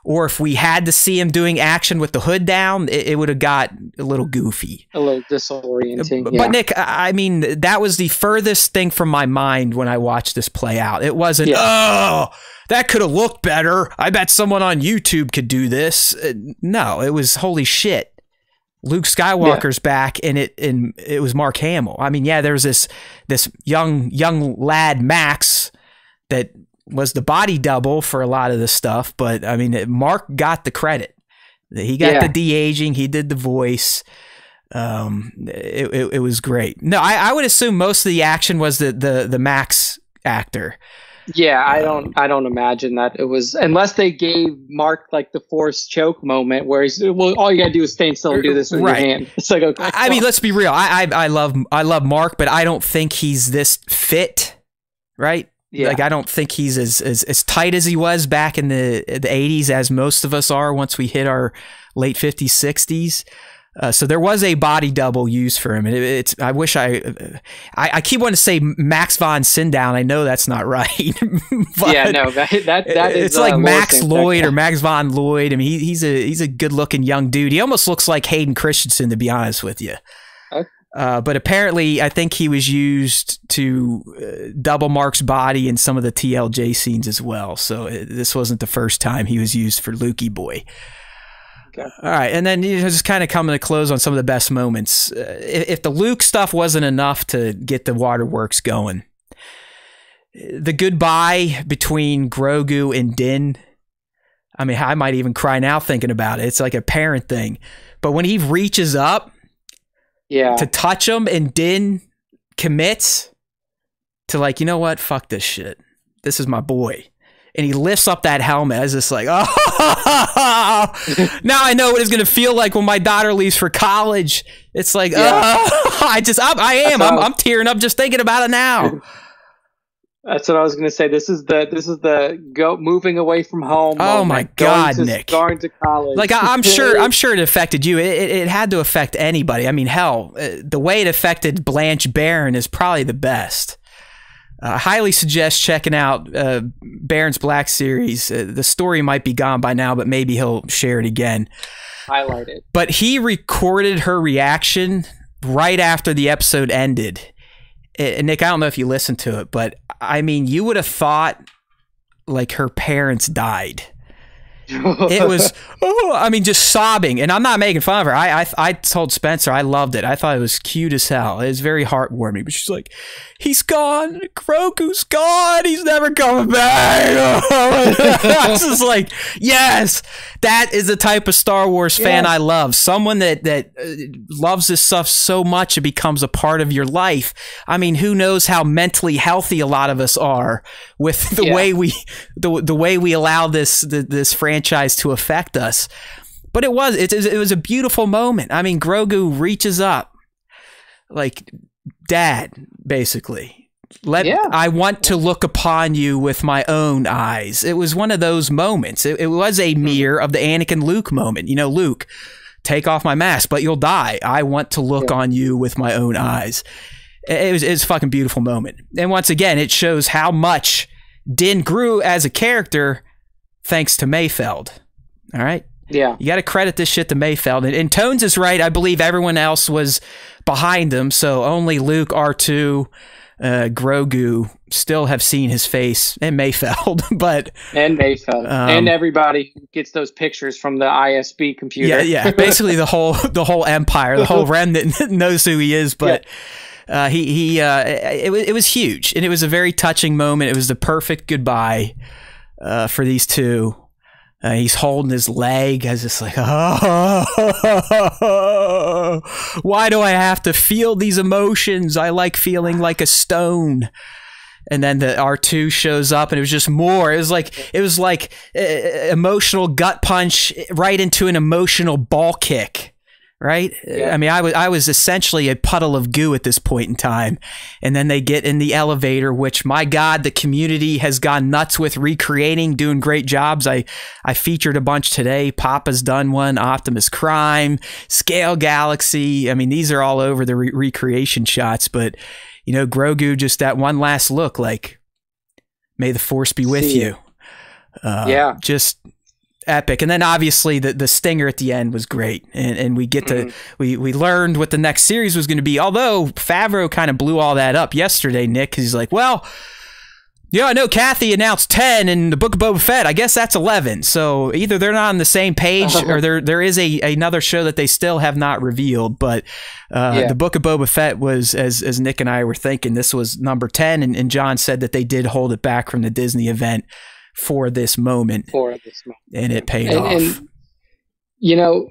or if we had to see him doing action with the hood down, it would have got a little goofy. A little disorienting. But Nick, I mean, that was the furthest thing from my mind when I watched this play out. It wasn't, oh, that could have looked better. I bet someone on YouTube could do this. No, it was holy shit. Luke Skywalker's back, and it was Mark Hamill. I mean, yeah, there was this young lad Max that was the body double for a lot of this stuff, but I mean, Mark got the credit. He got the de-aging. He did the voice. It was great. No, I would assume most of the action was the Max actor. Yeah, I don't imagine that it was, unless they gave Mark like the force choke moment where he's, well, all you gotta do is stand still and do this with your hand. It's like, okay. I mean, let's be real. I love Mark, but I don't think he's this fit, right? Yeah. Like, I don't think he's as tight as he was back in the 80s as most of us are once we hit our late 50s, 60s. So there was a body double used for him. And I wish I keep wanting to say Max von Sydow. I know that's not right. Yeah, no, that is, it's like Max Lloyd or Max von Lloyd. I mean, he's a good looking young dude. He almost looks like Hayden Christensen, to be honest with you. But apparently, I think he was used to double Mark's body in some of the TLJ scenes as well. So this wasn't the first time he was used for Lukey Boy. Okay. All right, and then just kind of coming to close on some of the best moments. If the Luke stuff wasn't enough to get the waterworks going, the goodbye between Grogu and Din, I mean, I might even cry now thinking about it. It's like a parent thing. But when he reaches up to touch him and Din commits to, like, you know what? Fuck this shit. This is my boy. And he lifts up that helmet. I was just like, oh, now I know what it's going to feel like when my daughter leaves for college. It's like, I'm tearing up just thinking about it now. That's what I was going to say. This is the moving away from home. Oh my God, Nick. Going to college. Like, I'm sure it affected you. It had to affect anybody. I mean, hell, the way it affected Blanche Barron is probably the best. I highly suggest checking out Barron's Black series. The story might be gone by now, but maybe he'll share it again. Highlight it. But he recorded her reaction right after the episode ended. And Nick, I don't know if you listened to it, but I mean, you would have thought like her parents died. It was, just sobbing. And I'm not making fun of her. I told Spencer I loved it. I thought it was cute as hell. It was very heartwarming. But she's like, he's gone. Grogu's gone. He's never coming back. I was just like, yes, that is the type of Star Wars fan I love. Someone that loves this stuff so much it becomes a part of your life. I mean, who knows how mentally healthy a lot of us are with the way we allow this franchise to affect us. But it was a beautiful moment. I mean, Grogu reaches up like, Dad, basically. I want to look upon you with my own eyes. It was one of those moments. It was a mirror of the Anakin Luke moment. You know, Luke, take off my mask, but you'll die. I want to look on you with my own eyes. It's a fucking beautiful moment. And once again, it shows how much Din grew as a character thanks to Mayfeld. All right? Yeah. You got to credit this shit to Mayfeld. And Tones is right. I believe everyone else was behind him. So only Luke, R2, Grogu still have seen his face and Mayfeld, and everybody who gets those pictures from the ISB computer. Yeah. Basically, the whole empire, the whole remnant knows who he is. But it was huge, and it was a very touching moment. It was the perfect goodbye for these two. He's holding his leg. I was just like, oh, why do I have to feel these emotions? I like feeling like a stone. And then the R2 shows up, and it was just more. It was like emotional gut punch right into an emotional ball kick. Right? Yeah. I mean, I was essentially a puddle of goo at this point in time. And then they get in the elevator, which, my God, the community has gone nuts with recreating, doing great jobs. I featured a bunch today. Papa's done one, Optimus Prime, Scale Galaxy. I mean, these are all over the recreation shots. But, you know, Grogu, just that one last look, like, may the Force be with you. Just epic. And then obviously the stinger at the end was great, and we get to we learned what the next series was going to be, although Favreau kind of blew all that up yesterday, Nick, because he's like, well, yeah, I know Kathy announced 10 in the Book of Boba Fett. I guess that's 11. So either they're not on the same page, or there is another show that they still have not revealed. But the Book of Boba Fett was, as Nick and I were thinking, this was number 10, and John said that they did hold it back from the Disney event for this moment, and it paid off. And, you know,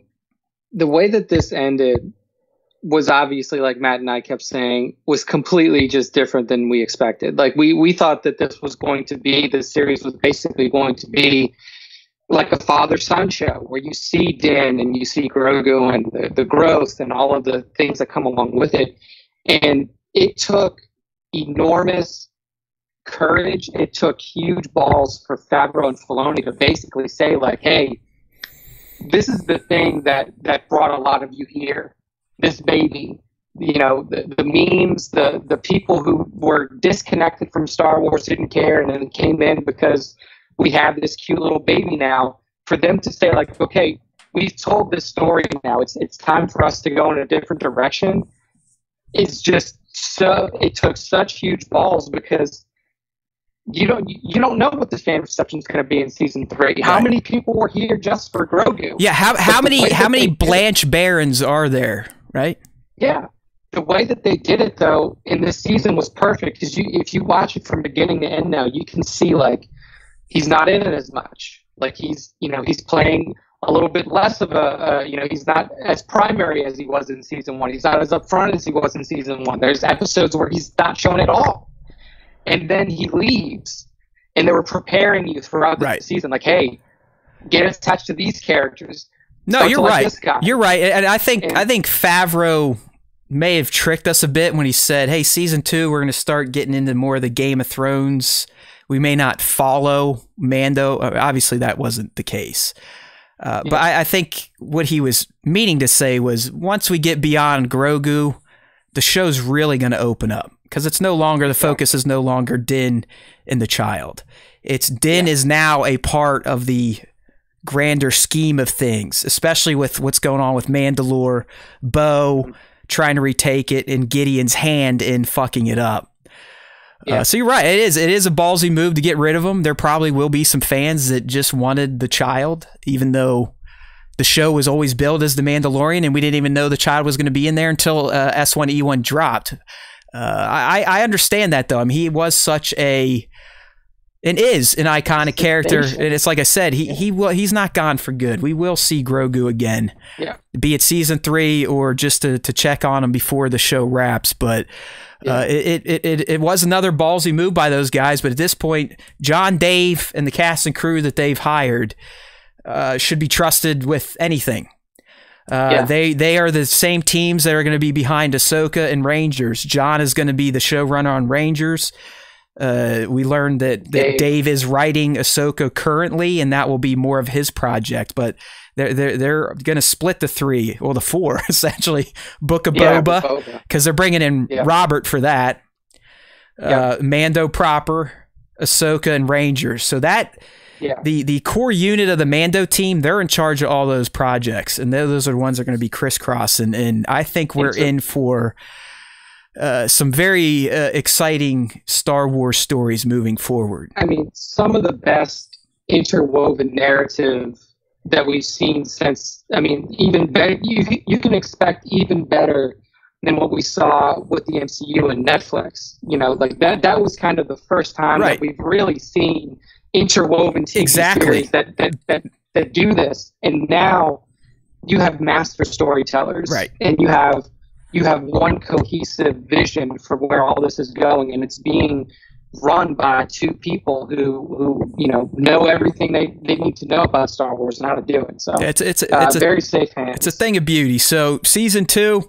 the way that this ended was obviously, like Matt and I kept saying, was completely just different than we expected. Like we thought that this series was basically going to be like a father-son show, where you see Din and you see Grogu and the growth and all of the things that come along with it. And it took enormous courage. It took huge balls for Favreau and Filoni to basically say, like, hey, this is the thing that brought a lot of you here. This baby, you know, the memes, the people who were disconnected from Star Wars didn't care, and then came in because we have this cute little baby now. For them to say, like, okay, we've told this story now. It's time for us to go in a different direction. It's just it took such huge balls, because you don't know what the fan reception is going to be in season 3. How many people were here just for Grogu? Yeah, how many Blanche Barons are there? Right? Yeah, the way that they did it though in this season was perfect, because if you watch it from beginning to end now, you can see, like, he's not in it as much. Like, he's playing a little bit less of he's not as primary as he was in season 1. He's not as upfront as he was in season 1. There's episodes where he's not shown at all. And then he leaves, and they were preparing you throughout the season, like, hey, get attached to these characters. No, you're right. You're right. And I think Favreau may have tricked us a bit when he said, hey, season 2, we're going to start getting into more of the Game of Thrones. We may not follow Mando. Obviously, that wasn't the case. But I think what he was meaning to say was, once we get beyond Grogu, the show's really going to open up. Because it's no longer, the focus is no longer Din and the child. It's Din is now a part of the grander scheme of things, especially with what's going on with Mandalore, Bo trying to retake it, and Gideon's hand in fucking it up. So you're right. It is a ballsy move to get rid of him. There probably will be some fans that just wanted the child, even though the show was always billed as The Mandalorian, and we didn't even know the child was going to be in there until S1E1 dropped. I understand that, though. I mean, he was such is an iconic character, and it's like I said, he's not gone for good. We will see Grogu again, be it season 3 or just to check on him before the show wraps. But it was another ballsy move by those guys. But at this point, John, Dave, and the cast and crew that they've hired should be trusted with anything. They are the same teams that are going to be behind Ahsoka and Rangers. John is going to be the showrunner on Rangers. We learned that Dave is writing Ahsoka currently, and that will be more of his project. But they're going to split the 3, or the 4, essentially. Book of Boba, because they're bringing in Robert for that. Mando proper, Ahsoka, and Rangers. So that the core unit of the Mando team, they're in charge of all those projects, and those are the ones that are going to be crisscross. And I think we're in for some very exciting Star Wars stories moving forward. I mean, some of the best interwoven narrative that we've seen since, I mean, even better, you can expect even better than what we saw with the MCU and Netflix. You know, like that was kind of the first time that we've really seen interwoven TV series that do this. And now you have master storytellers, and you have one cohesive vision for where all this is going, and it's being run by two people who know everything they need to know about Star Wars and how to do it. So it's a very safe hands. It's a thing of beauty. So season 2,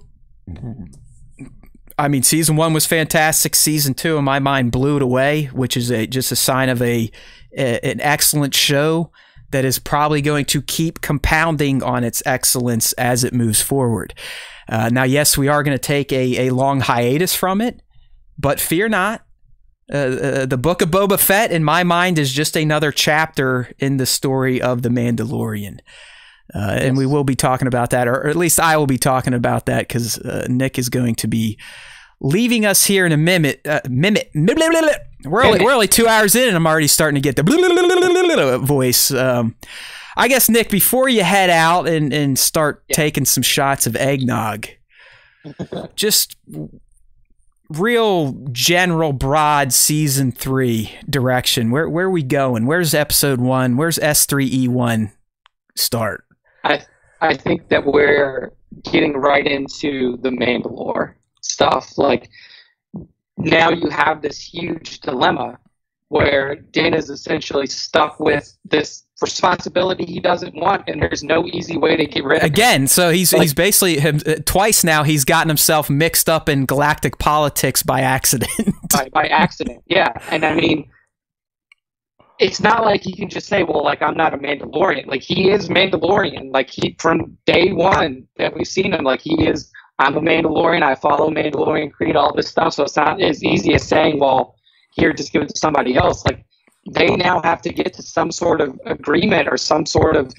I mean, season 1 was fantastic. Season 2, in my mind, blew it away, which is just a sign of an excellent show that is probably going to keep compounding on its excellence as it moves forward. Now, yes, we are going to take a long hiatus from it, but fear not. The Book of Boba Fett, in my mind, is just another chapter in the story of The Mandalorian. And we will be talking about that, or at least I will be talking about that, because Nick is going to be leaving us here in a minute. We're only 2 hours in, and I'm already starting to get the voice. I guess, Nick, before you head out and start taking some shots of eggnog, just real general broad season 3 direction. Where are we going? Where's episode 1? Where's S3E1 start? I think that we're getting right into the Mandalore stuff. Like, now you have this huge dilemma where Dana's essentially stuck with this responsibility he doesn't want, and there's no easy way to get rid of it. Again, so he's basically twice now he's gotten himself mixed up in galactic politics by accident. by accident, yeah. And I mean, it's not like he can just say, well, like, I'm not a Mandalorian. Like, he is Mandalorian. Like, from day one that we've seen him, like, I'm a Mandalorian, I follow Mandalorian Creed, all this stuff. So it's not as easy as saying, well, here, just give it to somebody else. Like, they now have to get to some sort of agreement or some sort of,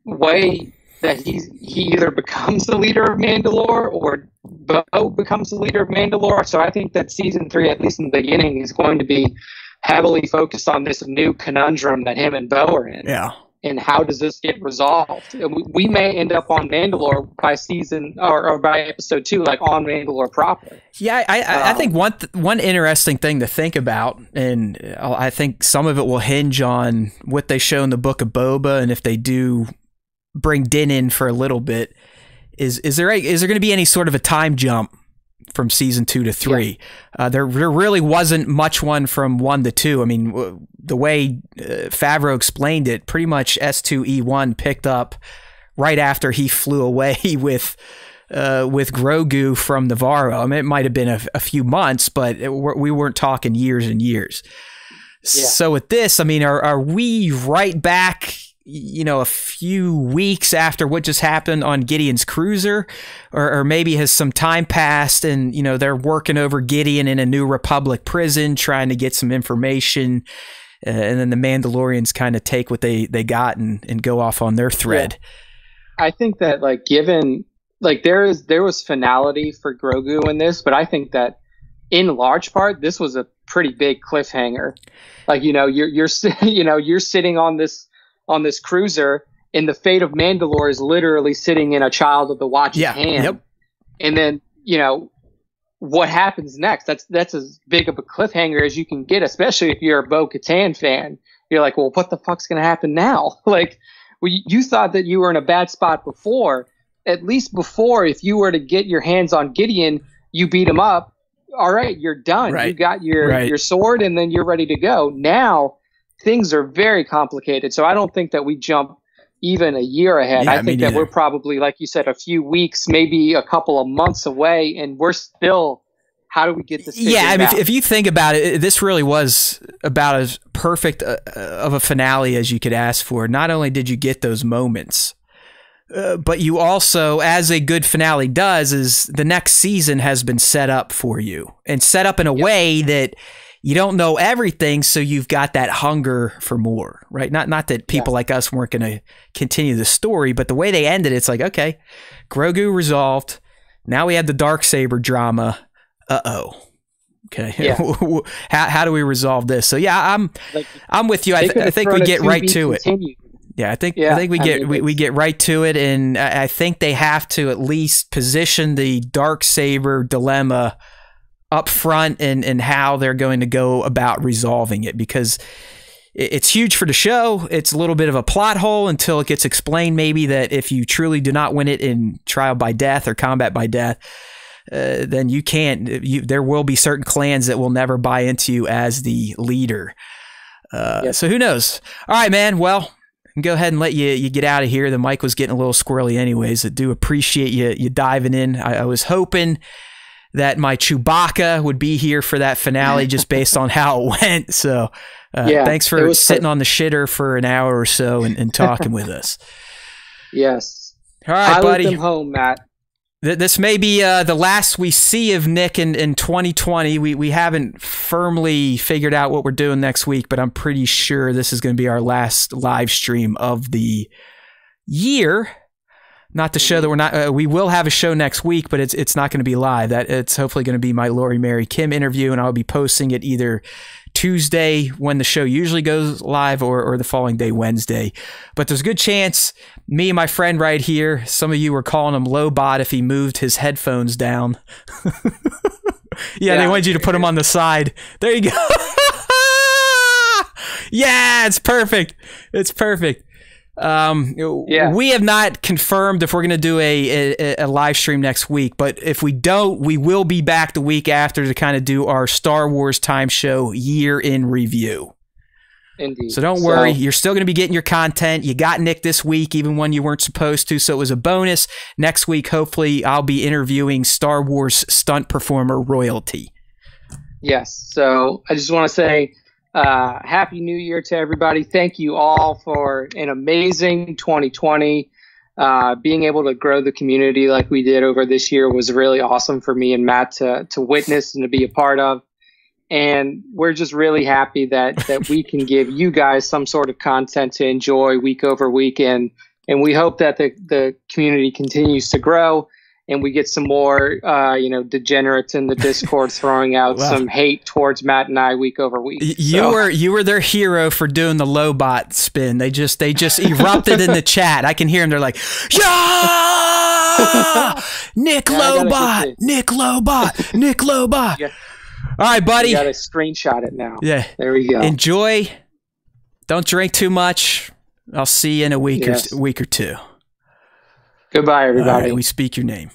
way that he either becomes the leader of Mandalore or Bo becomes the leader of Mandalore. So I think that season 3, at least in the beginning, is going to be heavily focused on this new conundrum that him and Bo are in. Yeah. And how does this get resolved? We may end up on Mandalore by season or by episode 2, like on Mandalore proper. Yeah, I think one interesting thing to think about, and I think some of it will hinge on what they show in the Book of Boba, and if they do bring Din in for a little bit, is there going to be any sort of a time jump from season 2 to 3? Yeah. There really wasn't much one from 1 to 2. I mean, the way Favreau explained it, pretty much S2E1 picked up right after he flew away with Grogu from Navarro. I mean, it might have been a few months, but we weren't talking years and years. Yeah. So with this, I mean, are we right back, a few weeks after what just happened on Gideon's cruiser, or maybe has some time passed and, they're working over Gideon in a New Republic prison, trying to get some information, and then the Mandalorians kind of take what they got and go off on their thread. Yeah. I think that, like, given, like, there was finality for Grogu in this, but I think that in large part, this was a pretty big cliffhanger. Like, you're sitting on this cruiser, and the fate of Mandalore is literally sitting in a Child of the Watch's hand. Yep. And then, what happens next? That's as big of a cliffhanger as you can get, especially if you're a Bo-Katan fan. You're like, well, what the fuck's going to happen now? Like, well, you thought that you were in a bad spot before. At least before, if you were to get your hands on Gideon, you beat him up. All right, you're done. Right. You got your sword, and then you're ready to go. Now, things are very complicated, so I don't think that we jump even a year ahead. Yeah, I think that we're probably, like you said, a few weeks, maybe a couple of months away, and we're still, how do we get this figured I mean, out? if you think about it, this really was about as perfect of a finale as you could ask for. Not only did you get those moments, but you also, as a good finale does, is the next season has been set up for you, and set up in a way that you don't know everything, so you've got that hunger for more, right? Not that people like us weren't going to continue the story, but the way they ended, it's like, okay, Grogu resolved. Now we have the Darksaber drama. uh-oh. Okay. Yeah. How do we resolve this? So yeah, I'm with you. I think we get right to it. Yeah, I think we get right to it, and I think they have to at least position the Darksaber dilemma up front and how they're going to go about resolving it, because it's huge for the show. It's a little bit of a plot hole until it gets explained, maybe, that if you truly do not win it in trial by death or combat by death, then you can't. There will be certain clans that will never buy into you as the leader. So who knows? All right, man. Well, go ahead and let you get out of here. The mic was getting a little squirrely anyways. I do appreciate you diving in. I was hoping that my Chewbacca would be here for that finale just based on how it went. So thanks for sitting on the shitter for an hour or so and talking with us. Yes. All right, buddy. Pilot them home, Matt. This may be the last we see of Nick in 2020. We haven't firmly figured out what we're doing next week, but I'm pretty sure this is going to be our last live stream of the year. Not to show that we're not. We will have a show next week, but it's not going to be live. It's hopefully going to be my Lori Mary Kim interview, and I'll be posting it either Tuesday when the show usually goes live, or the following day, Wednesday. But there's a good chance me and my friend right here, some of you were calling him Lobot if he moved his headphones down. Yeah, they wanted you to put them on the side. There you go. Yeah, it's perfect. It's perfect. We have not confirmed if we're going to do a live stream next week, but if we don't, we will be back the week after to kind of do our Star Wars Time Show year in review. Indeed. So don't worry, you're still going to be getting your content. You got Nick this week, even when you weren't supposed to, so it was a bonus. Next week, hopefully, I'll be interviewing Star Wars stunt performer royalty. Yes. So I just want to say Happy New Year to everybody. Thank you all for an amazing 2020. Being able to grow the community like we did over this year was really awesome for me and Matt to witness and to be a part of. And we're just really happy that we can give you guys some sort of content to enjoy week over week. And we hope that the community continues to grow, and we get some more, degenerates in the Discord throwing out some hate towards Matt and I week over week. You were their hero for doing the Lobot spin. They just erupted in the chat. I can hear them. They're like, yeah, Nick Lobot, Nick Lobot, Nick Lobot. Yeah. All right, buddy. You got to screenshot it now. Yeah, there we go. Enjoy. Don't drink too much. I'll see you in a week or two. Goodbye, everybody. All right, we speak your name.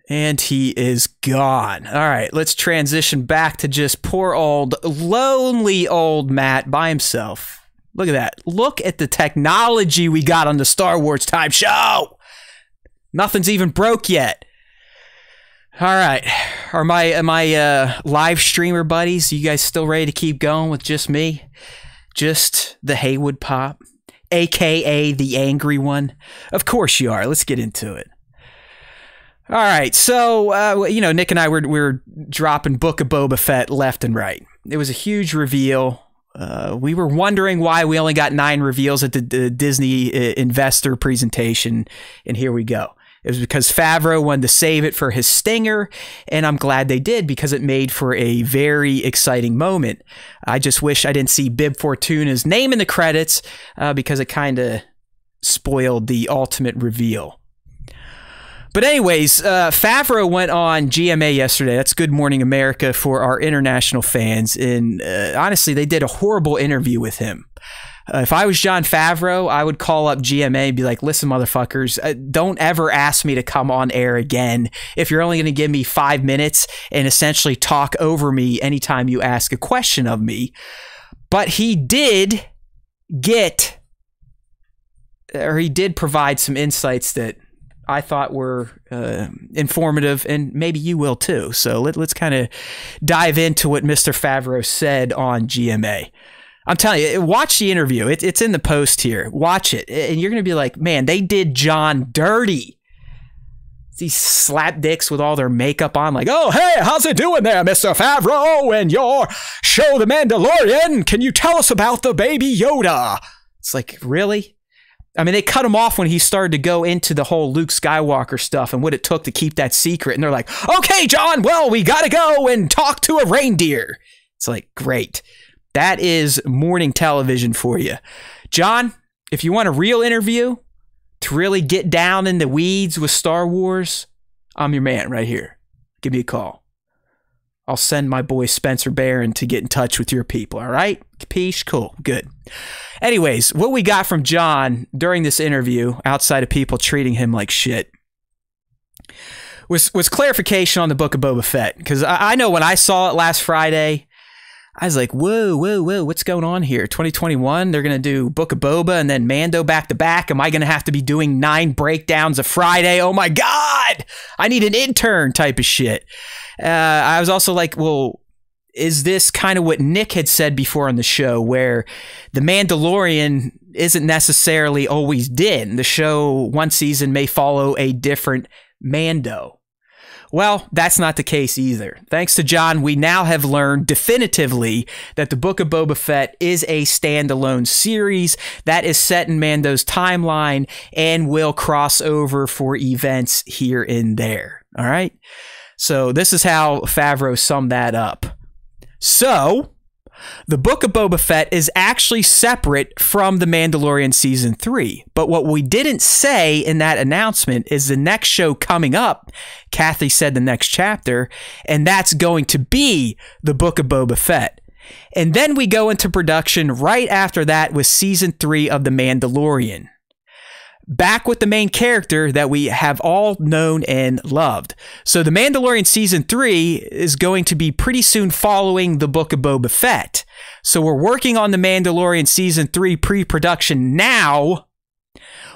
And he is gone. All right, let's transition back to just poor old, lonely old Matt by himself. Look at that. Look at the technology we got on the Star Wars Time Show. Nothing's even broke yet. All right. Are my live streamer buddies, you guys still ready to keep going with just me? Just the Haywood Pop, a.k.a. the angry one? Of course you are. Let's get into it. All right, so, Nick and I were dropping Book of Boba Fett left and right. It was a huge reveal. We were wondering why we only got 9 reveals at the Disney investor presentation, and here we go. It was because Favreau wanted to save it for his stinger, and I'm glad they did because it made for a very exciting moment. I just wish I didn't see Bib Fortuna's name in the credits because it kind of spoiled the ultimate reveal. But anyways, Favreau went on GMA yesterday. That's Good Morning America for our international fans. And honestly, they did a horrible interview with him. If I was Jon Favreau, I would call up GMA and be like, listen, motherfuckers, don't ever ask me to come on air again if you're only going to give me 5 minutes and essentially talk over me anytime you ask a question of me. But he did provide some insights that I thought were informative, and maybe you will too. So let's kind of dive into what Mr. Favreau said on GMA. I'm telling you, watch the interview. It's in the post here. Watch it, and you're going to be like, man, they did John dirty. These slapdicks with all their makeup on, like, oh, hey, how's it doing there, Mr. Favreau, and your show, The Mandalorian? Can you tell us about the baby Yoda? It's like, really? I mean, they cut him off when he started to go into the whole Luke Skywalker stuff and what it took to keep that secret. And they're like, okay, John, well, we got to go and talk to a reindeer. It's like, great. That is morning television for you. John, if you want a real interview to really get down in the weeds with Star Wars, I'm your man right here. Give me a call. I'll send my boy Spencer Barron to get in touch with your people, all right? Capiche? Cool. Good. Anyways, what we got from John during this interview, outside of people treating him like shit, was clarification on the Book of Boba Fett. Because I know when I saw it last Friday, I was like, whoa, what's going on here? 2021, they're going to do Book of Boba and then Mando back to back. Am I going to have to be doing 9 breakdowns a Friday? Oh my God, I need an intern type of shit. I was also like, well, is this kind of what Nick had said before on the show, where the Mandalorian isn't necessarily always Din? The show one season may follow a different Mando. Well, that's not the case either. Thanks to John, we now have learned definitively that the Book of Boba Fett is a standalone series that is set in Mando's timeline and will cross over for events here and there. All right? So this is how Favreau summed that up. So, the Book of Boba Fett is actually separate from The Mandalorian Season 3. But what we didn't say in that announcement is the next show coming up, Kathy said the next chapter, and that's going to be The Book of Boba Fett. And then we go into production right after that with Season 3 of The Mandalorian. Back with the main character that we have all known and loved. So The Mandalorian Season 3 is going to be pretty soon following the Book of Boba Fett. So we're working on The Mandalorian Season 3 pre-production now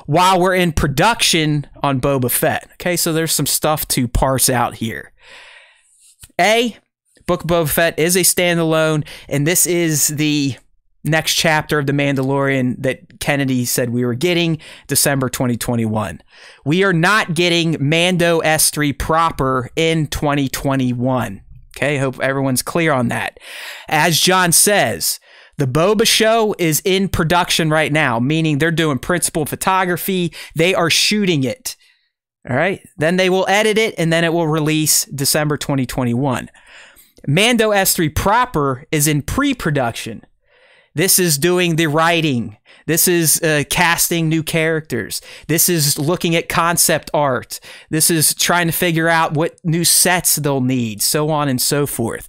while we're in production on Boba Fett. Okay, so there's some stuff to parse out here. Book of Boba Fett is a standalone, and this is the next chapter of The Mandalorian that Kennedy said we were getting, December 2021. We are not getting Mando S3 proper in 2021. Okay, hope everyone's clear on that. As John says, the Boba show is in production right now, meaning they're doing principal photography. They are shooting it. All right, then they will edit it, and then it will release December 2021. Mando S3 proper is in pre-production. This is doing the writing. This is casting new characters. This is looking at concept art. This is trying to figure out what new sets they'll need, so on and so forth.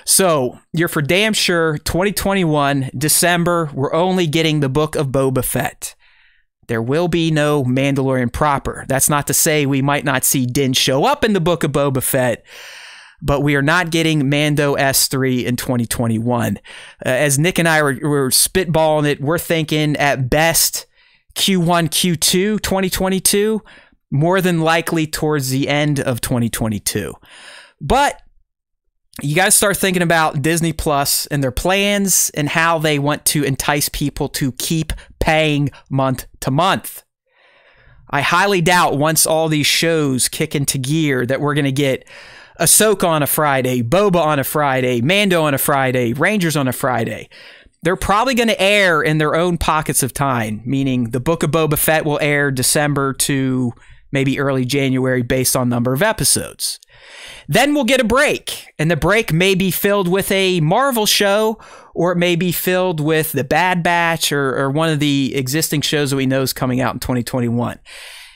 So you're for damn sure 2021, December, we're only getting the Book of Boba Fett. There will be no Mandalorian proper. That's not to say we might not see Din show up in the Book of Boba Fett, but we are not getting Mando S3 in 2021. As Nick and I were spitballing it, we're thinking at best Q1, Q2 2022, more than likely towards the end of 2022. But you got to start thinking about Disney Plus and their plans and how they want to entice people to keep paying month to month. I highly doubt once all these shows kick into gear that we're going to get Ahsoka on a Friday, Boba on a Friday, Mando on a Friday, Rangers on a Friday. They're probably going to air in their own pockets of time, meaning the Book of Boba Fett will air December to maybe early January based on number of episodes. Then we'll get a break, and the break may be filled with a Marvel show, or it may be filled with The Bad Batch or one of the existing shows that we know is coming out in 2021.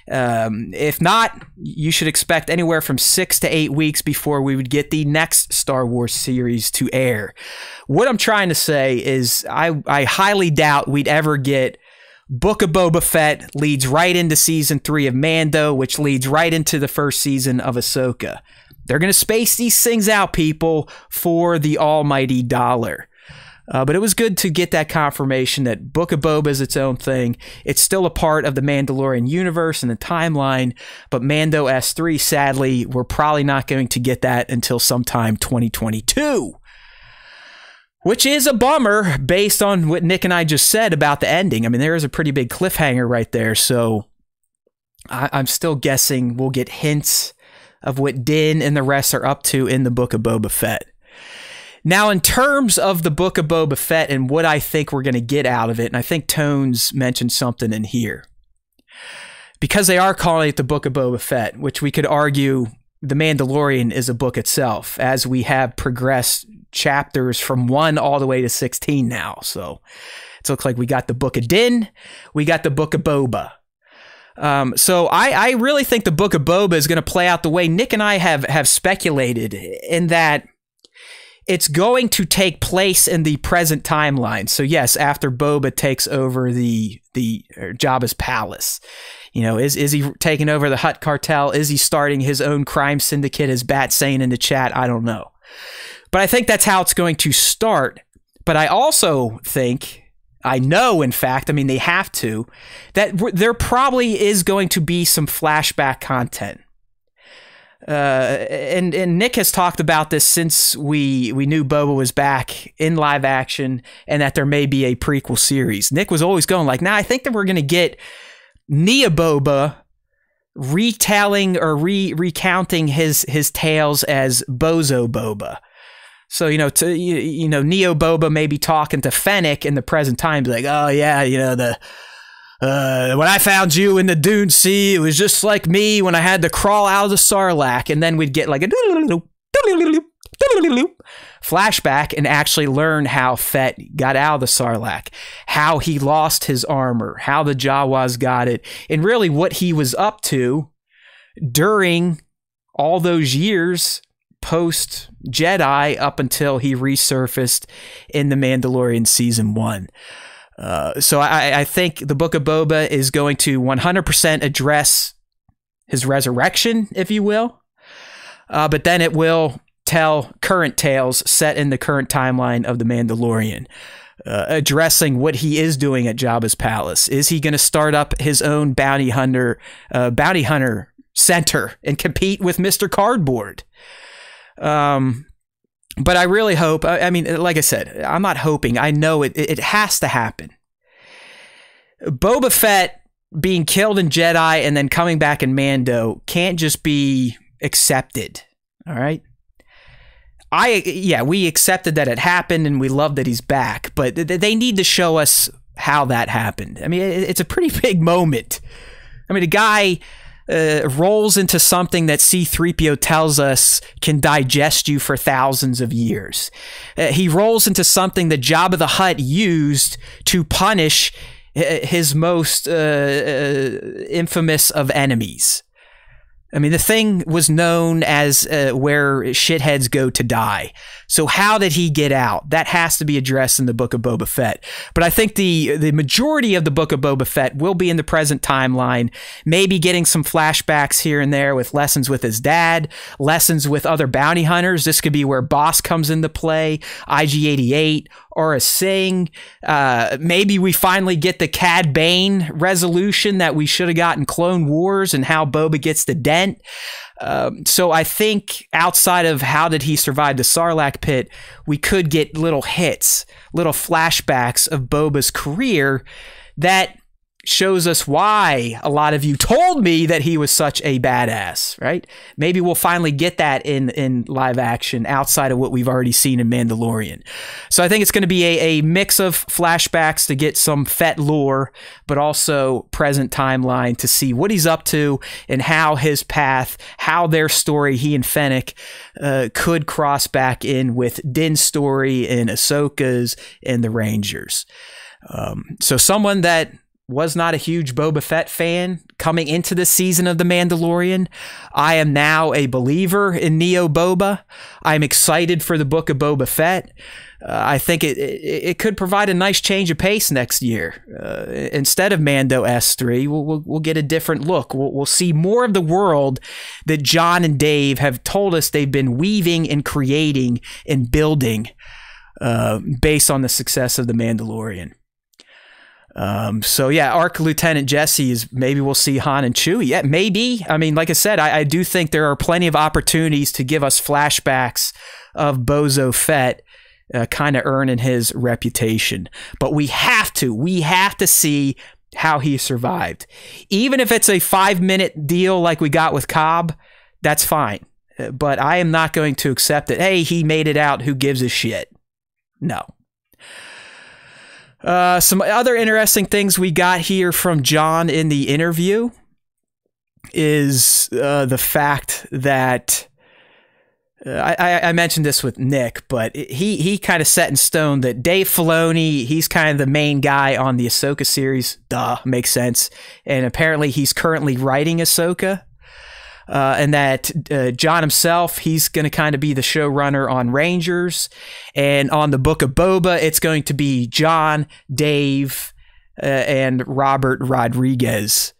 If not, you should expect anywhere from 6 to 8 weeks before we would get the next Star Wars series to air. What I'm trying to say is I highly doubt we'd ever get Book of Boba Fett leads right into Season 3 of Mando, which leads right into the first season of Ahsoka. They're going to space these things out, people, for the almighty dollar. But it was good to get that confirmation that Book of Boba is its own thing. It's still a part of the Mandalorian universe and the timeline, but Mando S3, sadly, we're probably not going to get that until sometime 2022. Which is a bummer based on what Nick and I just said about the ending. I mean, there is a pretty big cliffhanger right there, so I'm still guessing we'll get hints of what Din and the rest are up to in the Book of Boba Fett. Now, in terms of the Book of Boba Fett and what I think we're going to get out of it, and I think Tones mentioned something in here, because they are calling it the Book of Boba Fett, which we could argue The Mandalorian is a book itself, as we have progressed chapters from 1 all the way to 16 now. So it looks like we got the Book of Din, we got the Book of Boba. So I really think the Book of Boba is going to play out the way Nick and I have speculated, in that it's going to take place in the present timeline. So yes, after Boba takes over the Jabba's palace. You know, is he taking over the Hutt cartel? Is he starting his own crime syndicate, as Bat saying in the chat? I don't know. But I think that's how it's going to start. But I also think, I know, in fact, I mean, they have to, that there probably is going to be some flashback content. And Nick has talked about this since we knew Boba was back in live action, and that there may be a prequel series. Nick was always going like, nah, I think that we're going to get Neo Boba retelling or recounting his tales as Bozo Boba. So, Neo Boba may be talking to Fennec in the present time, be like, oh yeah, when I found you in the Dune Sea, it was just like me when I had to crawl out of the Sarlacc. And then we'd get like a flashback and actually learn how Fett got out of the Sarlacc, how he lost his armor, how the Jawas got it, and really what he was up to during all those years post Jedi up until he resurfaced in The Mandalorian Season 1. So I think the Book of Boba is going to 100% address his resurrection, if you will. But then it will tell current tales set in the current timeline of The Mandalorian, addressing what he is doing at Jabba's palace. Is he going to start up his own bounty hunter center and compete with Mr. Cardboard? But I really hope, I mean, like I said, I'm not hoping, I know it has to happen. Boba Fett being killed in Jedi and then coming back in Mando can't just be accepted. All right. We accepted that it happened and we love that he's back, but they need to show us how that happened. I mean, it's a pretty big moment. I mean, a guy rolls into something that C-3PO tells us can digest you for thousands of years. He rolls into something that Jabba the Hutt used to punish his most infamous of enemies. I mean, the thing was known as where shitheads go to die. So how did he get out? That has to be addressed in the Book of Boba Fett. But I think the majority of the Book of Boba Fett will be in the present timeline, maybe getting some flashbacks here and there with lessons with his dad, lessons with other bounty hunters. This could be where Boss comes into play, IG-88, or a Singh. Maybe we finally get the Cad Bane resolution that we should have gotten Clone Wars and how Boba gets the dent. So I think outside of how did he survive the Sarlacc pit, we could get little hits, little flashbacks of Boba's career that shows us why a lot of you told me that he was such a badass, right? Maybe we'll finally get that in live action outside of what we've already seen in Mandalorian. So I think it's going to be a mix of flashbacks to get some Fett lore, but also present timeline to see what he's up to and how his path, how their story, he and Fennec, could cross back in with Din's story and Ahsoka's and the Rangers. So someone that was not a huge Boba Fett fan coming into this season of The Mandalorian, I am now a believer in Neo Boba. I'm excited for the Book of Boba Fett. I think it could provide a nice change of pace next year. Instead of Mando S3, we'll get a different look. We'll see more of the world that John and Dave have told us they've been weaving and creating and building based on the success of The Mandalorian. So yeah, Arc Lieutenant Jesse is, maybe we'll see Han and Chewie. Yeah, maybe. I mean, like I said, I do think there are plenty of opportunities to give us flashbacks of Bozo Fett kind of earning his reputation. But we have to see how he survived. Even if it's a 5-minute deal like we got with Cobb, that's fine. but I am not going to accept it. Hey, he made it out. Who gives a shit? No. Some other interesting things we got here from John in the interview is the fact that I mentioned this with Nick, but he kind of set in stone that Dave Filoni, he's kind of the main guy on the Ahsoka series. Duh, makes sense. And apparently he's currently writing Ahsoka. And that John himself, he's going to kind of be the showrunner on Rangers. And on the Book of Boba, it's going to be John, Dave, and Robert Rodriguez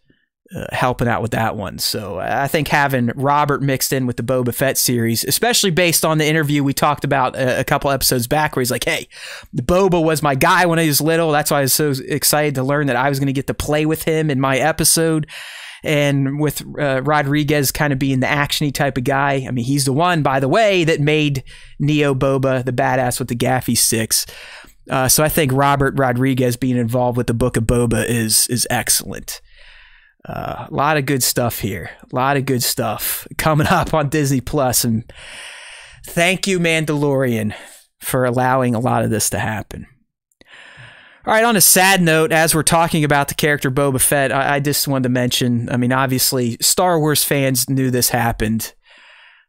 helping out with that one. So I think having Robert mixed in with the Boba Fett series, especially based on the interview we talked about a couple episodes back where he's like, hey, the Boba was my guy when I was little. That's why I was so excited to learn that I was going to get to play with him in my episode. And with Rodriguez kind of being the action-y type of guy, I mean, he's the one, by the way, that made Neo Boba the badass with the gaffy sticks. So I think Robert Rodriguez being involved with the Book of Boba is excellent. A lot of good stuff here. A lot of good stuff coming up on Disney Plus. And thank you, Mandalorian, for allowing a lot of this to happen. All right, on a sad note, as we're talking about the character Boba Fett, I just wanted to mention, I mean, obviously, Star Wars fans knew this happened,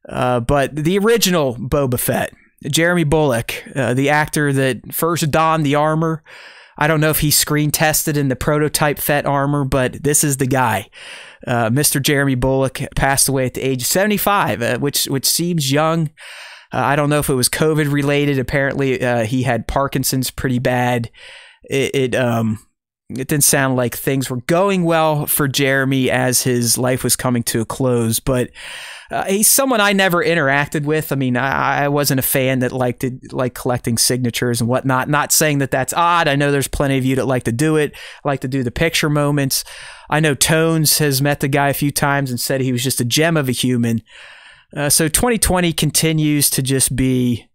but the original Boba Fett, Jeremy Bulloch, the actor that first donned the armor, I don't know if he screen tested in the prototype Fett armor, but this is the guy. Mr. Jeremy Bulloch passed away at the age of 75, which seems young. I don't know if it was COVID related. Apparently, he had Parkinson's pretty bad. It didn't sound like things were going well for Jeremy as his life was coming to a close, but he's someone I never interacted with. I mean, I wasn't a fan that liked collecting signatures and whatnot. Not saying that that's odd. I know there's plenty of you that like to do it, like to do the picture moments. I know Tones has met the guy a few times and said he was just a gem of a human. So 2020 continues to just be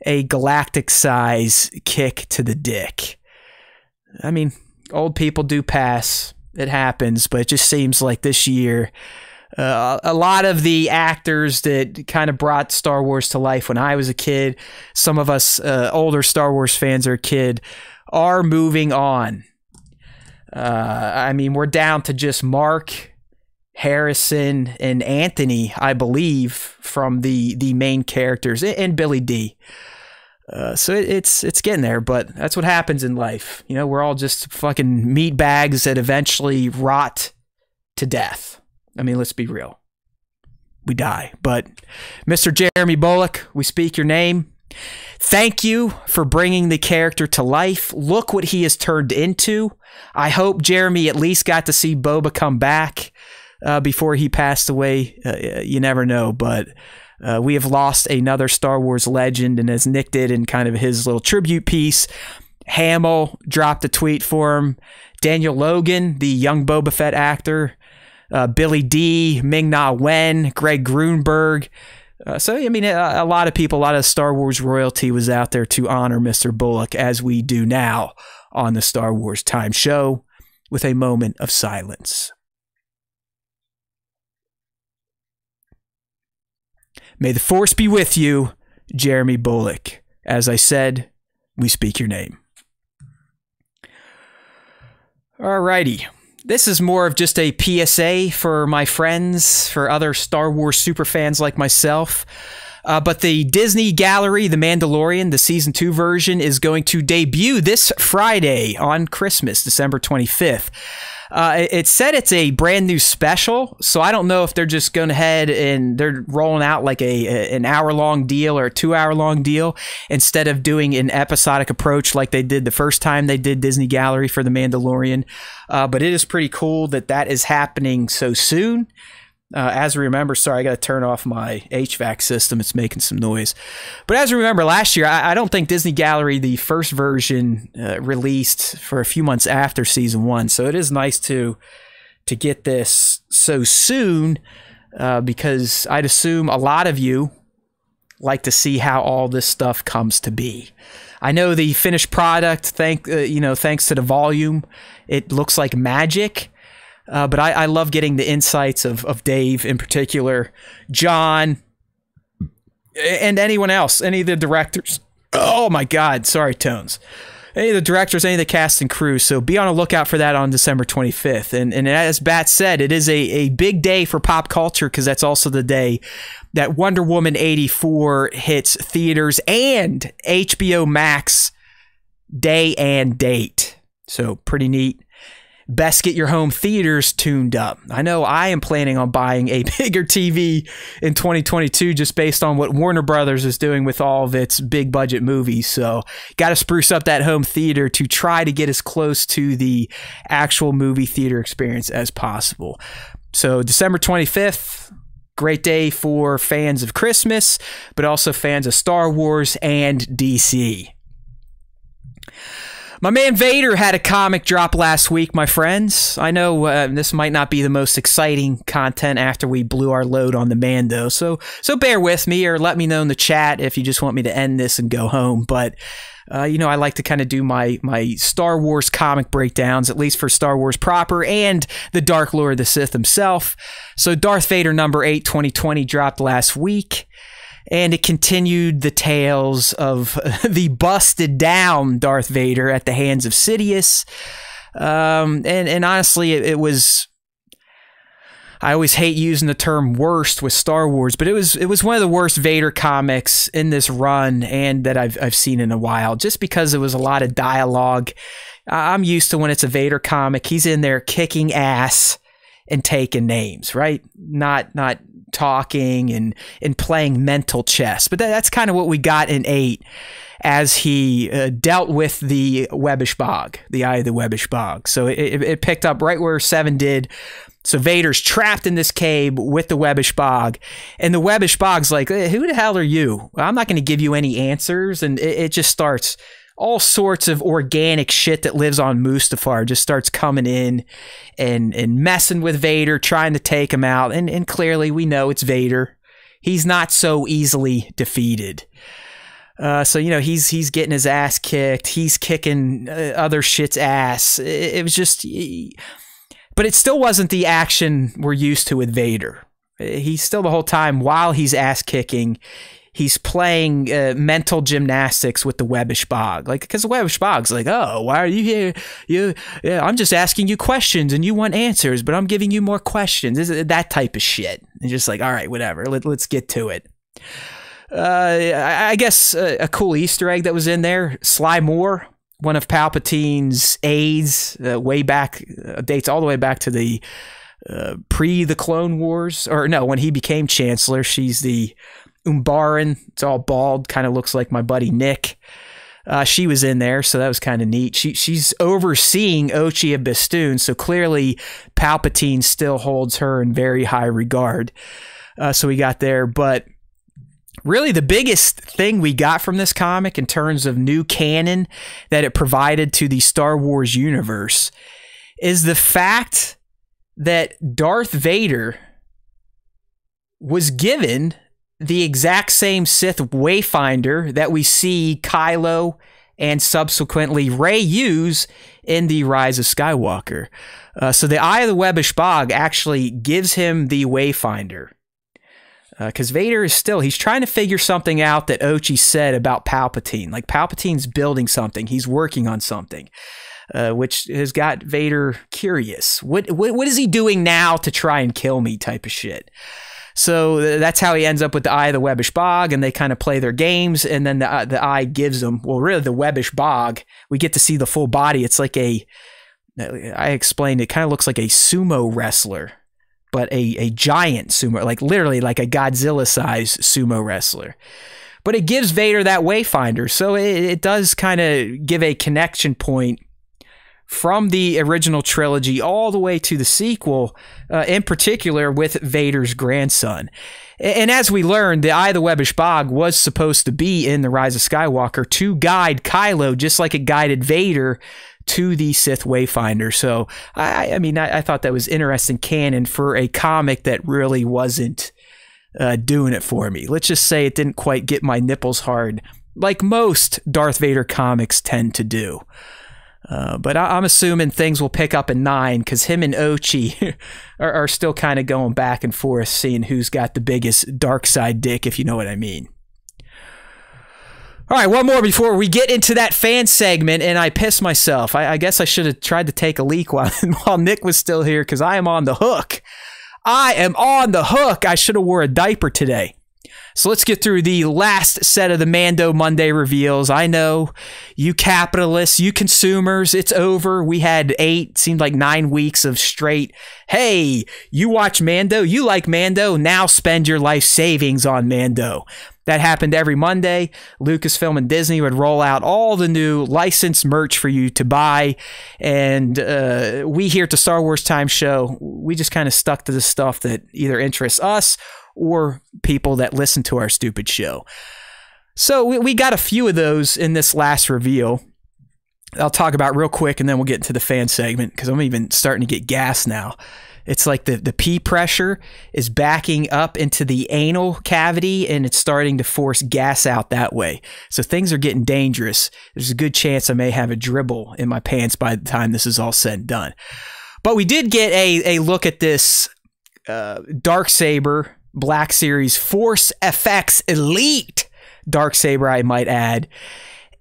a galactic size kick to the dick. I mean, old people do pass. It happens, but it just seems like this year, a lot of the actors that kind of brought Star Wars to life when I was a kid, some of us older Star Wars fans are a kid, are moving on. I mean, we're down to just Mark, Harrison, and Anthony, I believe, from the main characters, and Billy D. So it's getting there, but that's what happens in life. You know, we're all just fucking meat bags that eventually rot to death. I mean, let's be real. We die. But Mr. Jeremy Bulloch, we speak your name. Thank you for bringing the character to life. Look what he has turned into. I hope Jeremy at least got to see Boba come back before he passed away. You never know, but we have lost another Star Wars legend, and as Nick did in kind of his little tribute piece, Hamill dropped a tweet for him. Daniel Logan, the young Boba Fett actor, Billy D, Ming-Na Wen, Greg Grunberg. So, I mean, a lot of people, a lot of Star Wars royalty was out there to honor Mr. Bulloch, as we do now on the Star Wars Time Show, with a moment of silence. May the Force be with you, Jeremy Bulloch. As I said, we speak your name. Alrighty. This is more of just a PSA for my friends, for other Star Wars superfans like myself. But the Disney Gallery, The Mandalorian, the Season 2 version, is going to debut this Friday on Christmas, December 25th. It said it's a brand new special, so I don't know if they're just going ahead and they're rolling out like an hour-long deal or a 2-hour-long deal instead of doing an episodic approach like they did the first time they did Disney Gallery for The Mandalorian. But it is pretty cool that that is happening so soon. As we remember, sorry, I got to turn off my HVAC system. It's making some noise. But as we remember last year, I don't think Disney Gallery, the first version, released for a few months after season 1. So it is nice to get this so soon because I'd assume a lot of you like to see how all this stuff comes to be. I know the finished product, thanks to the volume, it looks like magic. But I love getting the insights of Dave in particular, John, and anyone else, any of the directors. Oh my God, sorry, Tones. Any of the directors, any of the cast and crew. So be on a lookout for that on December 25th. And as Bat said, it is a big day for pop culture because that's also the day that Wonder Woman 84 hits theaters and HBO Max day and date. So pretty neat. Best get your home theaters tuned up. I know I am planning on buying a bigger TV in 2022 just based on what Warner Brothers is doing with all of its big budget movies. So got to spruce up that home theater to try to get as close to the actual movie theater experience as possible. So December 25th, great day for fans of Christmas, but also fans of Star Wars and DC. My man Vader had a comic drop last week, my friends. I know this might not be the most exciting content after we blew our load on the Mando, so bear with me or let me know in the chat if you just want me to end this and go home. But you know, I like to kind of do my Star Wars comic breakdowns, at least for Star Wars proper and the Dark Lord of the Sith himself. So Darth Vader number 8, 2020 dropped last week. And it continued the tales of the busted down Darth Vader at the hands of Sidious. And honestly, it was... I always hate using the term worst with Star Wars, but it was one of the worst Vader comics in this run and that I've seen in a while, just because it was a lot of dialogue. I'm used to when it's a Vader comic, he's in there kicking ass and taking names, right? Not talking and playing mental chess. But that's kind of what we got in 8 as he dealt with the Webbish Bog, the Eye of the Webbish Bog. So it picked up right where 7 did. So Vader's trapped in this cave with the Webbish Bog, and the Webbish Bog's like, who the hell are you? I'm not going to give you any answers. And it just starts all sorts of organic shit that lives on Mustafar just starts coming in and messing with Vader, trying to take him out. And clearly we know it's Vader. He's not so easily defeated. So, you know, he's getting his ass kicked. He's kicking other shit's ass. It was just... But it still wasn't the action we're used to with Vader. He's still the whole time while he's ass kicking, he's playing mental gymnastics with the Webbish Bog. Like, because the Webbish Bog's like, oh, why are you here? I'm just asking you questions and you want answers, but I'm giving you more questions. That type of shit. And just like, all right, whatever. Let's get to it. I guess a cool Easter egg that was in there, Sly Moore, one of Palpatine's aides, way back, dates all the way back to the the Clone Wars, or no, when he became Chancellor. She's the Umbaran. It's all bald, kind of looks like my buddy Nick. She was in there, so that was kind of neat. She's overseeing Ochi of Bestoon, so clearly Palpatine still holds her in very high regard. So we got there, but really the biggest thing we got from this comic in terms of new canon that it provided to the Star Wars universe is the fact that Darth Vader was given the exact same Sith Wayfinder that we see Kylo and subsequently Rey use in the Rise of Skywalker. So the Eye of the Webbish Bog actually gives him the Wayfinder. Because Vader is still, he's trying to figure something out that Ochi said about Palpatine. Like, Palpatine's building something. He's working on something, which has got Vader curious. What is he doing now to try and kill me type of shit? So that's how he ends up with the Eye of the Webbish Bog, and they kind of play their games, and then the Eye gives him, well, really the Webbish Bog, we get to see the full body. It's like I explained, it kind of looks like a sumo wrestler, but a giant sumo, like literally like a Godzilla-sized sumo wrestler. But it gives Vader that Wayfinder, so it does kind of give a connection point from the original trilogy all the way to the sequel, in particular with Vader's grandson. And as we learned, the Eye of the Webbish Bog was supposed to be in The Rise of Skywalker to guide Kylo, just like it guided Vader to the Sith Wayfinder. So, I mean, I thought that was interesting canon for a comic that really wasn't doing it for me. Let's just say it didn't quite get my nipples hard, like most Darth Vader comics tend to do. But I'm assuming things will pick up in 9, because him and Ochi are still kind of going back and forth, seeing who's got the biggest dark side dick, if you know what I mean. All right, one more before we get into that fan segment, and I pissed myself. I guess I should have tried to take a leak while Nick was still here, because I am on the hook. I am on the hook. I should have wore a diaper today. So let's get through the last set of the Mando Monday reveals. I know, you capitalists, you consumers, it's over. We had 8, seemed like 9 weeks of straight, hey, you watch Mando, you like Mando, now spend your life savings on Mando. That happened every Monday. Lucasfilm and Disney would roll out all the new licensed merch for you to buy. And we here at the Star Wars Time Show, we just kind of stuck to the stuff that either interests us or people that listen to our stupid show. So we got a few of those in this last reveal. I'll talk about real quick, and then we'll get into the fan segment, because I'm even starting to get gas now. It's like the pee pressure is backing up into the anal cavity, and it's starting to force gas out that way. So things are getting dangerous. There's a good chance I may have a dribble in my pants by the time this is all said and done. But we did get a look at this Darksaber Black Series Force FX Elite Darksaber, I might add.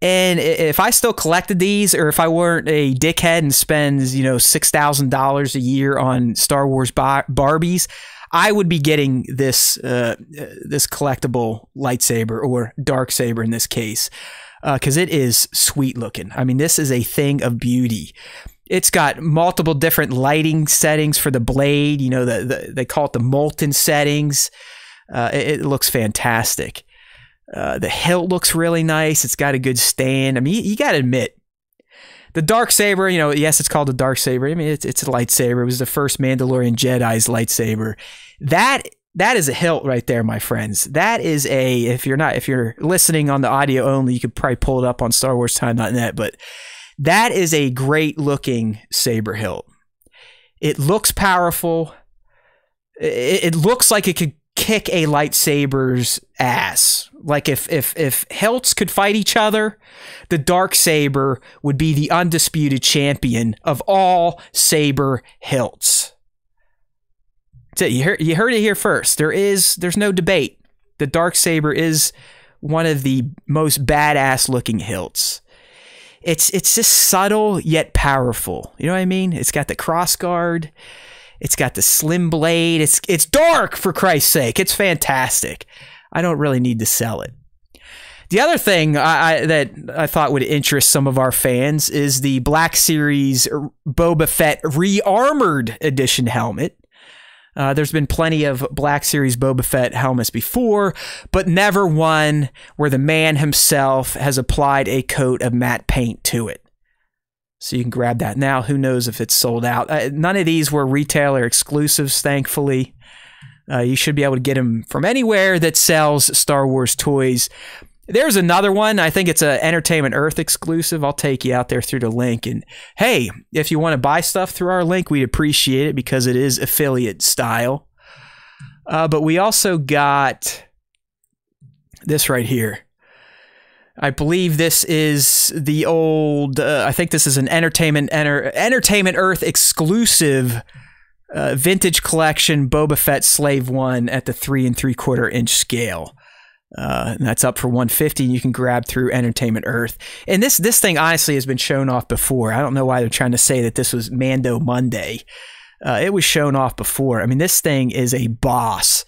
And if I still collected these, or if I weren't a dickhead and spends, $6,000 a year on Star Wars Barbies, I would be getting this this collectible lightsaber, or Darksaber in this case, because it is sweet looking. I mean, this is a thing of beauty. It's got multiple different lighting settings for the blade. They call it the molten settings. It looks fantastic. The hilt looks really nice. It's got a good stand. I mean, you got to admit, the Darksaber, yes, it's called a Darksaber. I mean, it's a lightsaber. It was the first Mandalorian Jedi's lightsaber. That is a hilt right there, my friends. That is if you're listening on the audio only, you could probably pull it up on StarWarsTime.net, but that is a great looking saber hilt. It looks powerful. It looks like it could kick a lightsaber's ass. Like if hilts could fight each other, the Darksaber would be the undisputed champion of all saber hilts. That's it. You heard it here first. There's no debate. The Darksaber is one of the most badass looking hilts. It's just subtle yet powerful. You know what I mean? It's got the crossguard. It's got the slim blade. It's dark, for Christ's sake. It's fantastic. I don't really need to sell it. The other thing that I thought would interest some of our fans is the Black Series Boba Fett Re-Armored Edition helmet. There's been plenty of Black Series Boba Fett helmets before, but never one where the man himself has applied a coat of matte paint to it. So you can grab that now. Who knows if it's sold out. None of these were retailer exclusives, thankfully. You should be able to get them from anywhere that sells Star Wars toys. There's another one. I think it's an Entertainment Earth exclusive. I'll take you out there through the link. And hey, if you want to buy stuff through our link, we'd appreciate it, because it is affiliate style. But we also got this right here. I believe this is the old, I think this is an Entertainment Earth exclusive vintage collection Boba Fett Slave 1 at the 3 3/4 inch scale. And that's up for $150, and you can grab through Entertainment Earth. And this thing honestly has been shown off before. I don't know why they're trying to say that this was Mando Monday. It was shown off before. I mean, this thing is a boss.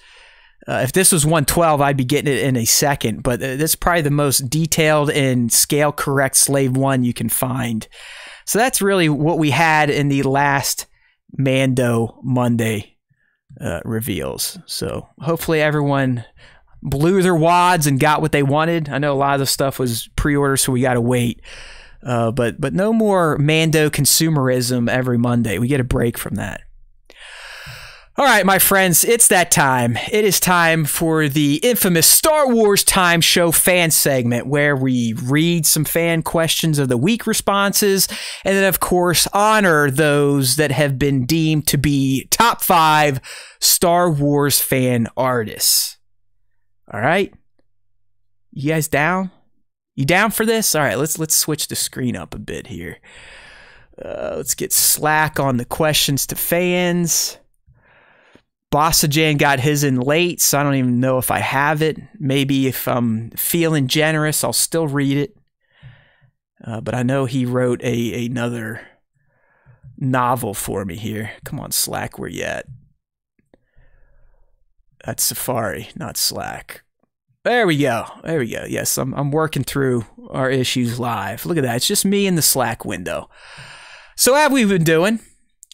If this was 112, I'd be getting it in a second, but this is probably the most detailed and scale correct Slave 1 you can find. So that's really what we had in the last Mando Monday reveals. So hopefully everyone blew their wads and got what they wanted. I know a lot of the stuff was pre-order, so we got to wait. But no more Mando consumerism every Monday. We get a break from that. All right, my friends, it's that time. It is time for the infamous Star Wars Time Show fan segment, where we read some fan questions of the week responses, and then, of course, honor those that have been deemed to be top 5 Star Wars fan artists. All right? You guys down? You down for this? All right, let's switch the screen up a bit here. Let's get Slack on the questions to fans. Bossajan got his in late, so I don't even know if I have it. Maybe if I'm feeling generous, I'll still read it. But I know he wrote another novel for me here. Come on, Slack, where you at? That's Safari, not Slack. There we go. There we go. Yes, I'm working through our issues live. Look at that. It's just me in the Slack window. So how have we been doing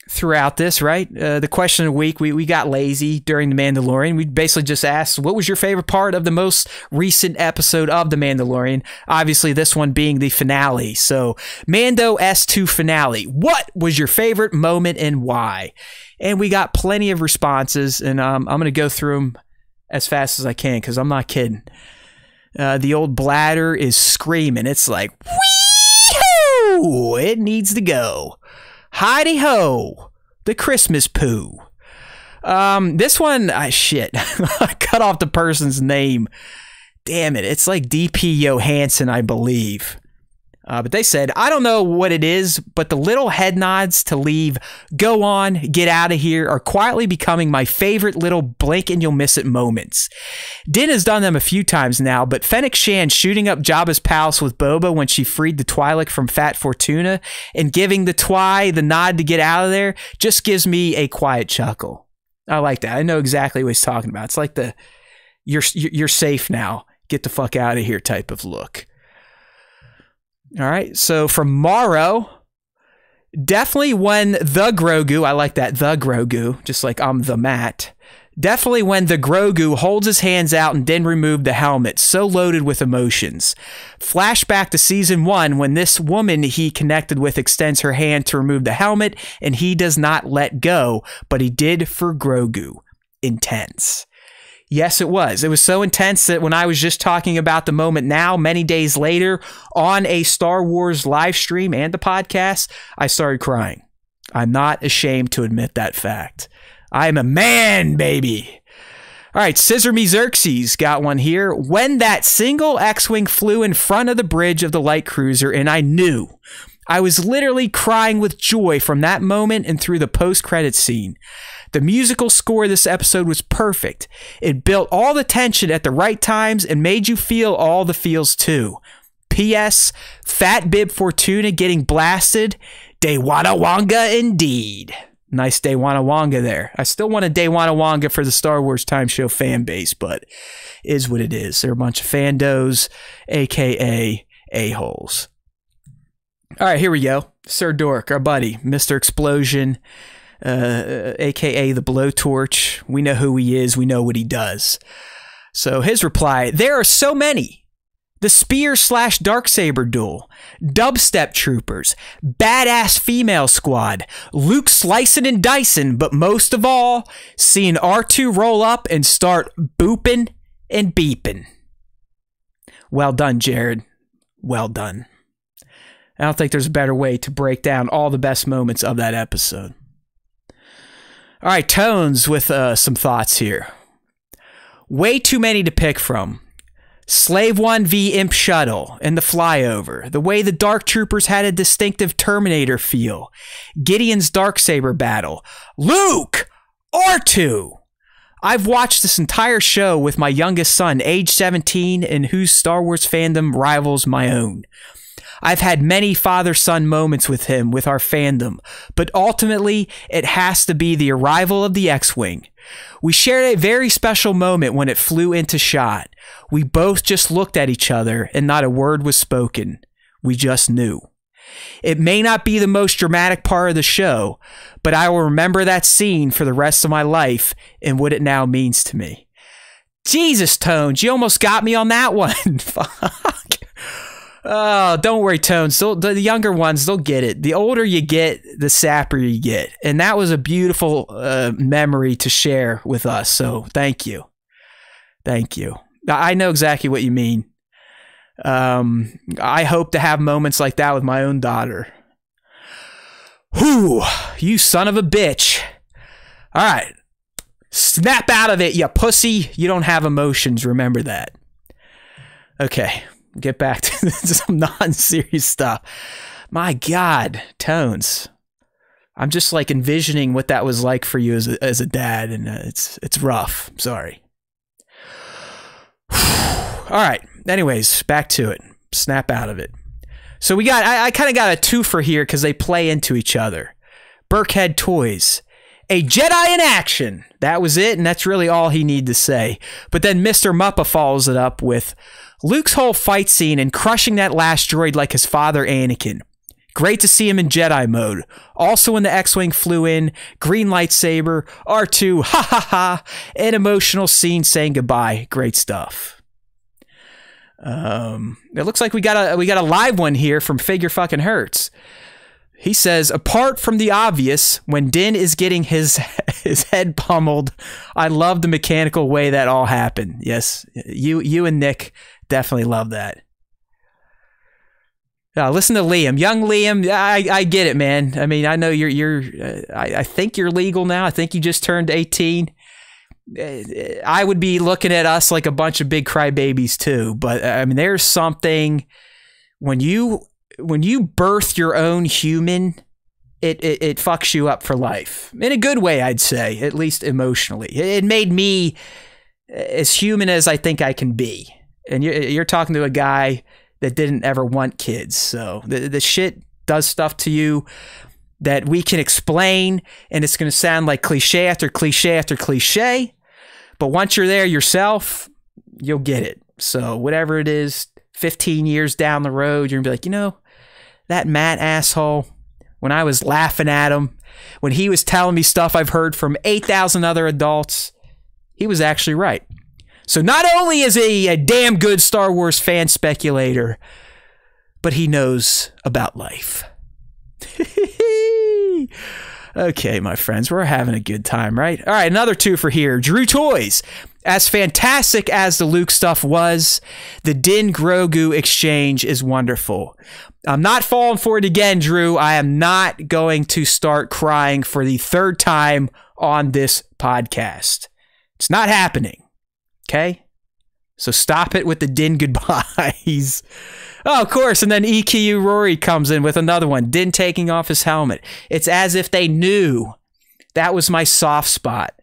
throughout this, right? The question of the week, we got lazy during The Mandalorian. We basically just asked, what was your favorite part of the most recent episode of The Mandalorian? Obviously, this one being the finale. So, Mando S2 finale. What was your favorite moment and why? And we got plenty of responses, and I'm going to go through them as fast as I can, because I'm not kidding. The old bladder is screaming. It's like, wee-hoo! It needs to go. Heidi-ho! The Christmas poo. This one, shit. I cut off the person's name. Damn it. It's like DP Johansson, I believe. But they said, I don't know what it is, but the little head nods to leave, go on, get out of here are quietly becoming my favorite little blink and you'll miss it moments. Din has done them a few times now, but Fennec Shand shooting up Jabba's palace with Boba when she freed the Twi'lek from Fat Fortuna and giving the Twi the nod to get out of there just gives me a quiet chuckle. I like that. I know exactly what he's talking about. It's like the you're safe now, get the fuck out of here type of look. All right, so from Morrow, definitely when the Grogu, I like that, the Grogu, just like I'm the Matt. Definitely when the Grogu holds his hands out and then removed the helmet, so loaded with emotions. Flashback to season 1 when this woman he connected with extends her hand to remove the helmet and he does not let go, but he did for Grogu. Intense. Yes, it was. It was so intense that when I was just talking about the moment now, many days later, on a Star Wars live stream and the podcast, I started crying. I'm not ashamed to admit that fact. I am a man, baby. All right, Scissor Me Xerxes got one here. When that single X-Wing flew in front of the bridge of the light cruiser, and I knew. I was literally crying with joy from that moment and through the post-credits scene. The musical score of this episode was perfect. It built all the tension at the right times and made you feel all the feels too. P.S. Fat Bib Fortuna getting blasted. Dewanawanga indeed. Nice Dewanawanga there. I still want a Dewanawanga for the Star Wars Time Show fan base, but is what it is. They're a bunch of fandos, a.k.a. a-holes. All right, here we go. Sir Dork, our buddy, Mr. Explosion, aka the Blowtorch. We know who he is. We know what he does. So his reply, there are so many. The Spear / Darksaber duel, Dubstep Troopers, Badass Female Squad, Luke slicing and dicing, but most of all, seeing R2 roll up and start booping and beeping. Well done, Jared. Well done. I don't think there's a better way to break down all the best moments of that episode. All right, Tones with some thoughts here. Way too many to pick from. Slave 1 v Imp Shuttle and the flyover. The way the Dark Troopers had a distinctive Terminator feel. Gideon's Darksaber battle. Luke! R2! I've watched this entire show with my youngest son, age 17, and whose Star Wars fandom rivals my own. I've had many father-son moments with him, with our fandom, but ultimately, it has to be the arrival of the X-Wing. We shared a very special moment when it flew into shot. We both just looked at each other, and not a word was spoken. We just knew. It may not be the most dramatic part of the show, but I will remember that scene for the rest of my life and what it now means to me. Jesus, Tones, you almost got me on that one. Fuck. Oh, don't worry, Tones. The younger ones, they'll get it. The older you get, the sappier you get. And that was a beautiful memory to share with us. So thank you. Thank you. I know exactly what you mean. I hope to have moments like that with my own daughter. Whew, you son of a bitch. All right. Snap out of it, you pussy. You don't have emotions. Remember that. Okay. Get back to some non-serious stuff. My God, Tones. I'm just like envisioning what that was like for you as a dad, and it's rough. Sorry. All right. Anyways, back to it. Snap out of it. So we got, I kind of got a twofer here because they play into each other. Burkhead Toys. A Jedi in action. That was it, and that's really all he needed to say. But then Mr. Muppa follows it up with Luke's whole fight scene and crushing that last droid like his father Anakin. Great to see him in Jedi mode. Also when the X-Wing flew in, green lightsaber, R2, ha ha ha, an emotional scene saying goodbye. Great stuff. It looks like we got a live one here from Figure Fucking Hurts. He says, apart from the obvious, when Din is getting his head pummeled, I love the mechanical way that all happened. Yes, you and Nick definitely love that. Listen to Liam, young Liam. I get it, man. I mean, I know I think you're legal now. I think you just turned 18. I would be looking at us like a bunch of big crybabies too. But I mean, there's something when you birth your own human, it fucks you up for life in a good way, I'd say, at least emotionally. It made me as human as I think I can be. And you're talking to a guy that didn't ever want kids. So the shit does stuff to you that we can explain, and it's going to sound like cliche after cliche after cliche. But once you're there yourself, you'll get it. So whatever it is, 15 years down the road, you're going to be like, that Matt asshole, when I was laughing at him, when he was telling me stuff I've heard from 8,000 other adults, he was actually right. So not only is he a damn good Star Wars fan speculator, but he knows about life. Okay, my friends, we're having a good time, right? All right, another twofer here. Drew Toys. As fantastic as the Luke stuff was, the Din Grogu exchange is wonderful. I'm not falling for it again, Drew. I am not going to start crying for the third time on this podcast. It's not happening. Okay? So stop it with the Din goodbyes. Oh, of course. And then EKU Rory comes in with another one. Din taking off his helmet. It's as if they knew that was my soft spot.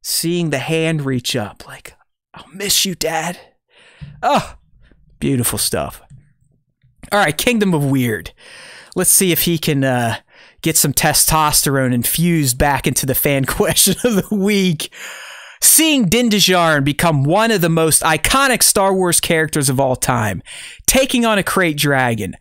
Seeing the hand reach up like, I'll miss you, Dad. Oh, beautiful stuff. All right, Kingdom of Weird. Let's see if he can get some testosterone infused back into the fan question of the week. Seeing Din Djarin become one of the most iconic Star Wars characters of all time, taking on a crate dragon,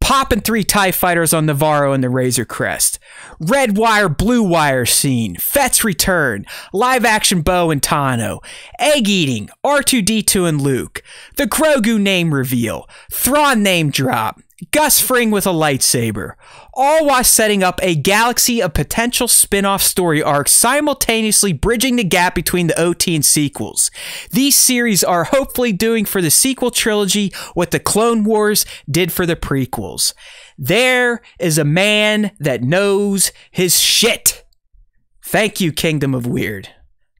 popping 3 TIE fighters on Navarro and the Razor Crest, red wire, blue wire scene, Fett's return, live action Bo and Tano, egg eating, R2-D2 and Luke, the Grogu name reveal, Thrawn name drop, Gus Fring with a lightsaber, all while setting up a galaxy of potential spin-off story arcs, simultaneously bridging the gap between the OT and sequels. These series are hopefully doing for the sequel trilogy what the Clone Wars did for the prequels. There is a man that knows his shit. Thank you, Kingdom of Weird.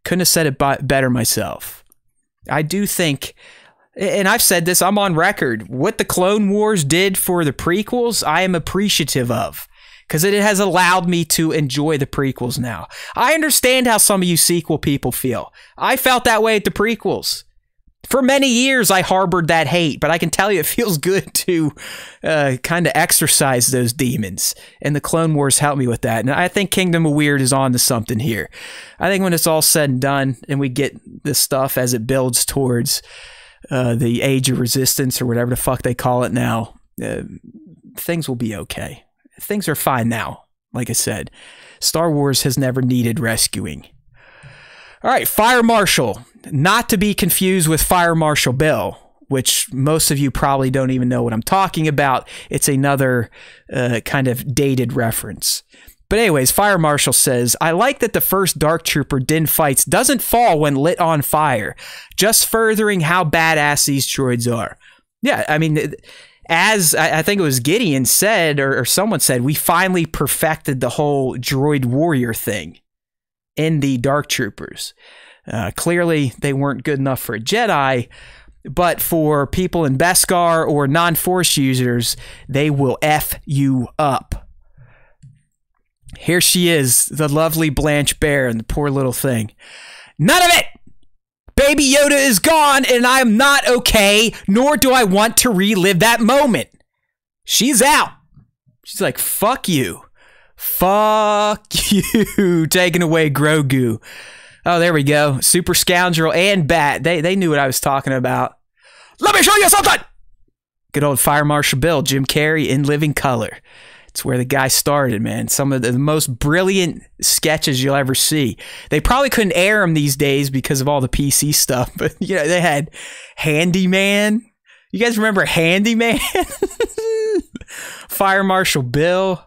Couldn't have said it better myself. I do think, and I've said this, I'm on record, what the Clone Wars did for the prequels, I am appreciative of, because it has allowed me to enjoy the prequels now. I understand how some of you sequel people feel. I felt that way at the prequels. For many years, I harbored that hate, but I can tell you it feels good to kind of exercise those demons, and the Clone Wars helped me with that, and I think Kingdom of Weird is on to something here. I think when it's all said and done, and we get this stuff as it builds towards the Age of Resistance or whatever the fuck they call it now, things will be okay. Things are fine now. Like I said, Star Wars has never needed rescuing. All right, Fire Marshal, not to be confused with Fire Marshal Bill, which most of you probably don't even know what I'm talking about. It's another kind of dated reference. But anyways, Fire Marshal says, I like that the first Dark Trooper Din fights doesn't fall when lit on fire, just furthering how badass these droids are. Yeah, I mean, as I think it was Gideon said, or someone said, we finally perfected the whole droid warrior thing in the Dark Troopers. Clearly, they weren't good enough for a Jedi, but for people in Beskar or non-Force users, they will F you up. Here she is, the lovely Blanche Bear, and the poor little thing. None of it! Baby Yoda is gone, and I am not okay, nor do I want to relive that moment. She's out. She's like, fuck you. Fuck you. Taking away Grogu. Oh, there we go. Super Scoundrel and Bat. They knew what I was talking about. Let me show you something! Good old Fire Marshal Bill, Jim Carrey in living color. It's where the guy started, man. Some of the most brilliant sketches you'll ever see. They probably couldn't air them these days because of all the PC stuff, but you know, they had Handyman. You guys remember Handyman? Fire Marshal Bill.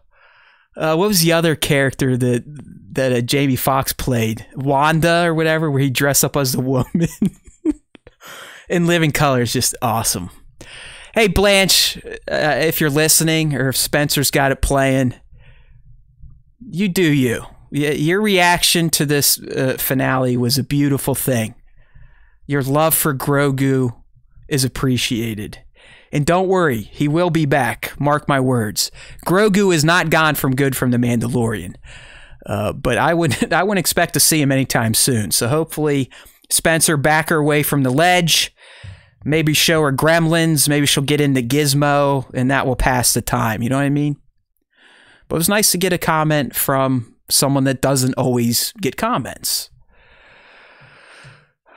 What was the other character that Jamie Foxx played? Wanda or whatever, where he dressed up as a woman. In living color is just awesome. Hey, Blanche, if you're listening or if Spencer's got it playing, you do you. Your reaction to this finale was a beautiful thing. Your love for Grogu is appreciated. And don't worry, he will be back. Mark my words. Grogu is not gone from good from The Mandalorian. But I wouldn't expect to see him anytime soon. So hopefully, Spencer, back her away from the ledge. Maybe show her Gremlins. Maybe she'll get into Gizmo, and that will pass the time. You know what I mean? But it was nice to get a comment from someone that doesn't always get comments.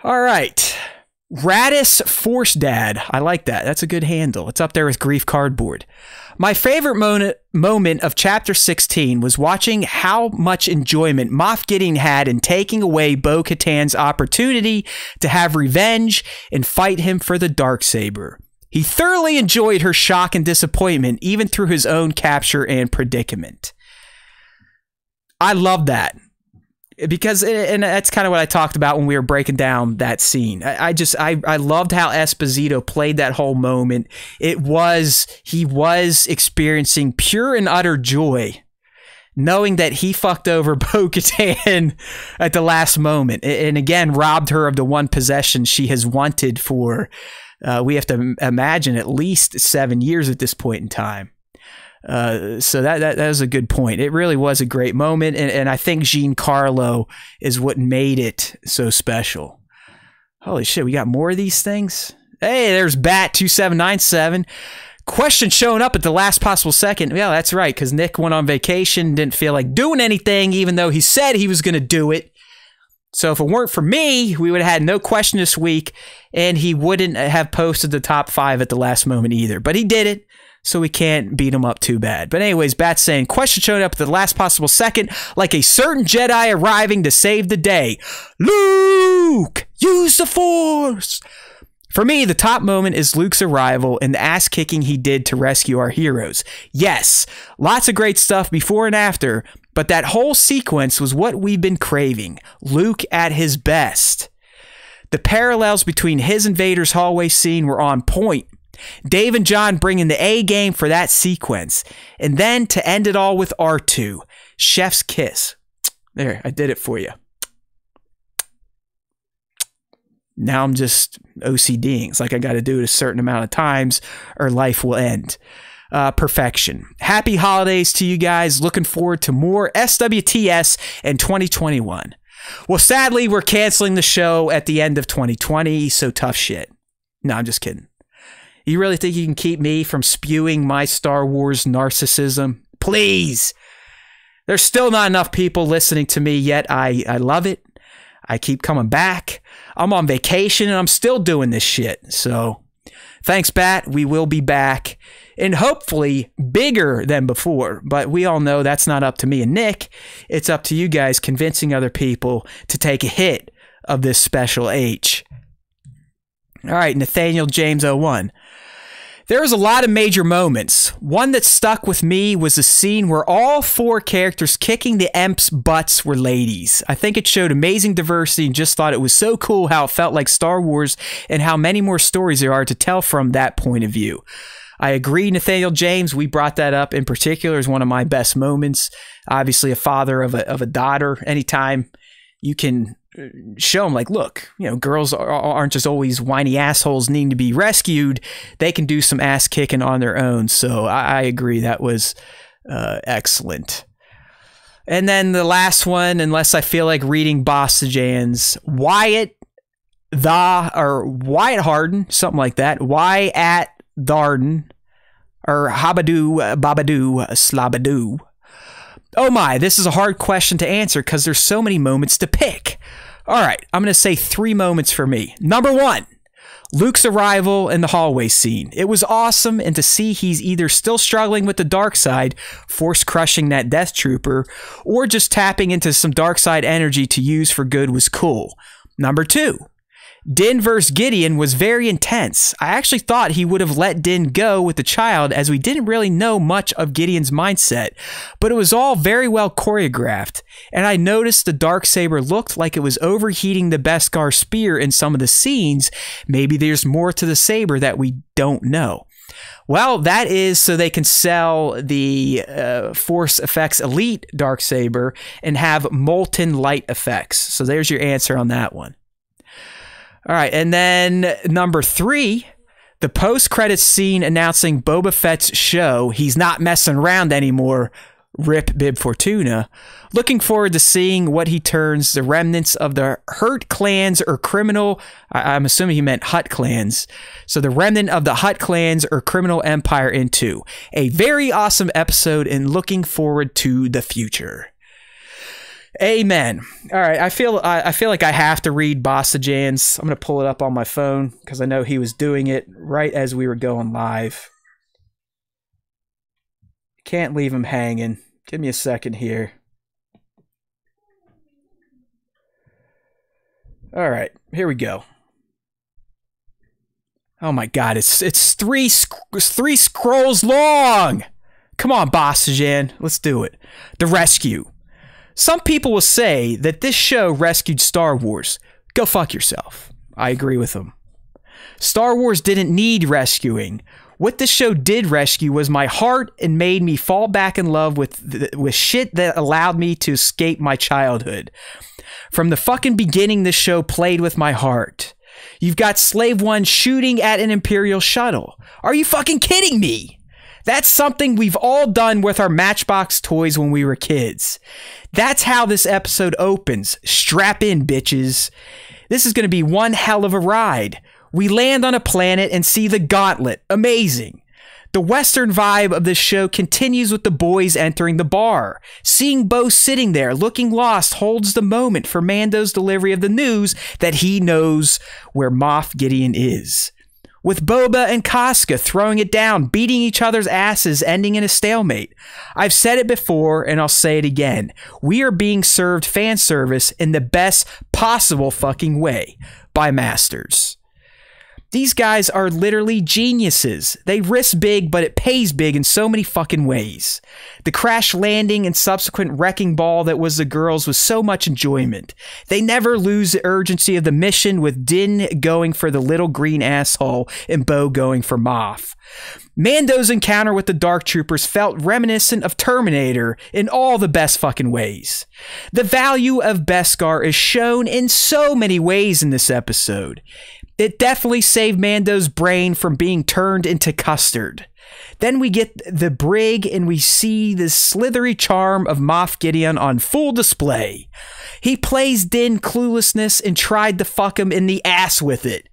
All right. Radis Force Dad. I like that. That's a good handle. It's up there with Grief Cardboard. My favorite moment of Chapter 16 was watching how much enjoyment Moff Gideon had in taking away Bo-Katan's opportunity to have revenge and fight him for the Darksaber. He thoroughly enjoyed her shock and disappointment, even through his own capture and predicament. I love that. Because, and that's kind of what I talked about when we were breaking down that scene. I loved how Esposito played that whole moment. He was experiencing pure and utter joy, knowing that he fucked over Bo-Katan at the last moment. And again, robbed her of the one possession she has wanted for, we have to imagine, at least 7 years at this point in time. So that was a good point. It really was a great moment, and I think Giancarlo is what made it so special. Holy shit, we got more of these things? Hey, there's Bat2797. Question showing up at the last possible second. Yeah, that's right, because Nick went on vacation, didn't feel like doing anything, even though he said he was going to do it. So if it weren't for me, we would have had no question this week, and he wouldn't have posted the top 5 at the last moment either. But he did it. So we can't beat him up too bad. But anyways, Bat's saying, question showing up at the last possible second, like a certain Jedi arriving to save the day. Luke, use the Force. For me, the top moment is Luke's arrival and the ass-kicking he did to rescue our heroes. Yes, lots of great stuff before and after, but that whole sequence was what we've been craving. Luke at his best. The parallels between his and Vader's hallway scene were on point. Dave and John bringing the A game for that sequence. And then to end it all with R2. Chef's kiss. There, I did it for you. Now I'm just OCDing. It's like I got to do it a certain amount of times or life will end. Perfection. Happy holidays to you guys. Looking forward to more SWTS in 2021. Well, sadly, we're canceling the show at the end of 2020, so tough shit. No, I'm just kidding. You really think you can keep me from spewing my Star Wars narcissism? Please! There's still not enough people listening to me yet. I love it. I keep coming back. I'm on vacation and I'm still doing this shit. So, thanks, Bat. We will be back. And hopefully bigger than before. But we all know that's not up to me and Nick. It's up to you guys convincing other people to take a hit of this special H. All right, Nathaniel James 01. There was a lot of major moments. One that stuck with me was a scene where all 4 characters kicking the Emps' butts were ladies. I think it showed amazing diversity and just thought it was so cool how it felt like Star Wars and how many more stories there are to tell from that point of view. I agree, Nathaniel James. We brought that up in particular as one of my best moments. Obviously, a father of a daughter. Anytime you can show them, like, look, you know, girls aren't just always whiny assholes needing to be rescued. They can do some ass kicking on their own. So I agree. That was excellent. And then the last one, unless I feel like reading Bostajan's, Wyatt Harden, something like that. Wyatt Darden, or Habadoo Babadoo Slabadoo. Oh my, this is a hard question to answer because there's so many moments to pick. All right, I'm going to say 3 moments for me. Number 1, Luke's arrival in the hallway scene. It was awesome, and to see he's either still struggling with the dark side, force crushing that Death Trooper, or just tapping into some dark side energy to use for good was cool. Number 2, Din vs. Gideon was very intense. I actually thought he would have let Din go with the child as we didn't really know much of Gideon's mindset, but it was all very well choreographed, and I noticed the Darksaber looked like it was overheating the Beskar spear in some of the scenes. Maybe there's more to the saber that we don't know. Well, that is so they can sell the Force Effects Elite Darksaber and have molten light effects. So there's your answer on that one. All right, and then number 3, the post-credits scene announcing Boba Fett's show. He's not messing around anymore. Rip Bib Fortuna. Looking forward to seeing what he turns the remnants of the Hurt clans or criminal, I'm assuming he meant Hutt clans. So the remnant of the Hutt clans or criminal empire into. A very awesome episode and looking forward to the future. Amen. All right, I feel like I have to read Bostajan's. I'm going to pull it up on my phone because I know he was doing it right as we were going live. Can't leave him hanging. Give me a second here. All right, here we go. Oh my God, it's three scrolls long. Come on, Bostajan, let's do it. The rescue. Some people will say that this show rescued Star Wars. Go fuck yourself. I agree with them. Star Wars didn't need rescuing. What this show did rescue was my heart and made me fall back in love with shit that allowed me to escape my childhood. From the fucking beginning, this show played with my heart. You've got Slave One shooting at an Imperial shuttle. Are you fucking kidding me? That's something we've all done with our Matchbox toys when we were kids. That's how this episode opens. Strap in, bitches. This is going to be one hell of a ride. We land on a planet and see the Gauntlet. Amazing. The Western vibe of this show continues with the boys entering the bar. Seeing Bo sitting there looking lost holds the moment for Mando's delivery of the news that he knows where Moff Gideon is. With Boba and Casca throwing it down, beating each other's asses, ending in a stalemate. I've said it before, and I'll say it again. We are being served fan service in the best possible fucking way by Masters. These guys are literally geniuses. They risk big, but it pays big in so many fucking ways. The crash landing and subsequent wrecking ball that was the girls was so much enjoyment. They never lose the urgency of the mission, with Din going for the little green asshole and Bo going for Moff. Mando's encounter with the Dark Troopers felt reminiscent of Terminator in all the best fucking ways. The value of Beskar is shown in so many ways in this episode. It definitely saved Mando's brain from being turned into custard. Then we get the brig and we see the slithery charm of Moff Gideon on full display. He plays Din cluelessness and tried to fuck him in the ass with it.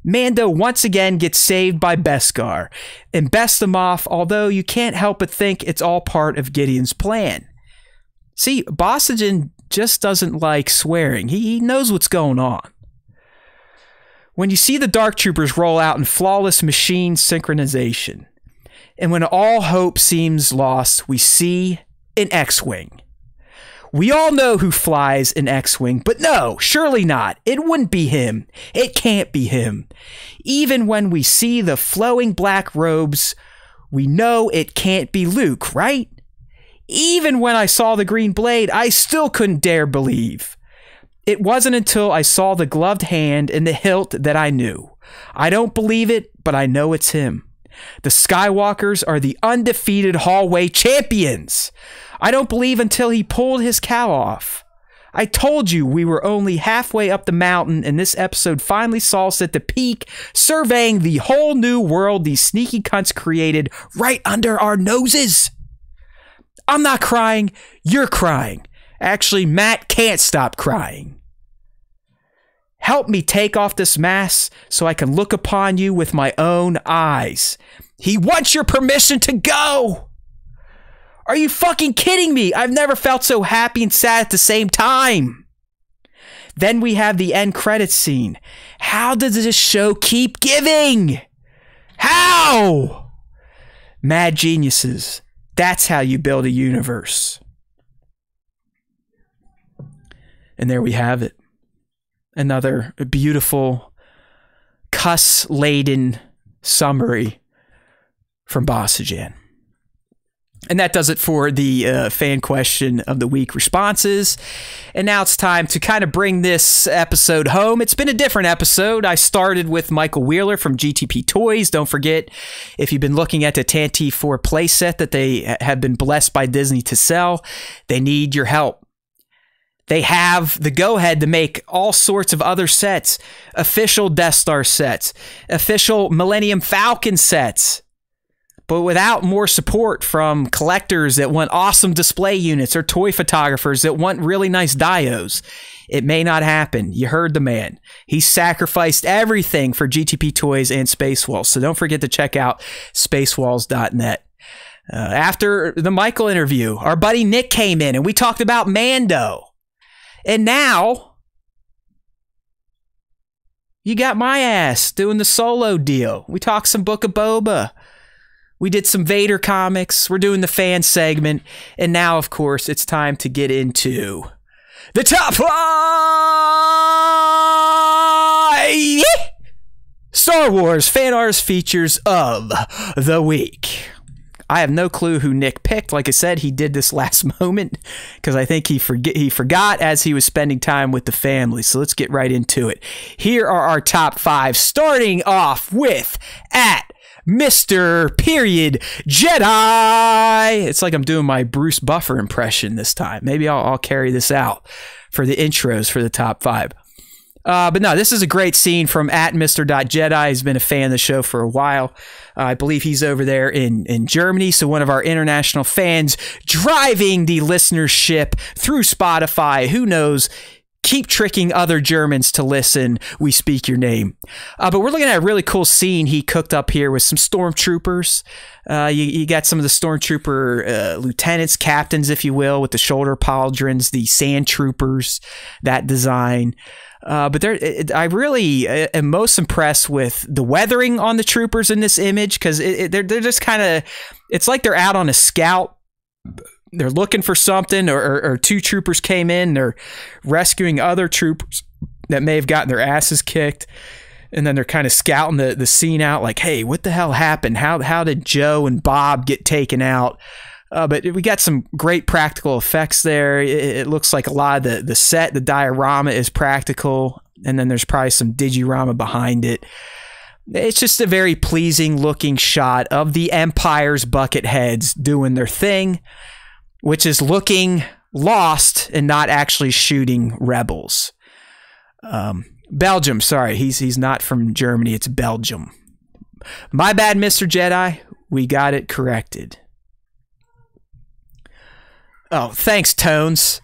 Mando once again gets saved by Beskar and bests him off, although you can't help but think it's all part of Gideon's plan. See, Bostajan just doesn't like swearing. He knows what's going on. When you see the Dark Troopers roll out in flawless machine synchronization, and when all hope seems lost, we see an X-Wing. We all know who flies an X-Wing, but no, surely not. It wouldn't be him. It can't be him. Even when we see the flowing black robes, we know it can't be Luke, right? Even when I saw the green blade, I still couldn't dare believe. It wasn't until I saw the gloved hand and the hilt that I knew. I don't believe it, but I know it's him. The Skywalkers are the undefeated hallway champions. I don't believe until he pulled his cowl off. I told you we were only halfway up the mountain, and this episode finally saw us at the peak, surveying the whole new world these sneaky cunts created right under our noses. I'm not crying. You're crying. Actually, Matt can't stop crying. Help me take off this mask so I can look upon you with my own eyes. He wants your permission to go. Are you fucking kidding me? I've never felt so happy and sad at the same time. Then we have the end credits scene. How does this show keep giving? How? Mad geniuses. That's how you build a universe. And there we have it. Another beautiful, cuss-laden summary from Bossajan. And that does it for the fan question of the week responses. And now it's time to kind of bring this episode home. It's been a different episode. I started with Michael Wheeler from GTP Toys. Don't forget, if you've been looking at the Tantive 4 playset that they have been blessed by Disney to sell, they need your help. They have the go-ahead to make all sorts of other sets. Official Death Star sets. Official Millennium Falcon sets. But without more support from collectors that want awesome display units or toy photographers that want really nice dios, it may not happen. You heard the man. He sacrificed everything for GTP Toys and Space Walls. So don't forget to check out spacewalls.net. After the Michael interview, our buddy Nick came in and we talked about Mando. And now, you got my ass doing the solo deal. We talked some Book of Boba. We did some Vader comics. We're doing the fan segment. And now, of course, it's time to get into the top 5 Star Wars fan artist features of the week. I have no clue who Nick picked. Like I said, he did this last moment because I think he forgot as he was spending time with the family. So let's get right into it. Here are our top 5, starting off with at Mr. Period Jedi. It's like I'm doing my Bruce Buffer impression this time. Maybe I'll carry this out for the intros for the top 5. But no, this is a great scene from at Mr.Jedi. He's been a fan of the show for a while. I believe he's over there in Germany. So one of our international fans driving the listenership through Spotify. Who knows? Keep tricking other Germans to listen. We speak your name. But we're looking at a really cool scene he cooked up here with some stormtroopers. You got some of the stormtrooper lieutenants, captains, if you will, with the shoulder pauldrons, the sand troopers, that design. But I really am most impressed with the weathering on the troopers in this image because they're just kind of, it's like they're out on a scout. They're looking for something, or two troopers came in. They're rescuing other troopers that may have gotten their asses kicked. And then they're kind of scouting the scene out like, hey, what the hell happened? How did Joe and Bob get taken out? But we got some great practical effects there. It looks like a lot of the set, the diorama is practical. And then there's probably some digirama behind it. It's just a very pleasing looking shot of the Empire's bucket heads doing their thing, which is looking lost and not actually shooting rebels. Belgium, sorry, he's not from Germany, it's Belgium. My bad, Mr. Jedi. We got it corrected. Oh, thanks, Tones.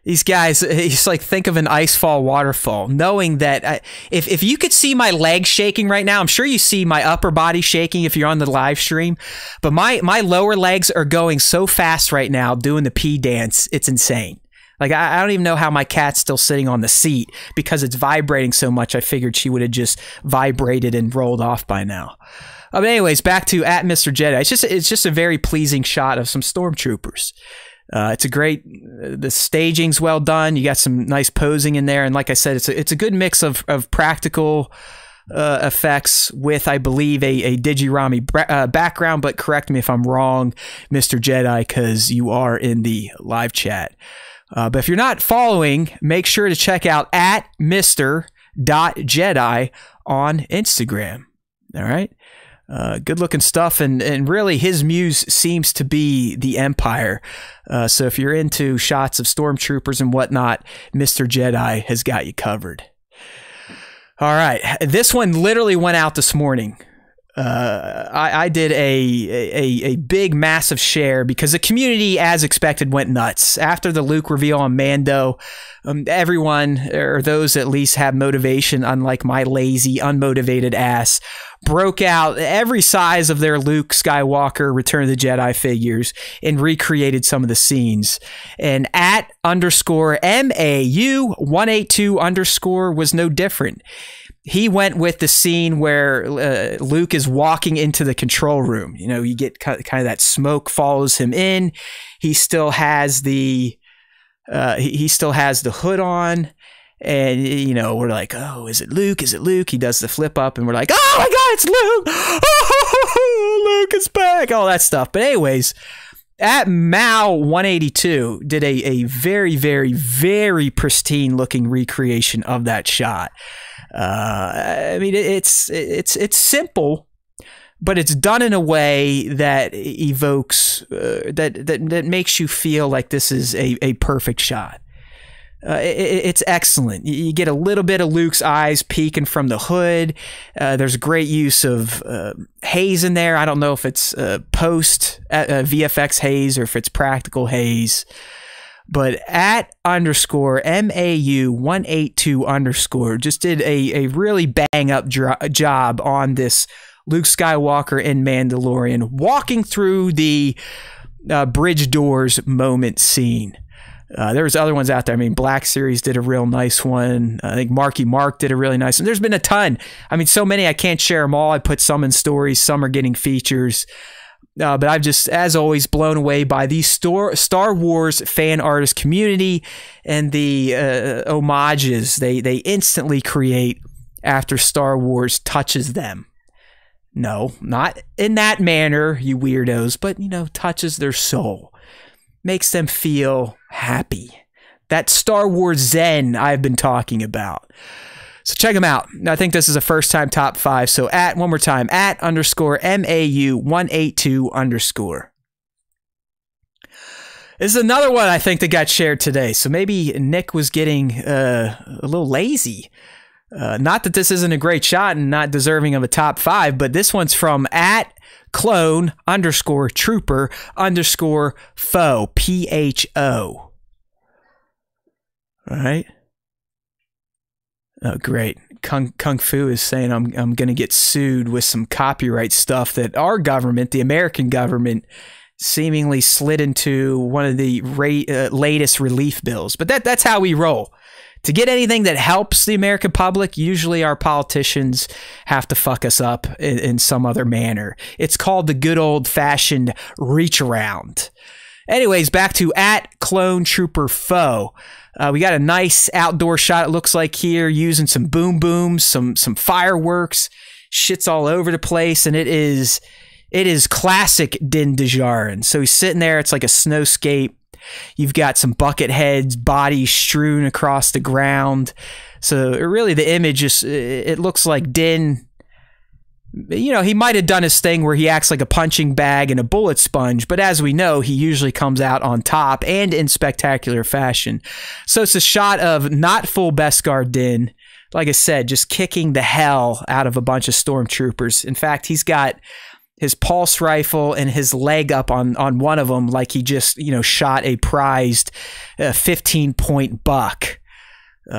These guys, it's like, think of an icefall waterfall, knowing that if you could see my legs shaking right now, I'm sure you see my upper body shaking if you're on the live stream, but my lower legs are going so fast right now doing the pee dance, it's insane. Like, I don't even know how my cat's still sitting on the seat because it's vibrating so much. I figured she would have just vibrated and rolled off by now. But anyways, back to at Mr. Jedi. It's just a very pleasing shot of some stormtroopers. It's a great, the staging's well done. You got some nice posing in there. And like I said, it's a good mix of practical effects with, I believe, a digirami background, but correct me if I'm wrong, Mr. Jedi, because you are in the live chat. But if you're not following, make sure to check out at Mr.Jedi on Instagram. All right. Good looking stuff, and really his muse seems to be the Empire. So if you're into shots of stormtroopers and whatnot, Mr. Jedi has got you covered. All right, this one literally went out this morning. I did a big, massive share because the community, as expected, went nuts. After the Luke reveal on Mando, everyone, or those at least have motivation, unlike my lazy, unmotivated ass, broke out every size of their Luke Skywalker Return of the Jedi figures and recreated some of the scenes. And at _MAU182_ was no different. He went with the scene where Luke is walking into the control room. You know, you get kind of that smoke follows him in. He still has the hood on. And, you know, we're like, oh, is it Luke? Is it Luke? He does the flip up and we're like, oh my God, it's Luke. Oh, Luke is back. All that stuff. But anyways, at Mao182 did a very, very, very pristine looking recreation of that shot. I mean, it's simple, but it's done in a way that evokes, that makes you feel like this is a perfect shot. It's excellent. You get a little bit of Luke's eyes peeking from the hood. There's great use of haze in there. I don't know if it's post VFX haze or if it's practical haze. But at _MAU182_ just did a really bang up job on this Luke Skywalker and Mandalorian walking through the bridge doors moment scene. There was other ones out there. I mean, Black Series did a real nice one. I think Marky Mark did a really nice one. There's been a ton. I mean, so many I can't share them all. I put some in stories. Some are getting features. But I've just, as always, blown away by the Star Wars fan artist community and the homages they instantly create after Star Wars touches them. No, not in that manner, you weirdos, but, you know, touches their soul. Makes them feel happy. That Star Wars Zen I've been talking about. So check them out. I think this is a first time top 5. So one more time, at _MAU182_. This is another one I think that got shared today. So maybe Nick was getting a little lazy. Not that this isn't a great shot and not deserving of a top 5, but this one's from at clone_trooper_foe PHO. All right. Oh, great. Kung Fu is saying I'm going to get sued with some copyright stuff that our government, the American government, seemingly slid into one of the latest relief bills. But that's how we roll. To get anything that helps the American public, usually our politicians have to fuck us up in some other manner. It's called the good old-fashioned reach around. Anyways, back to at Clone Trooper Foe. We got a nice outdoor shot, it looks like here, using some boom booms, some fireworks. Shit's all over the place, and it is classic Din Djarin. So he's sitting there, it's like a snowscape. You've got some bucket heads, bodies strewn across the ground. So really the image is, it looks like Din, you know, he might have done his thing where he acts like a punching bag and a bullet sponge, but as we know, he usually comes out on top and in spectacular fashion. So it's a shot of not full Beskar Din, like I said, just kicking the hell out of a bunch of stormtroopers. In fact, he's got his pulse rifle and his leg up on one of them like he just, you know, shot a prized 15-point buck.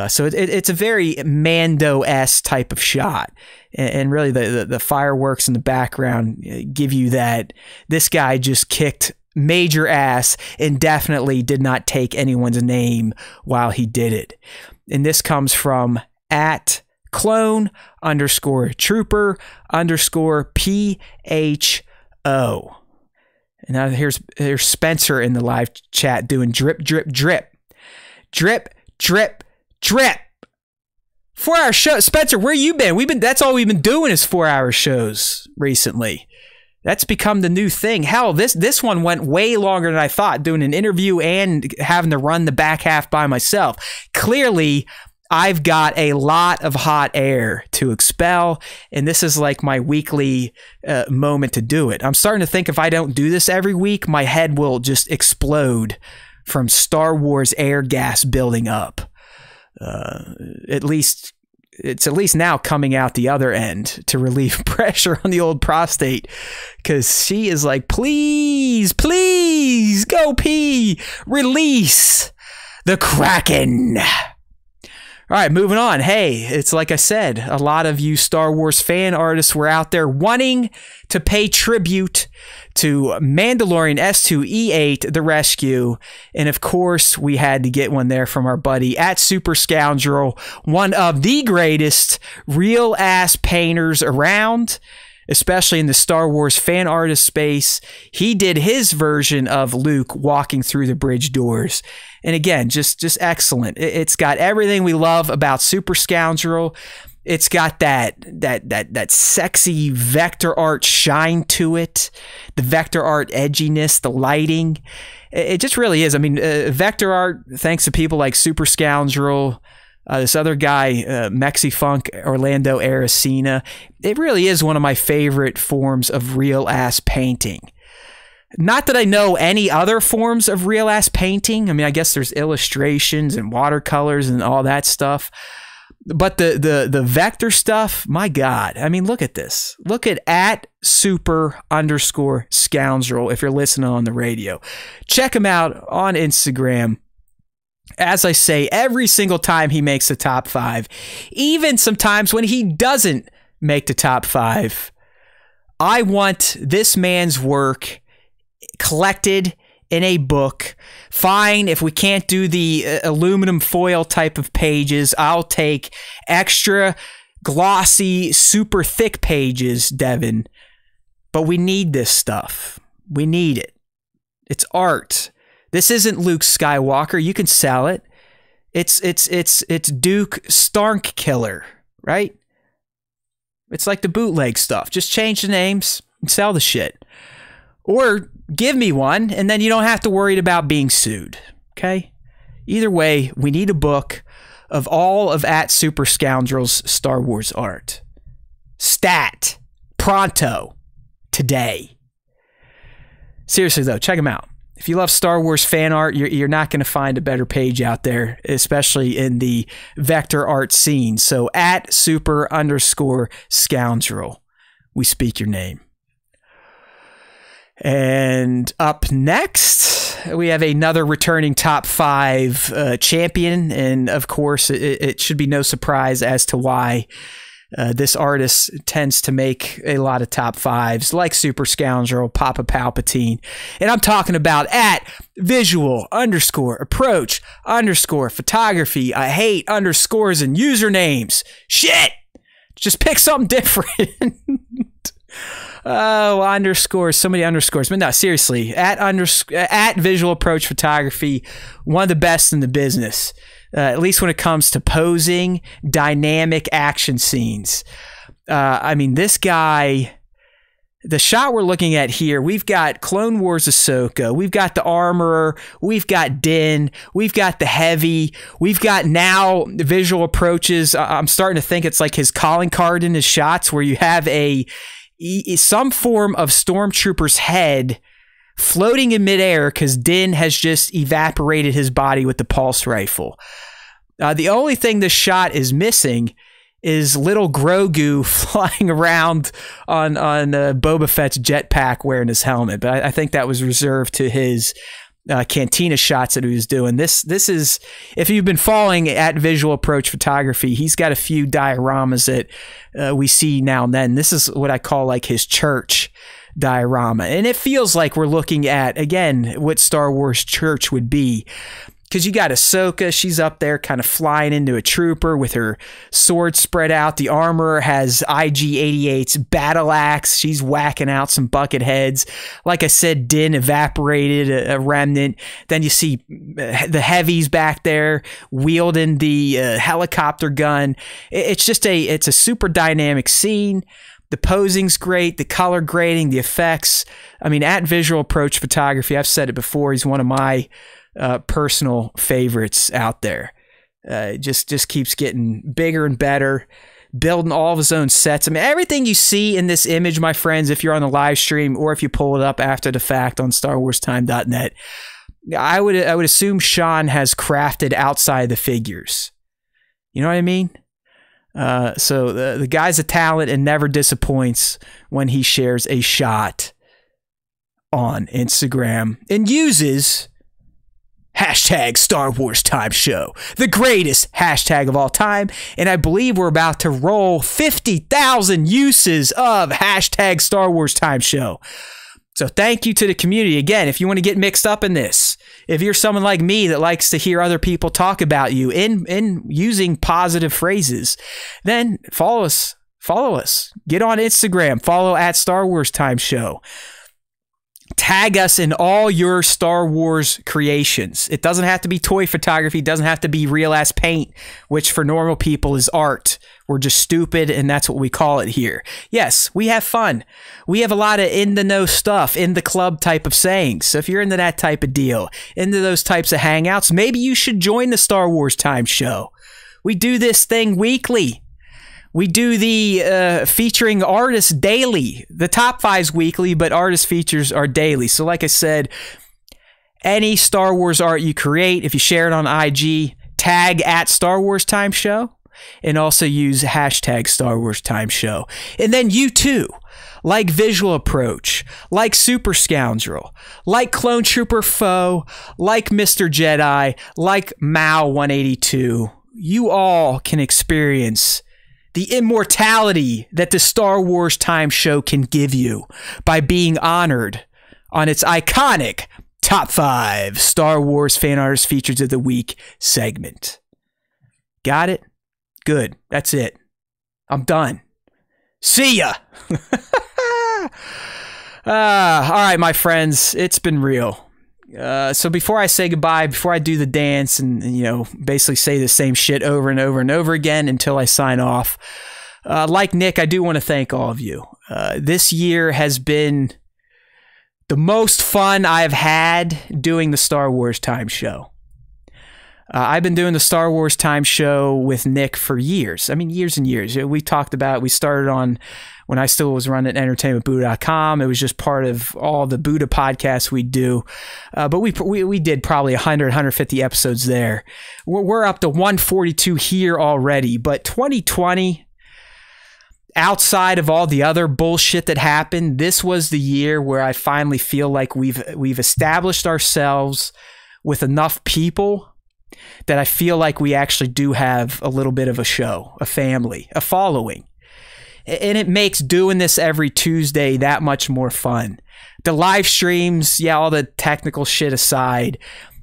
So it's a very Mando-esque type of shot. And really the fireworks in the background give you that this guy just kicked major ass and definitely did not take anyone's name while he did it. And this comes from at clone_trooper_PHO. And now here's Spencer in the live chat doing drip, drip, drip. Drip, drip, drip. 4-hour show. Spencer, where you been? That's all we've been doing is 4-hour shows recently. That's become the new thing. Hell, this one went way longer than I thought, doing an interview and having to run the back half by myself. Clearly, I've got a lot of hot air to expel, and this is like my weekly moment to do it. I'm starting to think if I don't do this every week, my head will just explode from Star Wars air gas building up. At least it's at least now coming out the other end to relieve pressure on the old prostate, because she is like, please, please, go pee, release the Kraken. All right, moving on. Hey, it's like I said, a lot of you Star Wars fan artists were out there wanting to pay tribute to Mandalorian S2E8, The Rescue. And of course, we had to get one there from our buddy at Super Scoundrel, one of the greatest real-ass painters around, especially in the Star Wars fan artist space. He did his version of Luke walking through the bridge doors. And again, just excellent. It's got everything we love about Super Scoundrel. It's got that sexy vector art shine to it, the vector art edginess, the lighting. It just really is. I mean, vector art, thanks to people like Super Scoundrel, this other guy, Mexifunk Orlando Aracena, it really is one of my favorite forms of real-ass painting. Not that I know any other forms of real-ass painting. I mean, I guess there's illustrations and watercolors and all that stuff. But the vector stuff, my God. I mean, look at this. Look at super_scoundrel if you're listening on the radio. Check him out on Instagram. As I say, every single time he makes the top 5, even sometimes when he doesn't make the top 5, I want this man's work collected in a book. Fine, if we can't do the aluminum foil type of pages, I'll take extra glossy, super thick pages, Devin. But we need this stuff. We need it. It's art. This isn't Luke Skywalker. You can sell it. It's Duke Starkiller, right? It's like the bootleg stuff. Just change the names and sell the shit. Or give me one, and then you don't have to worry about being sued, okay? Either way, we need a book of all of at Super Scoundrel's Star Wars art. Stat. Pronto. Today. Seriously, though, check them out. If you love Star Wars fan art, you're not going to find a better page out there, especially in the vector art scene. So at super_scoundrel, we speak your name. And up next, we have another returning top 5 champion. And of course, it should be no surprise as to why this artist tends to make a lot of top 5s, like Super Scoundrel, Papa Palpatine. And I'm talking about at visual_approach_photography. I hate underscores and usernames. Shit! Just pick something different. Oh, underscores, so many underscores. But no, seriously, at Visual Approach Photography, one of the best in the business, at least when it comes to posing dynamic action scenes. I mean, this guy, the shot we're looking at here, we've got Clone Wars Ahsoka, we've got the Armorer, we've got Din, we've got the Heavy, we've got now Visual Approaches. I'm starting to think it's like his calling card in his shots, where you have some form of stormtrooper's head floating in midair because Din has just evaporated his body with the pulse rifle. The only thing this shot is missing is little Grogu flying around on Boba Fett's jetpack wearing his helmet. But I think that was reserved to his cantina shots that he was doing. This is, if you've been following at Visual Approach Photography, he's got a few dioramas that we see now and then. This is what I call like his church diorama. And it feels like we're looking at, again, what Star Wars church would be. Because you got Ahsoka, she's up there kind of flying into a trooper with her sword spread out. The Armorer has IG-88's battle axe. She's whacking out some bucket heads. Like I said, Din evaporated a remnant. Then you see the Heavies back there wielding the helicopter gun. It's a super dynamic scene. The posing's great, the color grading, the effects. I mean, at Visual Approach Photography, I've said it before, he's one of my personal favorites out there. Just keeps getting bigger and better, building all of his own sets. I mean, everything you see in this image, my friends, if you're on the live stream or if you pull it up after the fact on StarWarsTime.net, I would assume Sean has crafted outside the figures. You know what I mean? So the guy's a talent and never disappoints when he shares a shot on Instagram and uses hashtag Star Wars Time Show, the greatest hashtag of all time. And I believe we're about to roll 50,000 uses of hashtag Star Wars Time Show. So thank you to the community. Again, if you want to get mixed up in this, if you're someone like me that likes to hear other people talk about you in using positive phrases, then follow us. Follow us. Get on Instagram. Follow at Star Wars Time Show. Tag us in all your Star Wars creations. It doesn't have to be toy photography. It doesn't have to be real-ass paint, which for normal people is art. We're just stupid, and that's what we call it here. Yes, we have fun. We have a lot of in-the-know stuff, in-the-club type of sayings. So if you're into that type of deal, into those types of hangouts, maybe you should join the Star Wars Time Show. We do this thing weekly. We do the featuring artists daily. The top 5's weekly, but artist features are daily. So like I said, any Star Wars art you create, if you share it on IG, tag at Star Wars Time Show, and also use hashtag Star Wars Time Show. And then you too, like Visual Approach, like Super Scoundrel, like Clone Trooper Foe, like Mr. Jedi, like Mao 182, you all can experience the immortality that the Star Wars Time Show can give you by being honored on its iconic Top 5 Star Wars Fan Artist Features of the Week segment. Got it? Good. That's it. I'm done. See ya! All right, my friends. It's been real. So before I say goodbye, before I do the dance and, you know, basically say the same shit over and over and over again until I sign off, like Nick, I do want to thank all of you. This year has been the most fun I've had doing the Star Wars Time Show. I've been doing the Star Wars Time Show with Nick for years. I mean, years and years. We talked about, we started on when I still was running entertainmentbuddha.com. It was just part of all the Buddha podcasts we do. But we did probably 100, 150 episodes there. We're up to 142 here already. But 2020, outside of all the other bullshit that happened, this was the year where I finally feel like we've established ourselves with enough people that I feel like we actually do have a little bit of a show, a family, a following. And it makes doing this every Tuesday that much more fun. The live streams, yeah, all the technical shit aside,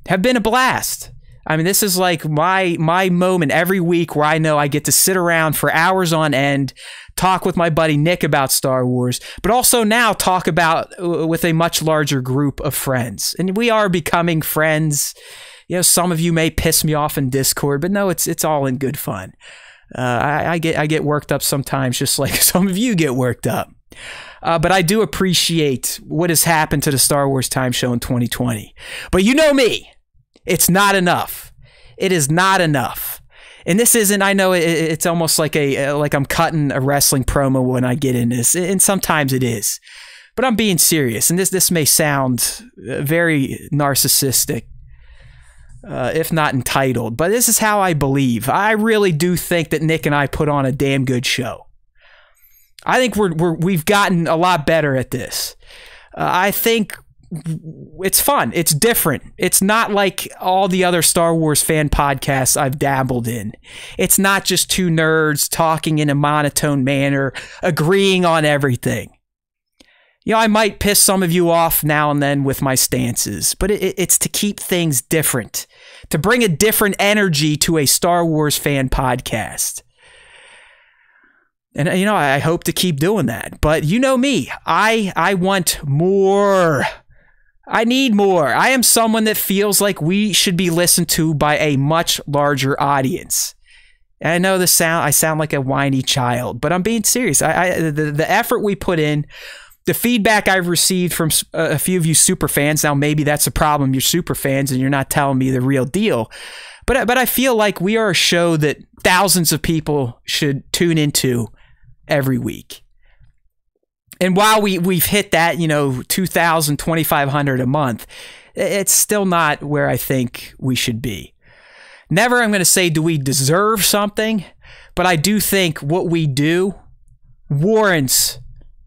have been a blast. I mean, this is like my moment every week where I know I get to sit around for hours on end, talk with my buddy Nick about Star Wars, but also now talk about with a much larger group of friends. And we are becoming friends. You know, some of you may piss me off in Discord, but no, it's all in good fun. I get worked up sometimes, just like some of you get worked up. But I do appreciate what has happened to the Star Wars Time Show in 2020. But you know me, it's not enough. It is not enough. And this isn't, I know it's almost like like I'm cutting a wrestling promo when I get in this, and sometimes it is. But I'm being serious, and this may sound very narcissistic, if not entitled, but this is how I believe. I really do think that Nick and I put on a damn good show. I think we've gotten a lot better at this. I think it's fun. It's different. It's not like all the other Star Wars fan podcasts I've dabbled in. It's not just two nerds talking in a monotone manner, agreeing on everything. You know, I might piss some of you off now and then with my stances, but it's to keep things different, to bring a different energy to a Star Wars fan podcast. And, you know, I hope to keep doing that. But you know me, I want more. I need more. I am someone that feels like we should be listened to by a much larger audience. And I know I sound like a whiny child, but I'm being serious. The effort we put in, the feedback I've received from a few of you super fans, now maybe that's a problem, you're super fans and you're not telling me the real deal, but I feel like we are a show that thousands of people should tune into every week. And while we've hit that, you know, 2,000, 2,500 a month, it's still not where I think we should be. Never I'm going to say, do we deserve something? But I do think what we do warrants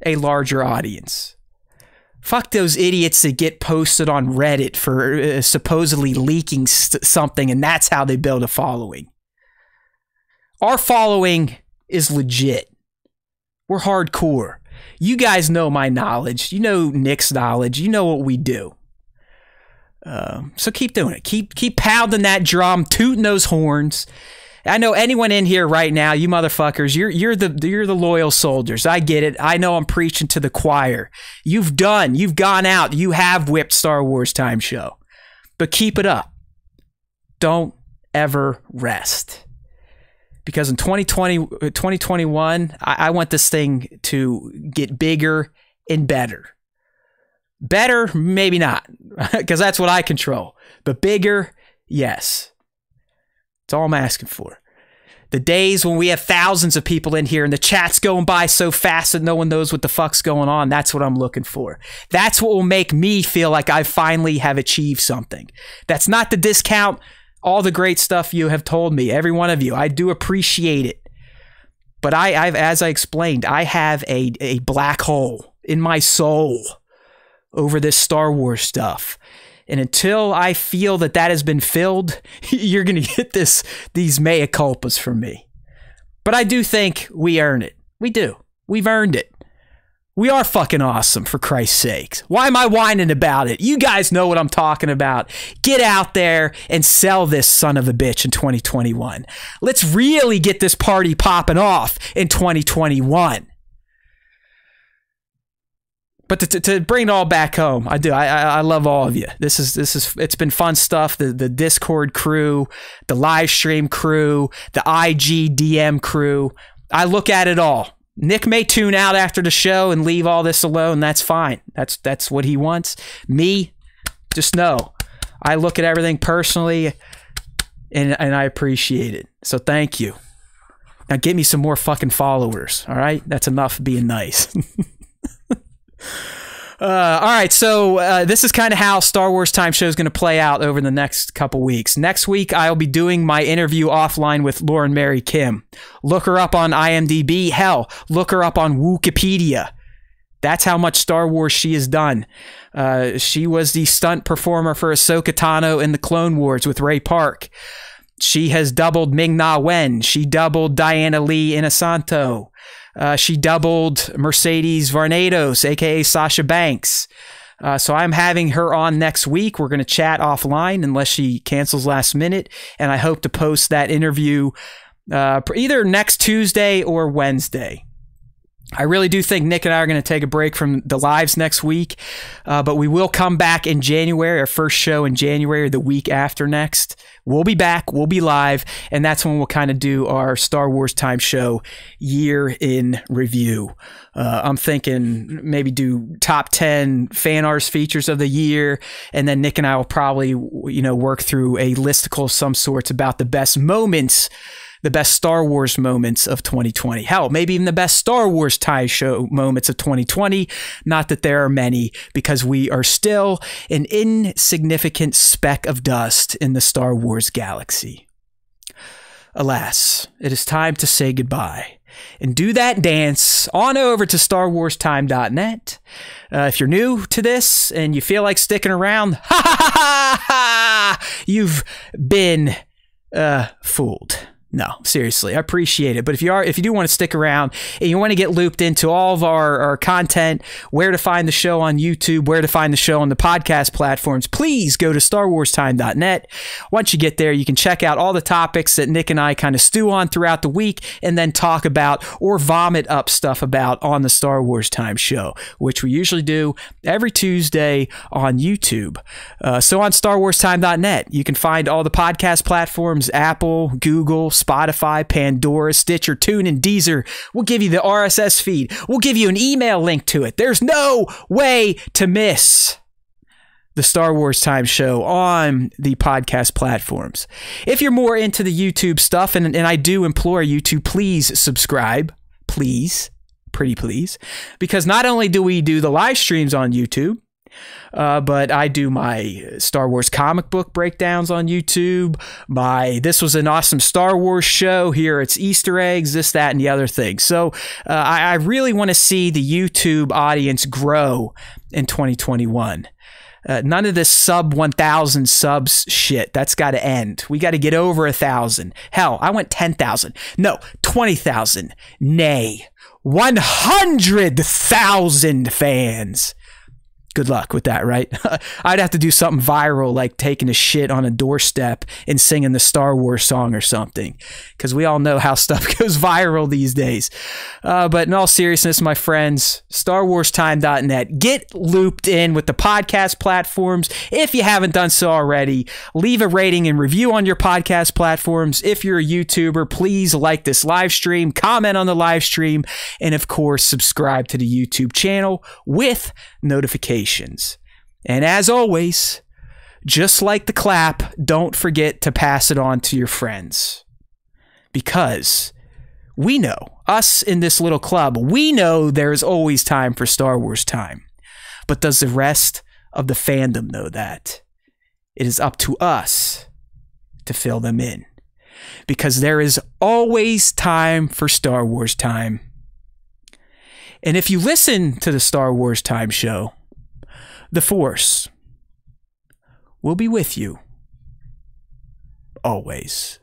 a larger audience. Fuck those idiots that get posted on Reddit for supposedly leaking something, and that's how they build a following. Our following is legit. We're hardcore. You guys know my knowledge. You know Nick's knowledge. You know what we do. So keep doing it. Keep pounding that drum, tooting those horns. I know anyone in here right now, you motherfuckers, you're the loyal soldiers. I get it. I know I'm preaching to the choir. You've gone out, you have whipped Star Wars Time Show. But keep it up. Don't ever rest. Because in 2021, I want this thing to get bigger and better. Better, maybe not, because that's what I control. But bigger, yes. That's all I'm asking for. The days when we have thousands of people in here and the chat's going by so fast that no one knows what the fuck's going on, that's what I'm looking for. That's what will make me feel like I finally have achieved something. That's not to discount all the great stuff you have told me, every one of you. I do appreciate it. But I've, as I explained, I have a black hole in my soul over this Star Wars stuff. And until I feel that has been filled, you're going to get these mea culpas from me. But I do think we earn it. We do. We've earned it. We are fucking awesome, for Christ's sakes. Why am I whining about it? You guys know what I'm talking about. Get out there and sell this son of a bitch in 2021. Let's really get this party popping off in 2021. But to bring it all back home, I do. I love all of you. This is it's been fun stuff. The Discord crew, the live stream crew, the IG DM crew. I look at it all. Nick may tune out after the show and leave all this alone. That's fine. That's what he wants. Me, just know I look at everything personally, and I appreciate it. So thank you. Now get me some more fucking followers. All right, that's enough being nice. All right, so this is kind of how Star Wars Time Show is going to play out over the next couple weeks. Next week, I'll be doing my interview offline with Lauren Mary Kim. Look her up on IMDb. Hell, look her up on Wikipedia. That's how much Star Wars she has done. She was the stunt performer for Ahsoka Tano in the Clone Wars with Ray Park. She has doubled Ming-Na Wen. She doubled Diana Lee Inosanto. She doubled Mercedes Varnados, a.k.a. Sasha Banks. So I'm having her on next week. We're going to chat offline unless she cancels last minute. And I hope to post that interview either next Tuesday or Wednesday. I really do think Nick and I are going to take a break from the lives next week, but we will come back in January, our first show in January, the week after next. We'll be back, we'll be live, and that's when we'll kind of do our Star Wars Time Show year in review. I'm thinking maybe do top 10 fan arts features of the year, and then Nick and I will probably, work through a listicle of some sorts about the best moments, the best Star Wars moments of 2020. Hell, maybe even the best Star Wars Time Show moments of 2020. Not that there are many, because we are still an insignificant speck of dust in the Star Wars galaxy. Alas, it is time to say goodbye. And do that dance on over to StarWarsTime.net. If you're new to this and you feel like sticking around, you've been fooled. No, seriously, I appreciate it. But if you do want to stick around and you want to get looped into all of our content, where to find the show on YouTube, where to find the show on the podcast platforms, please go to StarWarsTime.net. Once you get there, you can check out all the topics that Nick and I kind of stew on throughout the week and then talk about or vomit up stuff about on the Star Wars Time Show, which we usually do every Tuesday on YouTube. So on StarWarsTime.net, you can find all the podcast platforms, Apple, Google, Spotify, Pandora, Stitcher, TuneIn, Deezer. We'll give you the RSS feed. We'll give you an email link to it. There's no way to miss the Star Wars Time Show on the podcast platforms. If you're more into the YouTube stuff, and I do implore you to please subscribe, please, pretty please, because not only do we do the live streams on YouTube, But I do my Star Wars comic book breakdowns on YouTube. This was an awesome Star Wars show. Here it's Easter eggs, this, that, and the other thing. So I really want to see the YouTube audience grow in 2021. None of this sub 1,000 subs shit. That's got to end. We got to get over 1,000. Hell, I went 10,000. No, 20,000. Nay, 100,000 fans. Good luck with that, right? I'd have to do something viral, like taking a shit on a doorstep and singing the Star Wars song or something, because we all know how stuff goes viral these days. But in all seriousness, my friends, StarWarsTime.net, get looped in with the podcast platforms. If you haven't done so already, leave a rating and review on your podcast platforms. If you're a YouTuber, please like this live stream, comment on the live stream, and of course, subscribe to the YouTube channel with notifications. And as always, just like the clap, don't forget to pass it on to your friends. Because we know, us in this little club, we know there's always time for Star Wars time. But does the rest of the fandom know that? It is up to us to fill them in. Because there is always time for Star Wars time. And if you listen to the Star Wars Time show, the Force will be with you always.